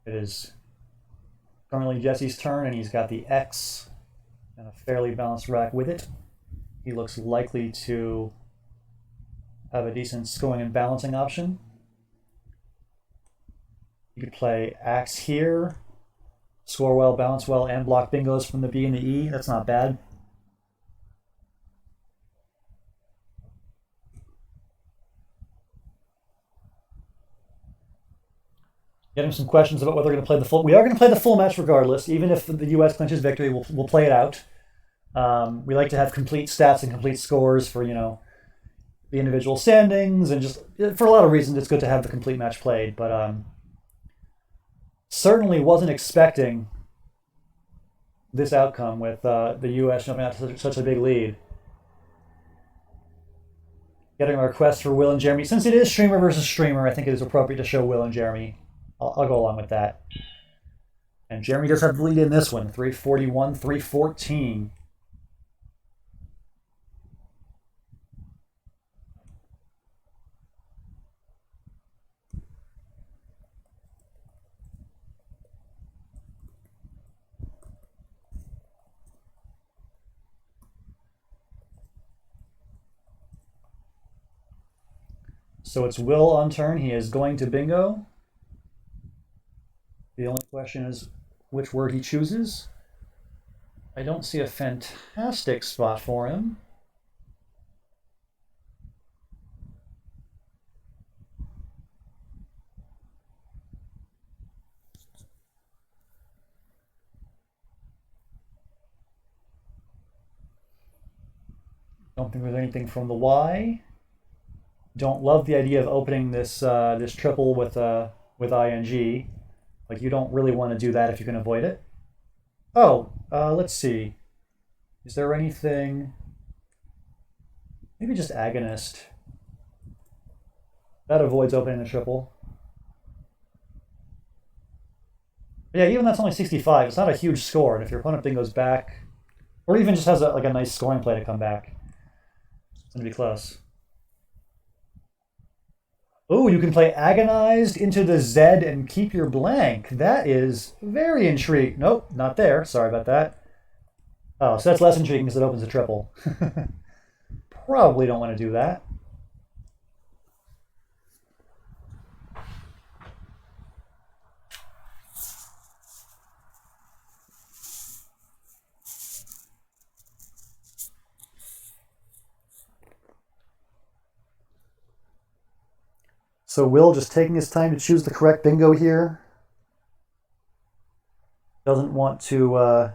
It is currently Jesse's turn, and he's got the X and a fairly balanced rack with it. He looks likely to have a decent scoring and balancing option. You could play Axe here, score well, balance well, and block bingos from the B and the E. That's not bad. Getting some questions about whether we're going to play the full. We are going to play the full match regardless, even if the U.S. clinches victory. We'll play it out. We like to have complete stats and complete scores for the individual standings, and just for a lot of reasons, it's good to have the complete match played. But certainly wasn't expecting this outcome with the U.S. jumping out to such a big lead. Getting a request for Will and Jeremy. Since it is streamer versus streamer, I think it is appropriate to show Will and Jeremy. I'll go along with that. And Jeremy does have the lead in this one, 341, 314. So it's Will on turn. He is going to bingo. The only question is which word he chooses. I don't see a fantastic spot for him. Don't think there's anything from the Y. Don't love the idea of opening this this triple with ing. Like, you don't really want to do that if you can avoid it. Oh, let's see. Is there anything? Maybe just agonist. That avoids opening the triple. But yeah, even that's only 65. It's not a huge score, and if your opponent bingoes back, or even just has a nice scoring play to come back, it's going to be close. Oh, you can play Agonized into the Z and keep your blank. That is very intriguing. Nope, not there. Sorry about that. Oh, so that's less intriguing because it opens a triple. Probably don't want to do that. So Will just taking his time to choose the correct bingo here. Doesn't want to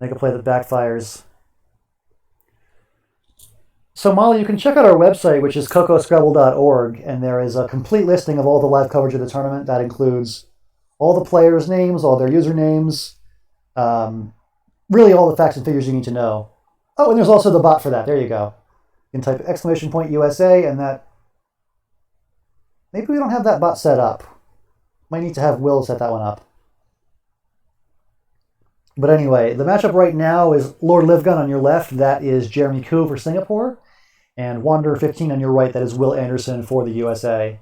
make a play that backfires. So Molly, you can check out our website, which is cocoscrabble.org, and there is a complete listing of all the live coverage of the tournament. That includes all the players' names, all their usernames, really all the facts and figures you need to know. Oh, and there's also the bot for that. There you go. You can type !USA, and that... Maybe we don't have that bot set up. Might need to have Will set that one up. But anyway, the matchup right now is Lord Livegun on your left. That is Jeremy Koo for Singapore. And Wander 15 on your right. That is Will Anderson for the USA.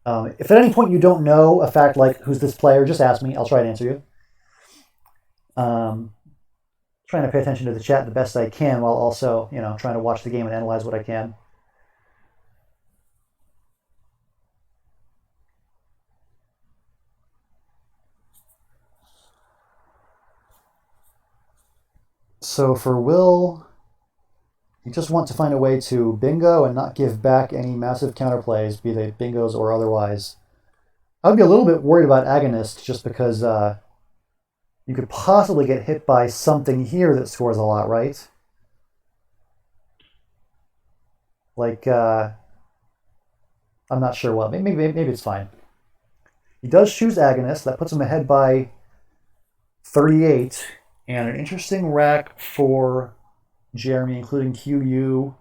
If at any point you don't know a fact like who's this player, just ask me. I'll try to answer you. Trying to pay attention to the chat the best I can while also, trying to watch the game and analyze what I can. So for Will, you just want to find a way to bingo and not give back any massive counterplays, be they bingos or otherwise. I would be a little bit worried about Agonist just because you could possibly get hit by something here that scores a lot, right? Like I'm not sure what. Maybe it's fine. He does choose agonist. That puts him ahead by 38. And an interesting rack for Jeremy, including QU.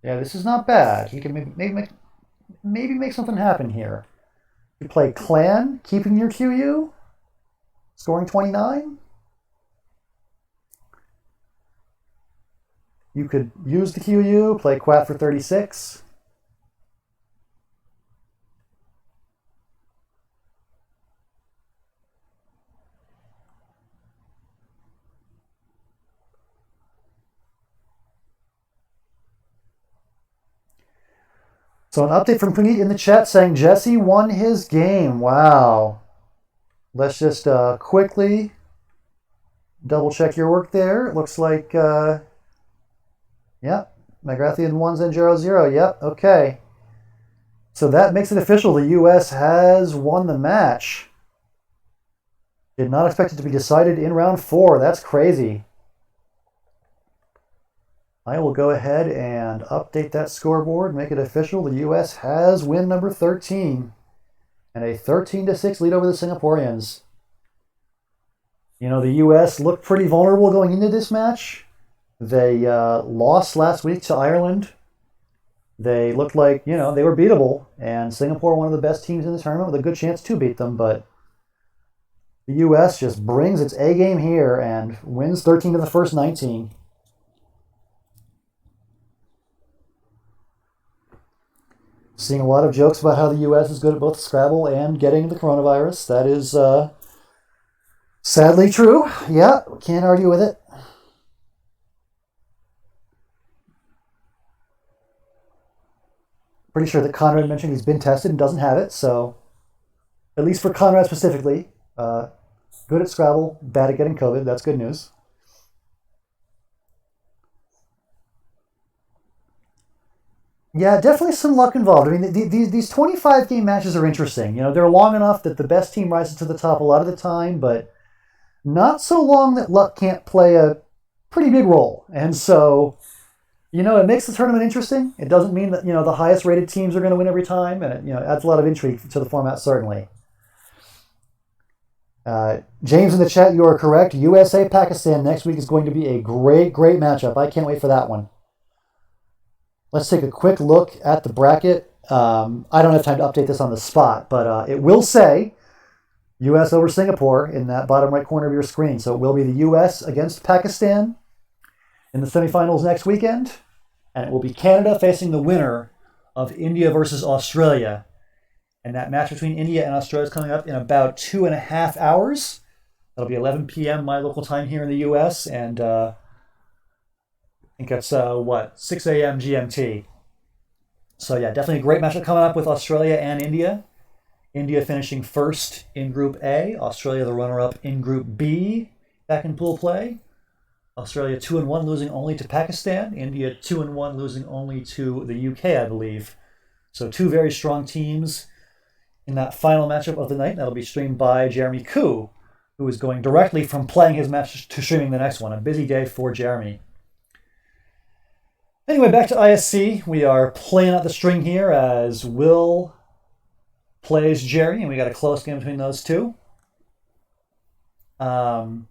Yeah, this is not bad. He can maybe make something happen here. You play Clan, keeping your QU, scoring 29. You could use the QU, play Quat for 36. So an update from Puneet in the chat saying Jesse won his game. Wow. Let's just quickly double check your work there. It looks like, yeah, Magrathian 1s and 0-0. Yep, okay. So that makes it official. The U.S. has won the match. Did not expect it to be decided in round 4. That's crazy. I will go ahead and update that scoreboard, make it official. The U.S. has win number 13 and a 13-6 lead over the Singaporeans. You know, the U.S. looked pretty vulnerable going into this match. They lost last week to Ireland. They looked like, you know, they were beatable, and Singapore, one of the best teams in the tournament, with a good chance to beat them, but the U.S. just brings its A game here and wins 13 to the first 19. Seeing a lot of jokes about how the U.S. is good at both Scrabble and getting the coronavirus. That is sadly true. Yeah, can't argue with it. Pretty sure that Conrad mentioned he's been tested and doesn't have it, so at least for Conrad specifically, good at Scrabble, bad at getting COVID. That's good news. Yeah, definitely some luck involved. I mean, these 25 game matches are interesting. You know, they're long enough that the best team rises to the top a lot of the time, but not so long that luck can't play a pretty big role. And so, you know, it makes the tournament interesting. It doesn't mean that, you know, the highest rated teams are going to win every time, and it, you know, adds a lot of intrigue to the format, certainly. James in the chat, you are correct. USA Pakistan next week is going to be a great matchup. I can't wait for that one. Let's take a quick look at the bracket. I don't have time to update this on the spot, but it will say U.S. over Singapore in that bottom right corner of your screen. So it will be the U.S. against Pakistan in the semifinals next weekend, and it will be Canada facing the winner of India versus Australia. And that match between India and Australia is coming up in about 2.5 hours. That'll be 11 p.m. my local time here in the U.S., and I think that's 6 a.m. GMT. So yeah, definitely a great matchup coming up with Australia and India. India finishing first in Group A. Australia the runner-up in Group B back in pool play. Australia 2-1, losing only to Pakistan. India 2-1, losing only to the UK, I believe. So two very strong teams in that final matchup of the night. That'll be streamed by Jeremy Koo, who is going directly from playing his match to streaming the next one. A busy day for Jeremy. Anyway, back to ISC. We are playing out the string here as Will plays Jerry, and we got a close game between those two. For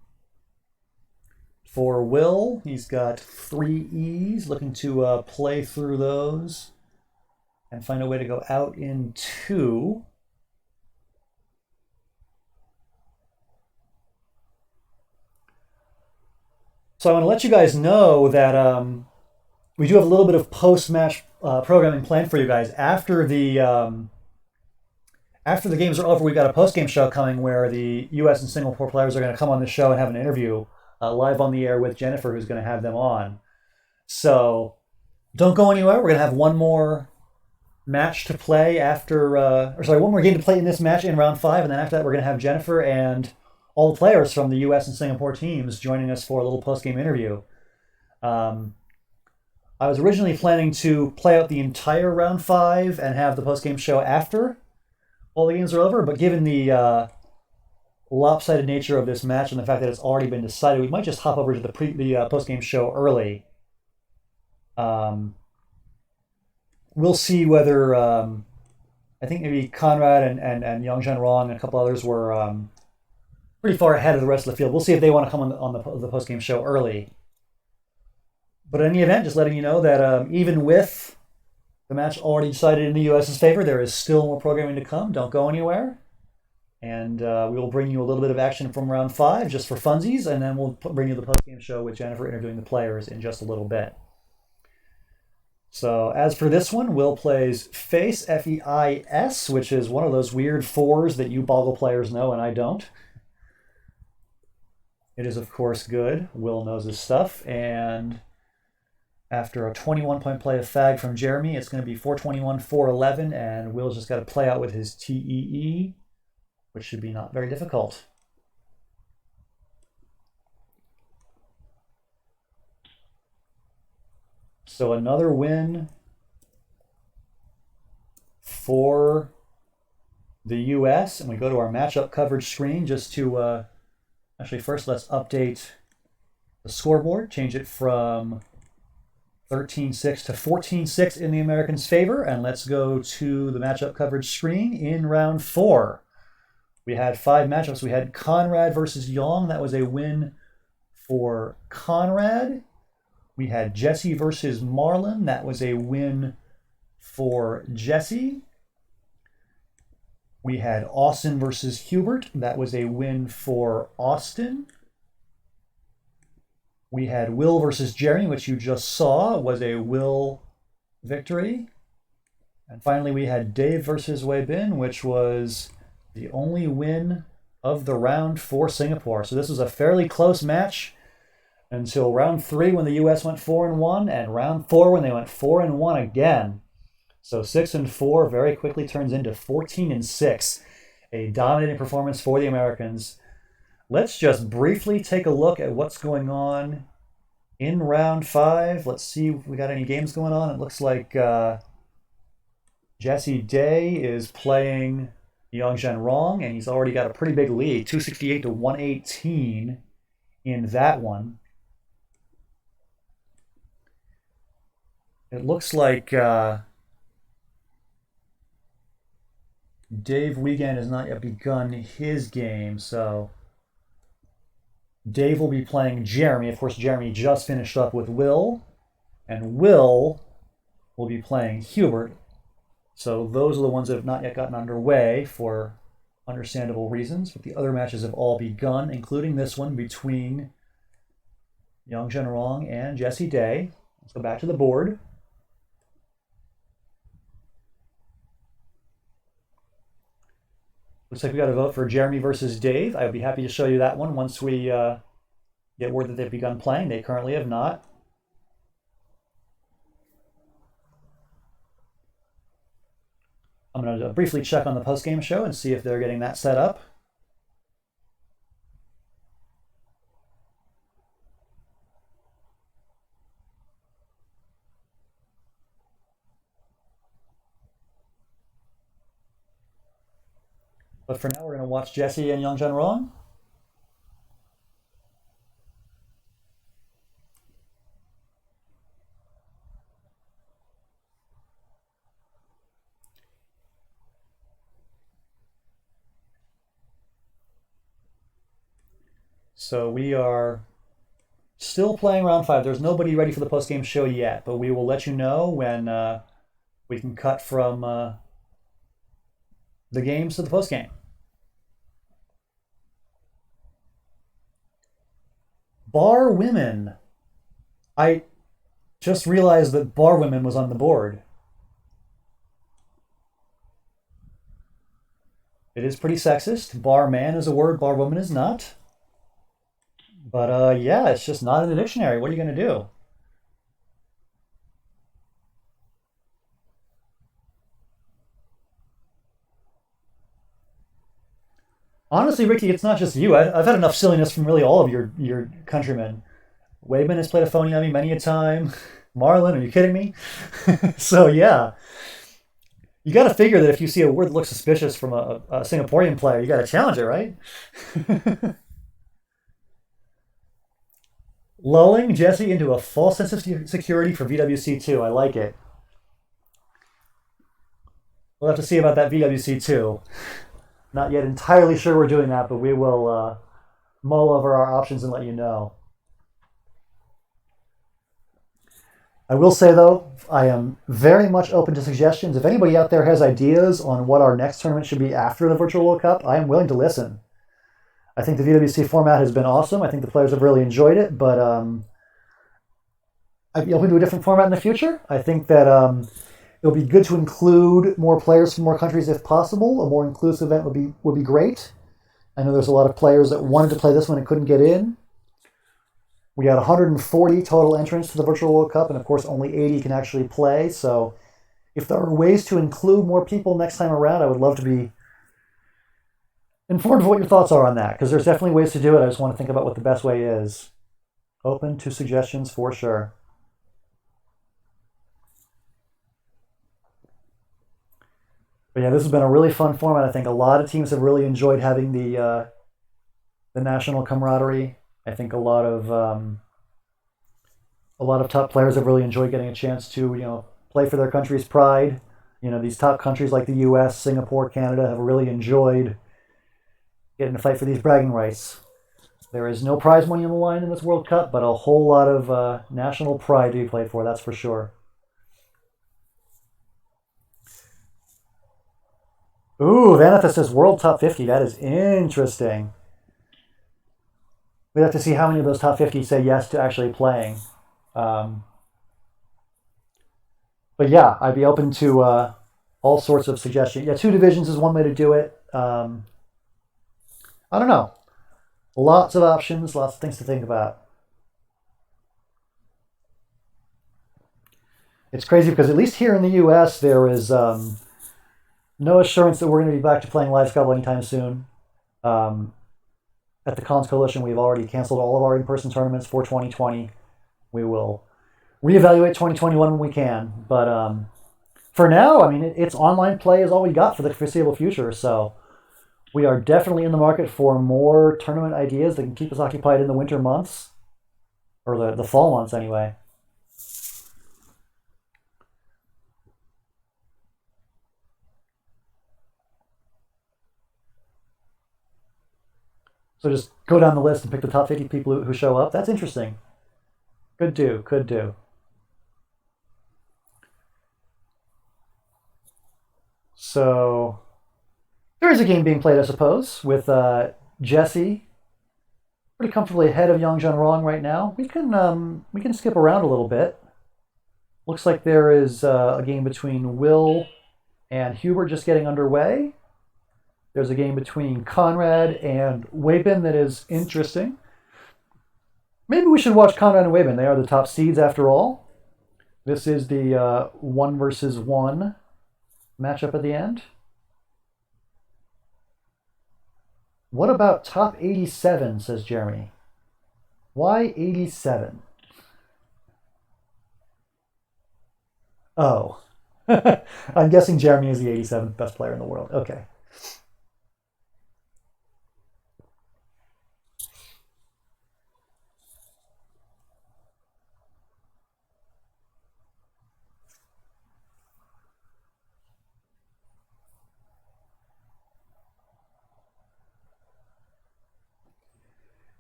Will, he's got 3 E's, looking to play through those and find a way to go out in 2. So I want to let you guys know that we do have a little bit of post-match programming planned for you guys. After the games are over, we've got a post-game show coming where the U.S. and Singapore players are going to come on the show and have an interview live on the air with Jennifer, who's going to have them on. So don't go anywhere. We're going to have one more match to play one more game to play in this match in round 5, and then after that we're going to have Jennifer and all the players from the U.S. and Singapore teams joining us for a little post-game interview. I was originally planning to play out the entire round 5 and have the post-game show after all the games are over, but given the lopsided nature of this match and the fact that it's already been decided, we might just hop over to the post-game show early. we'll see whether I think maybe Conrad and Yang Zhenrong and a couple others were pretty far ahead of the rest of the field. We'll see if they want to come on the post game show early. But in any event, just letting you know that even with the match already decided in the U.S.'s favor, there is still more programming to come. Don't go anywhere. And we will bring you a little bit of action from round 5 just for funsies, and then we'll bring you the post-game show with Jennifer interviewing the players in just a little bit. So as for this one, Will plays Face, F-E-I-S, which is one of those weird 4s that you Boggle players know and I don't. It is, of course, good. Will knows his stuff, and after a 21-point play of Fag from Jeremy, it's going to be 421, 411, and Will's just got to play out with his TEE, which should be not very difficult. So another win for the US, and we go to our matchup coverage screen just to actually first let's update the scoreboard, change it from 13-6 to 14-6 in the Americans' favor, and let's go to the matchup coverage screen in round 4. We had 5 matchups. We had Conrad versus Yang. That was a win for Conrad. We had Jesse versus Marlon. That was a win for Jesse. We had Austin versus Hubert. That was a win for Austin. We had Will versus Jeremy, which you just saw was a Will victory. And finally, we had Dave versus Wei Bin, which was the only win of the round for Singapore. So this was a fairly close match until round 3 when the US went 4-1, and round 4 when they went 4-1 again. So 6-4 very quickly turns into 14-6. A dominating performance for the Americans. Let's just briefly take a look at what's going on in round 5. Let's see if we got any games going on. It looks like Jesse Day is playing Yang Zhenrong, and he's already got a pretty big lead, 268 to 118 in that one. It looks like Dave Wiegand has not yet begun his game, so Dave will be playing Jeremy. Of course, Jeremy just finished up with Will, and Will will be playing Hubert. So those are the ones that have not yet gotten underway for understandable reasons, but the other matches have all begun, including this one between Yang Zhenrong and Jesse Day. Let's go back to the board. Looks like we got a vote for Jeremy versus Dave. I would be happy to show you that one once we get word that they've begun playing. They currently have not. I'm going to briefly check on the post-game show and see if they're getting that set up. But for now, we're going to watch Jesse and Yang Zhenrong. So we are still playing round 5. There's nobody ready for the post-game show yet, but we will let you know when we can cut from the games to the post-game. Bar Women. I just realized that Bar Women was on the board. It is pretty sexist. Bar man is a word, bar woman is not. But yeah, it's just not in the dictionary. What are you going to do? Honestly, Ricky, it's not just you. I've had enough silliness from really all of your countrymen. Wayman has played a phony on me many a time. Marlon, are you kidding me? So yeah, you got to figure that if you see a word that looks suspicious from a Singaporean player, you got to challenge it, right? Lulling Jesse into a false sense of security for VWC2. I like it. We'll have to see about that VWC too. Not yet entirely sure we're doing that, but we will mull over our options and let you know. I will say, though, I am very much open to suggestions. If anybody out there has ideas on what our next tournament should be after the Virtual World Cup, I am willing to listen. I think the VWC format has been awesome. I think the players have really enjoyed it, but I'd be open to a different format in the future. I think that it'll be good to include more players from more countries if possible. A more inclusive event would be great. I know there's a lot of players that wanted to play this one and couldn't get in. We got 140 total entrants to the Virtual World Cup, and of course only 80 can actually play. So if there are ways to include more people next time around, I would love to be informed of what your thoughts are on that, because there's definitely ways to do it. I just want to think about what the best way is. Open to suggestions for sure. But yeah, this has been a really fun format. I think a lot of teams have really enjoyed having the national camaraderie. I think a lot of top players have really enjoyed getting a chance to play for their country's pride. These top countries like the U.S., Singapore, Canada have really enjoyed getting to fight for these bragging rights. There is no prize money on the line in this World Cup, but a whole lot of national pride to be played for. That's for sure. Ooh, Vanitha says World Top 50. That is interesting. We have to see how many of those top 50 say yes to actually playing. But yeah, I'd be open to all sorts of suggestions. Yeah, 2 divisions is one way to do it. I don't know. Lots of options, lots of things to think about. It's crazy because at least here in the U.S. there is no assurance that we're going to be back to playing live Scrabble anytime soon. At the Cons Coalition, we've already canceled all of our in-person tournaments for 2020. We will reevaluate 2021 when we can. But for now, I mean, it's online play is all we got for the foreseeable future. So we are definitely in the market for more tournament ideas that can keep us occupied in the winter months, or the fall months anyway. So just go down the list and pick the top 50 people who show up. That's interesting. Could do. So there is a game being played, I suppose, with Jesse pretty comfortably ahead of Yang Jun Rong right now. We can skip around a little bit. Looks like there is a game between Will and Hubert just getting underway. There's a game between Conrad and Wabin that is interesting. Maybe we should watch Conrad and Wabin. They are the top seeds after all. This is the 1 versus 1 matchup at the end. What about top 87, says Jeremy. Why 87? Oh. I'm guessing Jeremy is the 87th best player in the world. Okay.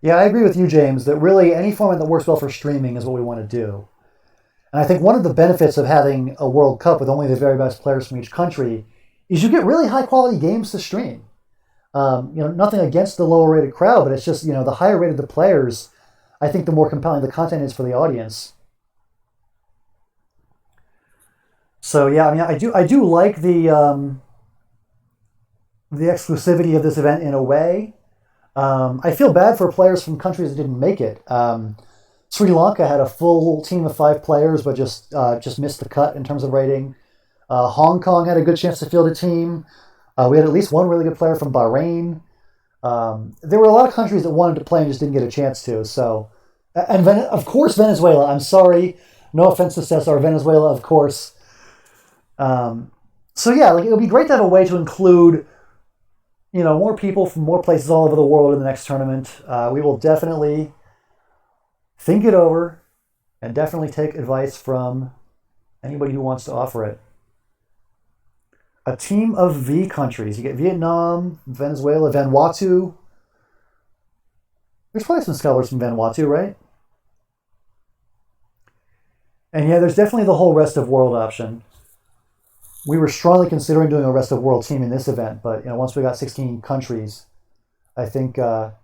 Yeah, I agree with you, James, that really any format that works well for streaming is what we want to do. And I think one of the benefits of having a World Cup with only the very best players from each country is you get really high quality games to stream. Nothing against the lower rated crowd, but it's just, the higher rated the players, I think the more compelling the content is for the audience. So yeah, I mean, I do like the exclusivity of this event in a way. I feel bad for players from countries that didn't make it. Sri Lanka had a full team of 5 players, but just missed the cut in terms of rating. Hong Kong had a good chance to field a team. We had at least one really good player from Bahrain. There were a lot of countries that wanted to play and just didn't get a chance to. So, and of course Venezuela. I'm sorry, no offense to Cesar, Venezuela, of course. So yeah, it would be great to have a way to include more people from more places all over the world in the next tournament. We will definitely think it over and definitely take advice from anybody who wants to offer it. A team of V countries. You get Vietnam, Venezuela, Vanuatu. There's probably some scholars from Vanuatu, right? And yeah, there's definitely the whole rest of world option. We were strongly considering doing a rest of world team in this event, but once we got 16 countries, I think the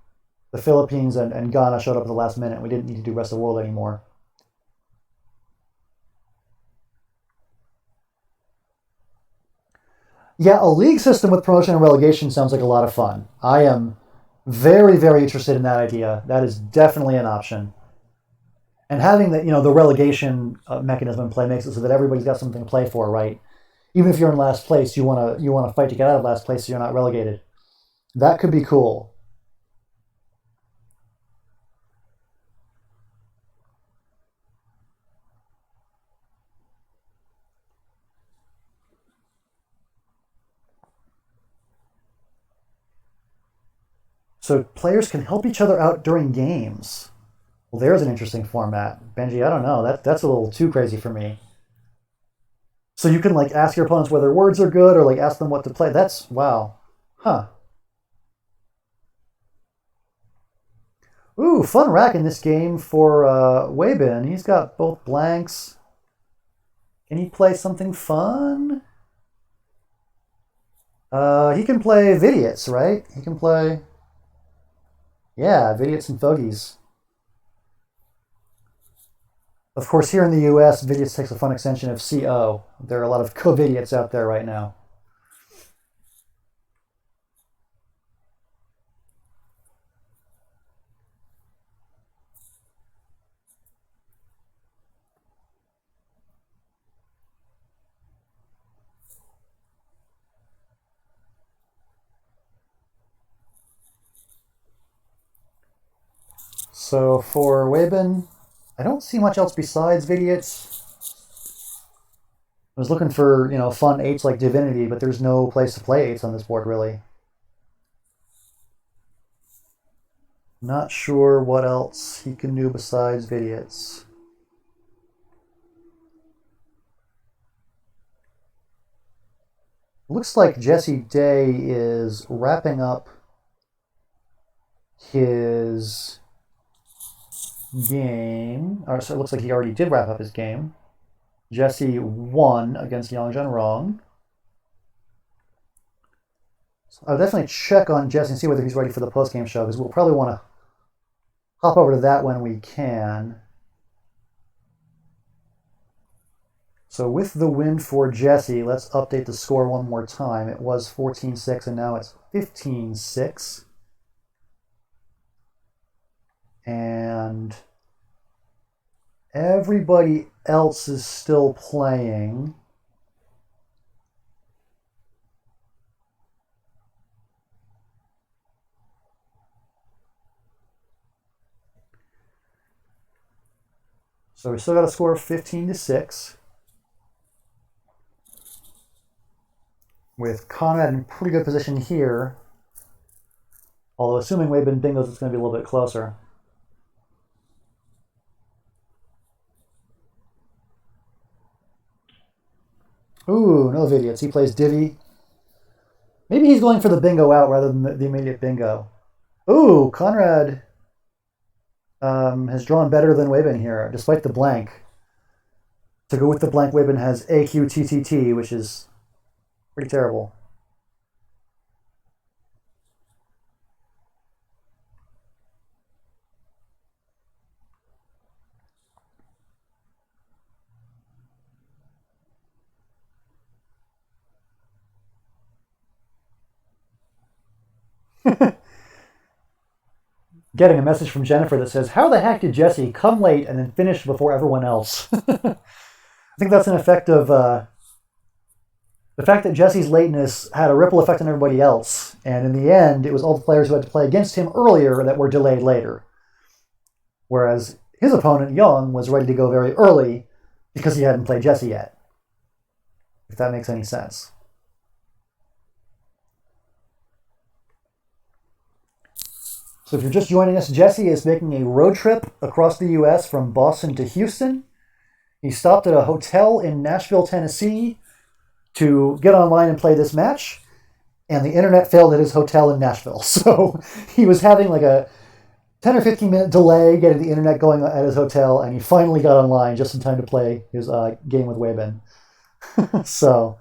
Philippines and Ghana showed up at the last minute. We didn't need to do rest of world anymore. Yeah, a league system with promotion and relegation sounds like a lot of fun. I am very, very interested in that idea. That is definitely an option. And having the relegation mechanism in play makes it so that everybody's got something to play for, right? Even if you're in last place, you want to fight to get out of last place so you're not relegated. That could be cool. So players can help each other out during games. Well, there's an interesting format. Benji, I don't know. That's a little too crazy for me. So you can ask your opponents whether words are good or ask them what to play. That's wow. Huh. Ooh, fun rack in this game for Weibin. He's got both blanks. Can he play something fun? He can play Vidiots, right? He can play, yeah, Vidiots and Fogies. Of course, here in the US, Vidiots takes a fun extension of CO. There are a lot of co-Vidiots out there right now. So for Weibin, I don't see much else besides Vidiots. I was looking for, fun eights like Divinity, but there's no place to play eights on this board, really. Not sure what else he can do besides Vidiots. Looks like Jesse Day is wrapping up his game. Or so it looks like he already did wrap up his game. Jesse won against Yang Zhenrong. So I'll definitely check on Jesse and see whether he's ready for the post-game show, because we'll probably want to hop over to that when we can. So with the win for Jesse, let's update the score one more time. It was 14-6 and now it's 15-6. And everybody else is still playing. So we still got a score of 15-6. With Conrad in pretty good position here. Although assuming Weibin bingos, it's going to be a little bit closer. Ooh, no Vidiots. He plays Divi. Maybe he's going for the bingo out rather than the immediate bingo. Ooh, Conrad has drawn better than Weibin here, despite the blank. To go with the blank, Weibin has AQTTT, which is pretty terrible. Getting a message from Jennifer that says, "How the heck did Jesse come late and then finish before everyone else?" I think that's an effect of the fact that Jesse's lateness had a ripple effect on everybody else. And in the end, it was all the players who had to play against him earlier that were delayed later. Whereas his opponent, Young, was ready to go very early because he hadn't played Jesse yet. If that makes any sense. So if you're just joining us, Jesse is making a road trip across the U.S. from Boston to Houston. He stopped at a hotel in Nashville, Tennessee to get online and play this match, and the internet failed at his hotel in Nashville. So he was having like a 10 or 15 minute delay getting the internet going at his hotel, and he finally got online just in time to play his game with Weibin. So,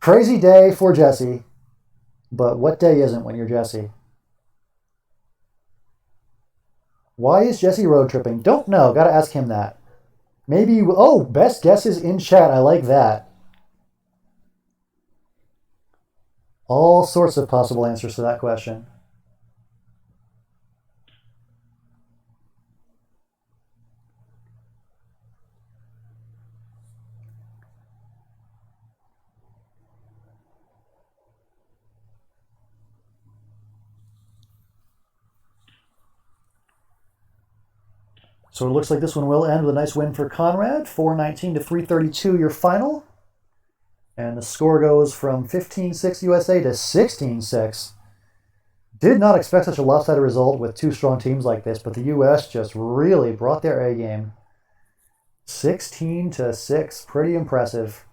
crazy day for Jesse, but what day isn't when you're Jesse? Why is Jesse road tripping? Don't know. Gotta ask him that. Maybe, oh, best guesses in chat. I like that. All sorts of possible answers to that question. So it looks like this one will end with a nice win for Conrad. 419 to 332, your final. And the score goes from 15-6 USA to 16-6. Did not expect such a lopsided result with two strong teams like this, but the US just really brought their A game. 16-6, pretty impressive.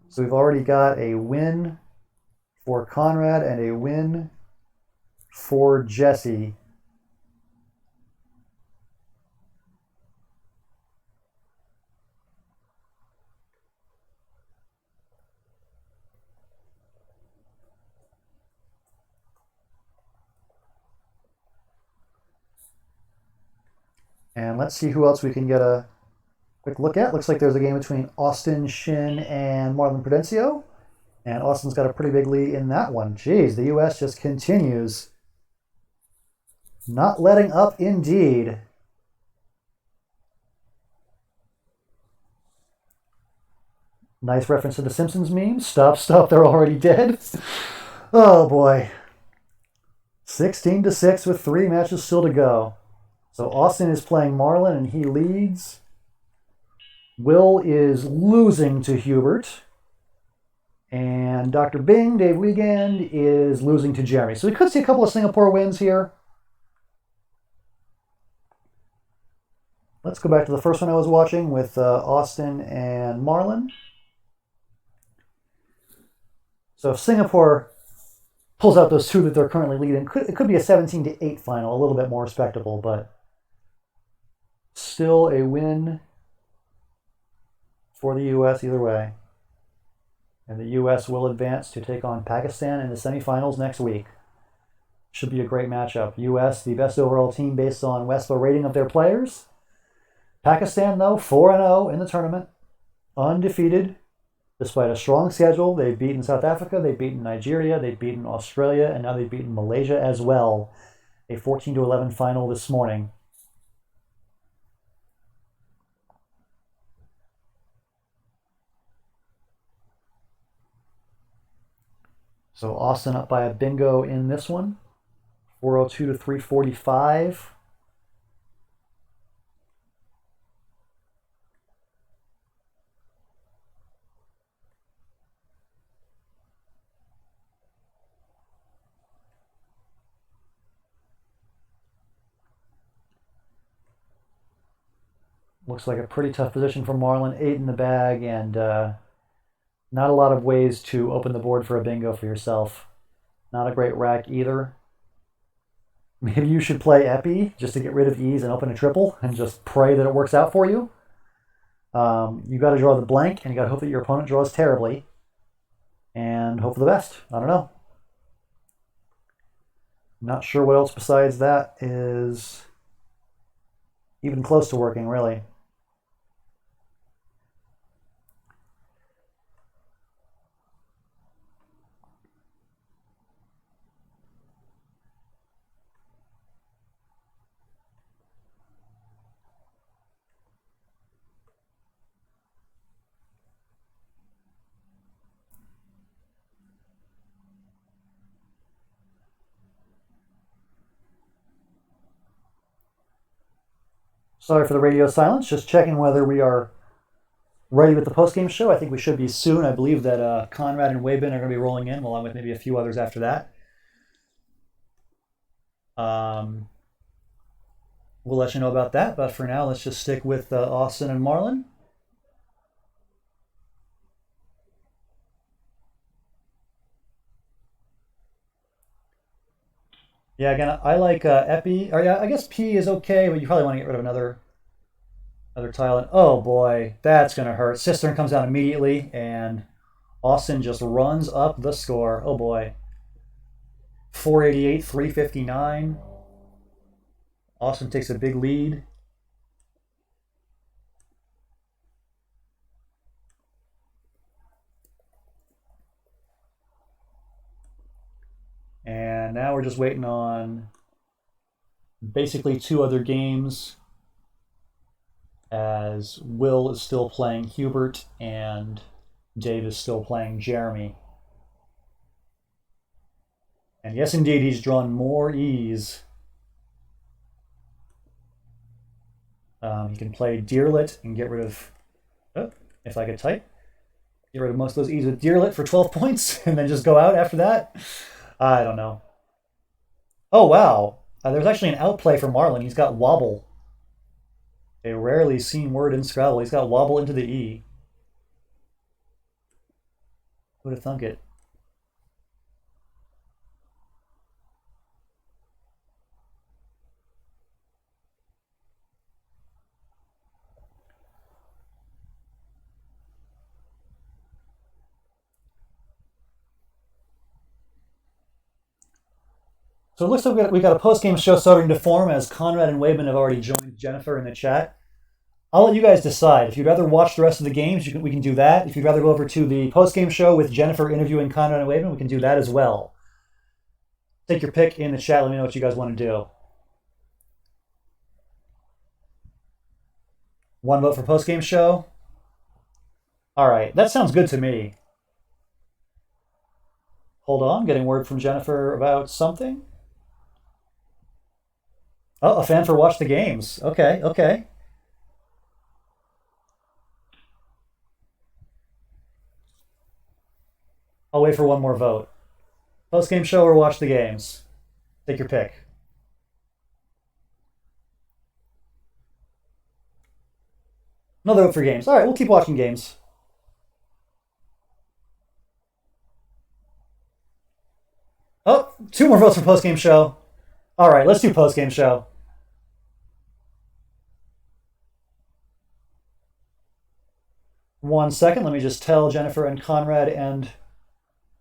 So we've already got a win for Conrad and a win for Jesse. And let's see who else we can get a quick look at. Looks like there's a game between Austin Shin and Marlon Prudencio. And Austin's got a pretty big lead in that one. Jeez, the US just continues. Not letting up indeed. Nice reference to the Simpsons meme. Stop, stop, they're already dead. Oh boy. 16-6 with 3 matches still to go. So Austin is playing Marlon and he leads. Will is losing to Hubert. And Dr. Bing, Dave Wiegand, is losing to Jeremy. So we could see a couple of Singapore wins here. Let's go back to the first one I was watching with Austin and Marlon. So if Singapore pulls out those two that they're currently leading, it could be a 17-8 final, a little bit more respectable, but still a win for the U.S. either way. And the U.S. will advance to take on Pakistan in the semifinals next week. Should be a great matchup. U.S., the best overall team based on WESPA rating of their players. Pakistan, though, 4-0 in the tournament. Undefeated. Despite a strong schedule, they've beaten South Africa, they've beaten Nigeria, they've beaten Australia, and now they've beaten Malaysia as well. A 14-11 final this morning. So Austin up by a bingo in this one. 402 to 345. Looks like a pretty tough position for Marlon. 8 in the bag, and not a lot of ways to open the board for a bingo for yourself. Not a great rack either. Maybe you should play Epi just to get rid of ease and open a triple and just pray that it works out for you. You got to draw the blank, and you got to hope that your opponent draws terribly. And hope for the best. I don't know. Not sure what else besides that is even close to working, really. Sorry for the radio silence. Just checking whether we are ready with the post-game show. I think we should be soon. I believe that Conrad and Weibin are going to be rolling in, along with maybe a few others after that. We'll let you know about that. But for now, let's just stick with Austin and Marlon. Yeah, again, I like Epi. Or yeah, I guess P is okay, but you probably want to get rid of another tile. And oh boy, that's gonna hurt. Cistern comes down immediately, and Austin just runs up the score. Oh boy, 488, 359. Austin takes a big lead. And now we're just waiting on basically two other games as Will is still playing Hubert and Dave is still playing Jeremy. And yes, indeed, he's drawn more E's. He can play Deerlit and get rid of, oh, if I could type, get rid of most of those E's with Deerlit for 12 points and then just go out after that. I don't know. Oh, wow. There's actually an outplay for Marlin. He's got Wobble. A rarely seen word in Scrabble. He's got Wobble into the E. Who would have thunk it? So it looks like we got a post-game show starting to form as Conrad and Wayman have already joined Jennifer in the chat. I'll let you guys decide. If you'd rather watch the rest of the games, we can do that. If you'd rather go over to the post-game show with Jennifer interviewing Conrad and Wayman, we can do that as well. Take your pick in the chat. Let me know what you guys want to do. One vote for post-game show. All right, that sounds good to me. Hold on, getting word from Jennifer about something. Oh, a fan for Watch the Games. Okay, okay. I'll wait for one more vote. Post game show or watch the games? Take your pick. Another vote for games. All right, we'll keep watching games. Oh, two more votes for post game show. All right, let's do post game show. One second. Let me just tell Jennifer and Conrad and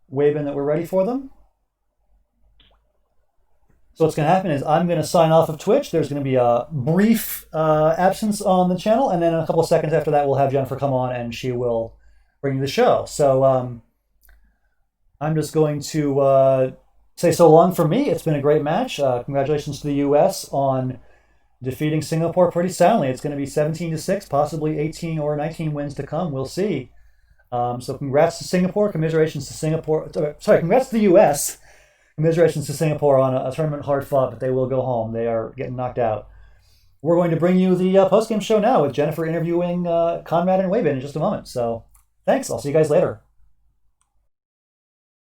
Wabin that we're ready for them. So what's going to happen is I'm going to sign off of Twitch. There's going to be a brief absence on the channel, and then in a couple of seconds after that, we'll have Jennifer come on, and she will bring you the show. So I'm just going to say so long for me. It's been a great match. Congratulations to the U.S. on defeating Singapore pretty soundly. It's going to be 17-6, possibly 18 or 19 wins to come. We'll see. So congrats to Singapore. Commiserations to Singapore. Sorry, congrats to the U.S. Commiserations to Singapore on a tournament hard fought, but they will go home. They are getting knocked out. We're going to bring you the post-game show now with Jennifer interviewing Conrad and Wayman in just a moment. So thanks. I'll see you guys later.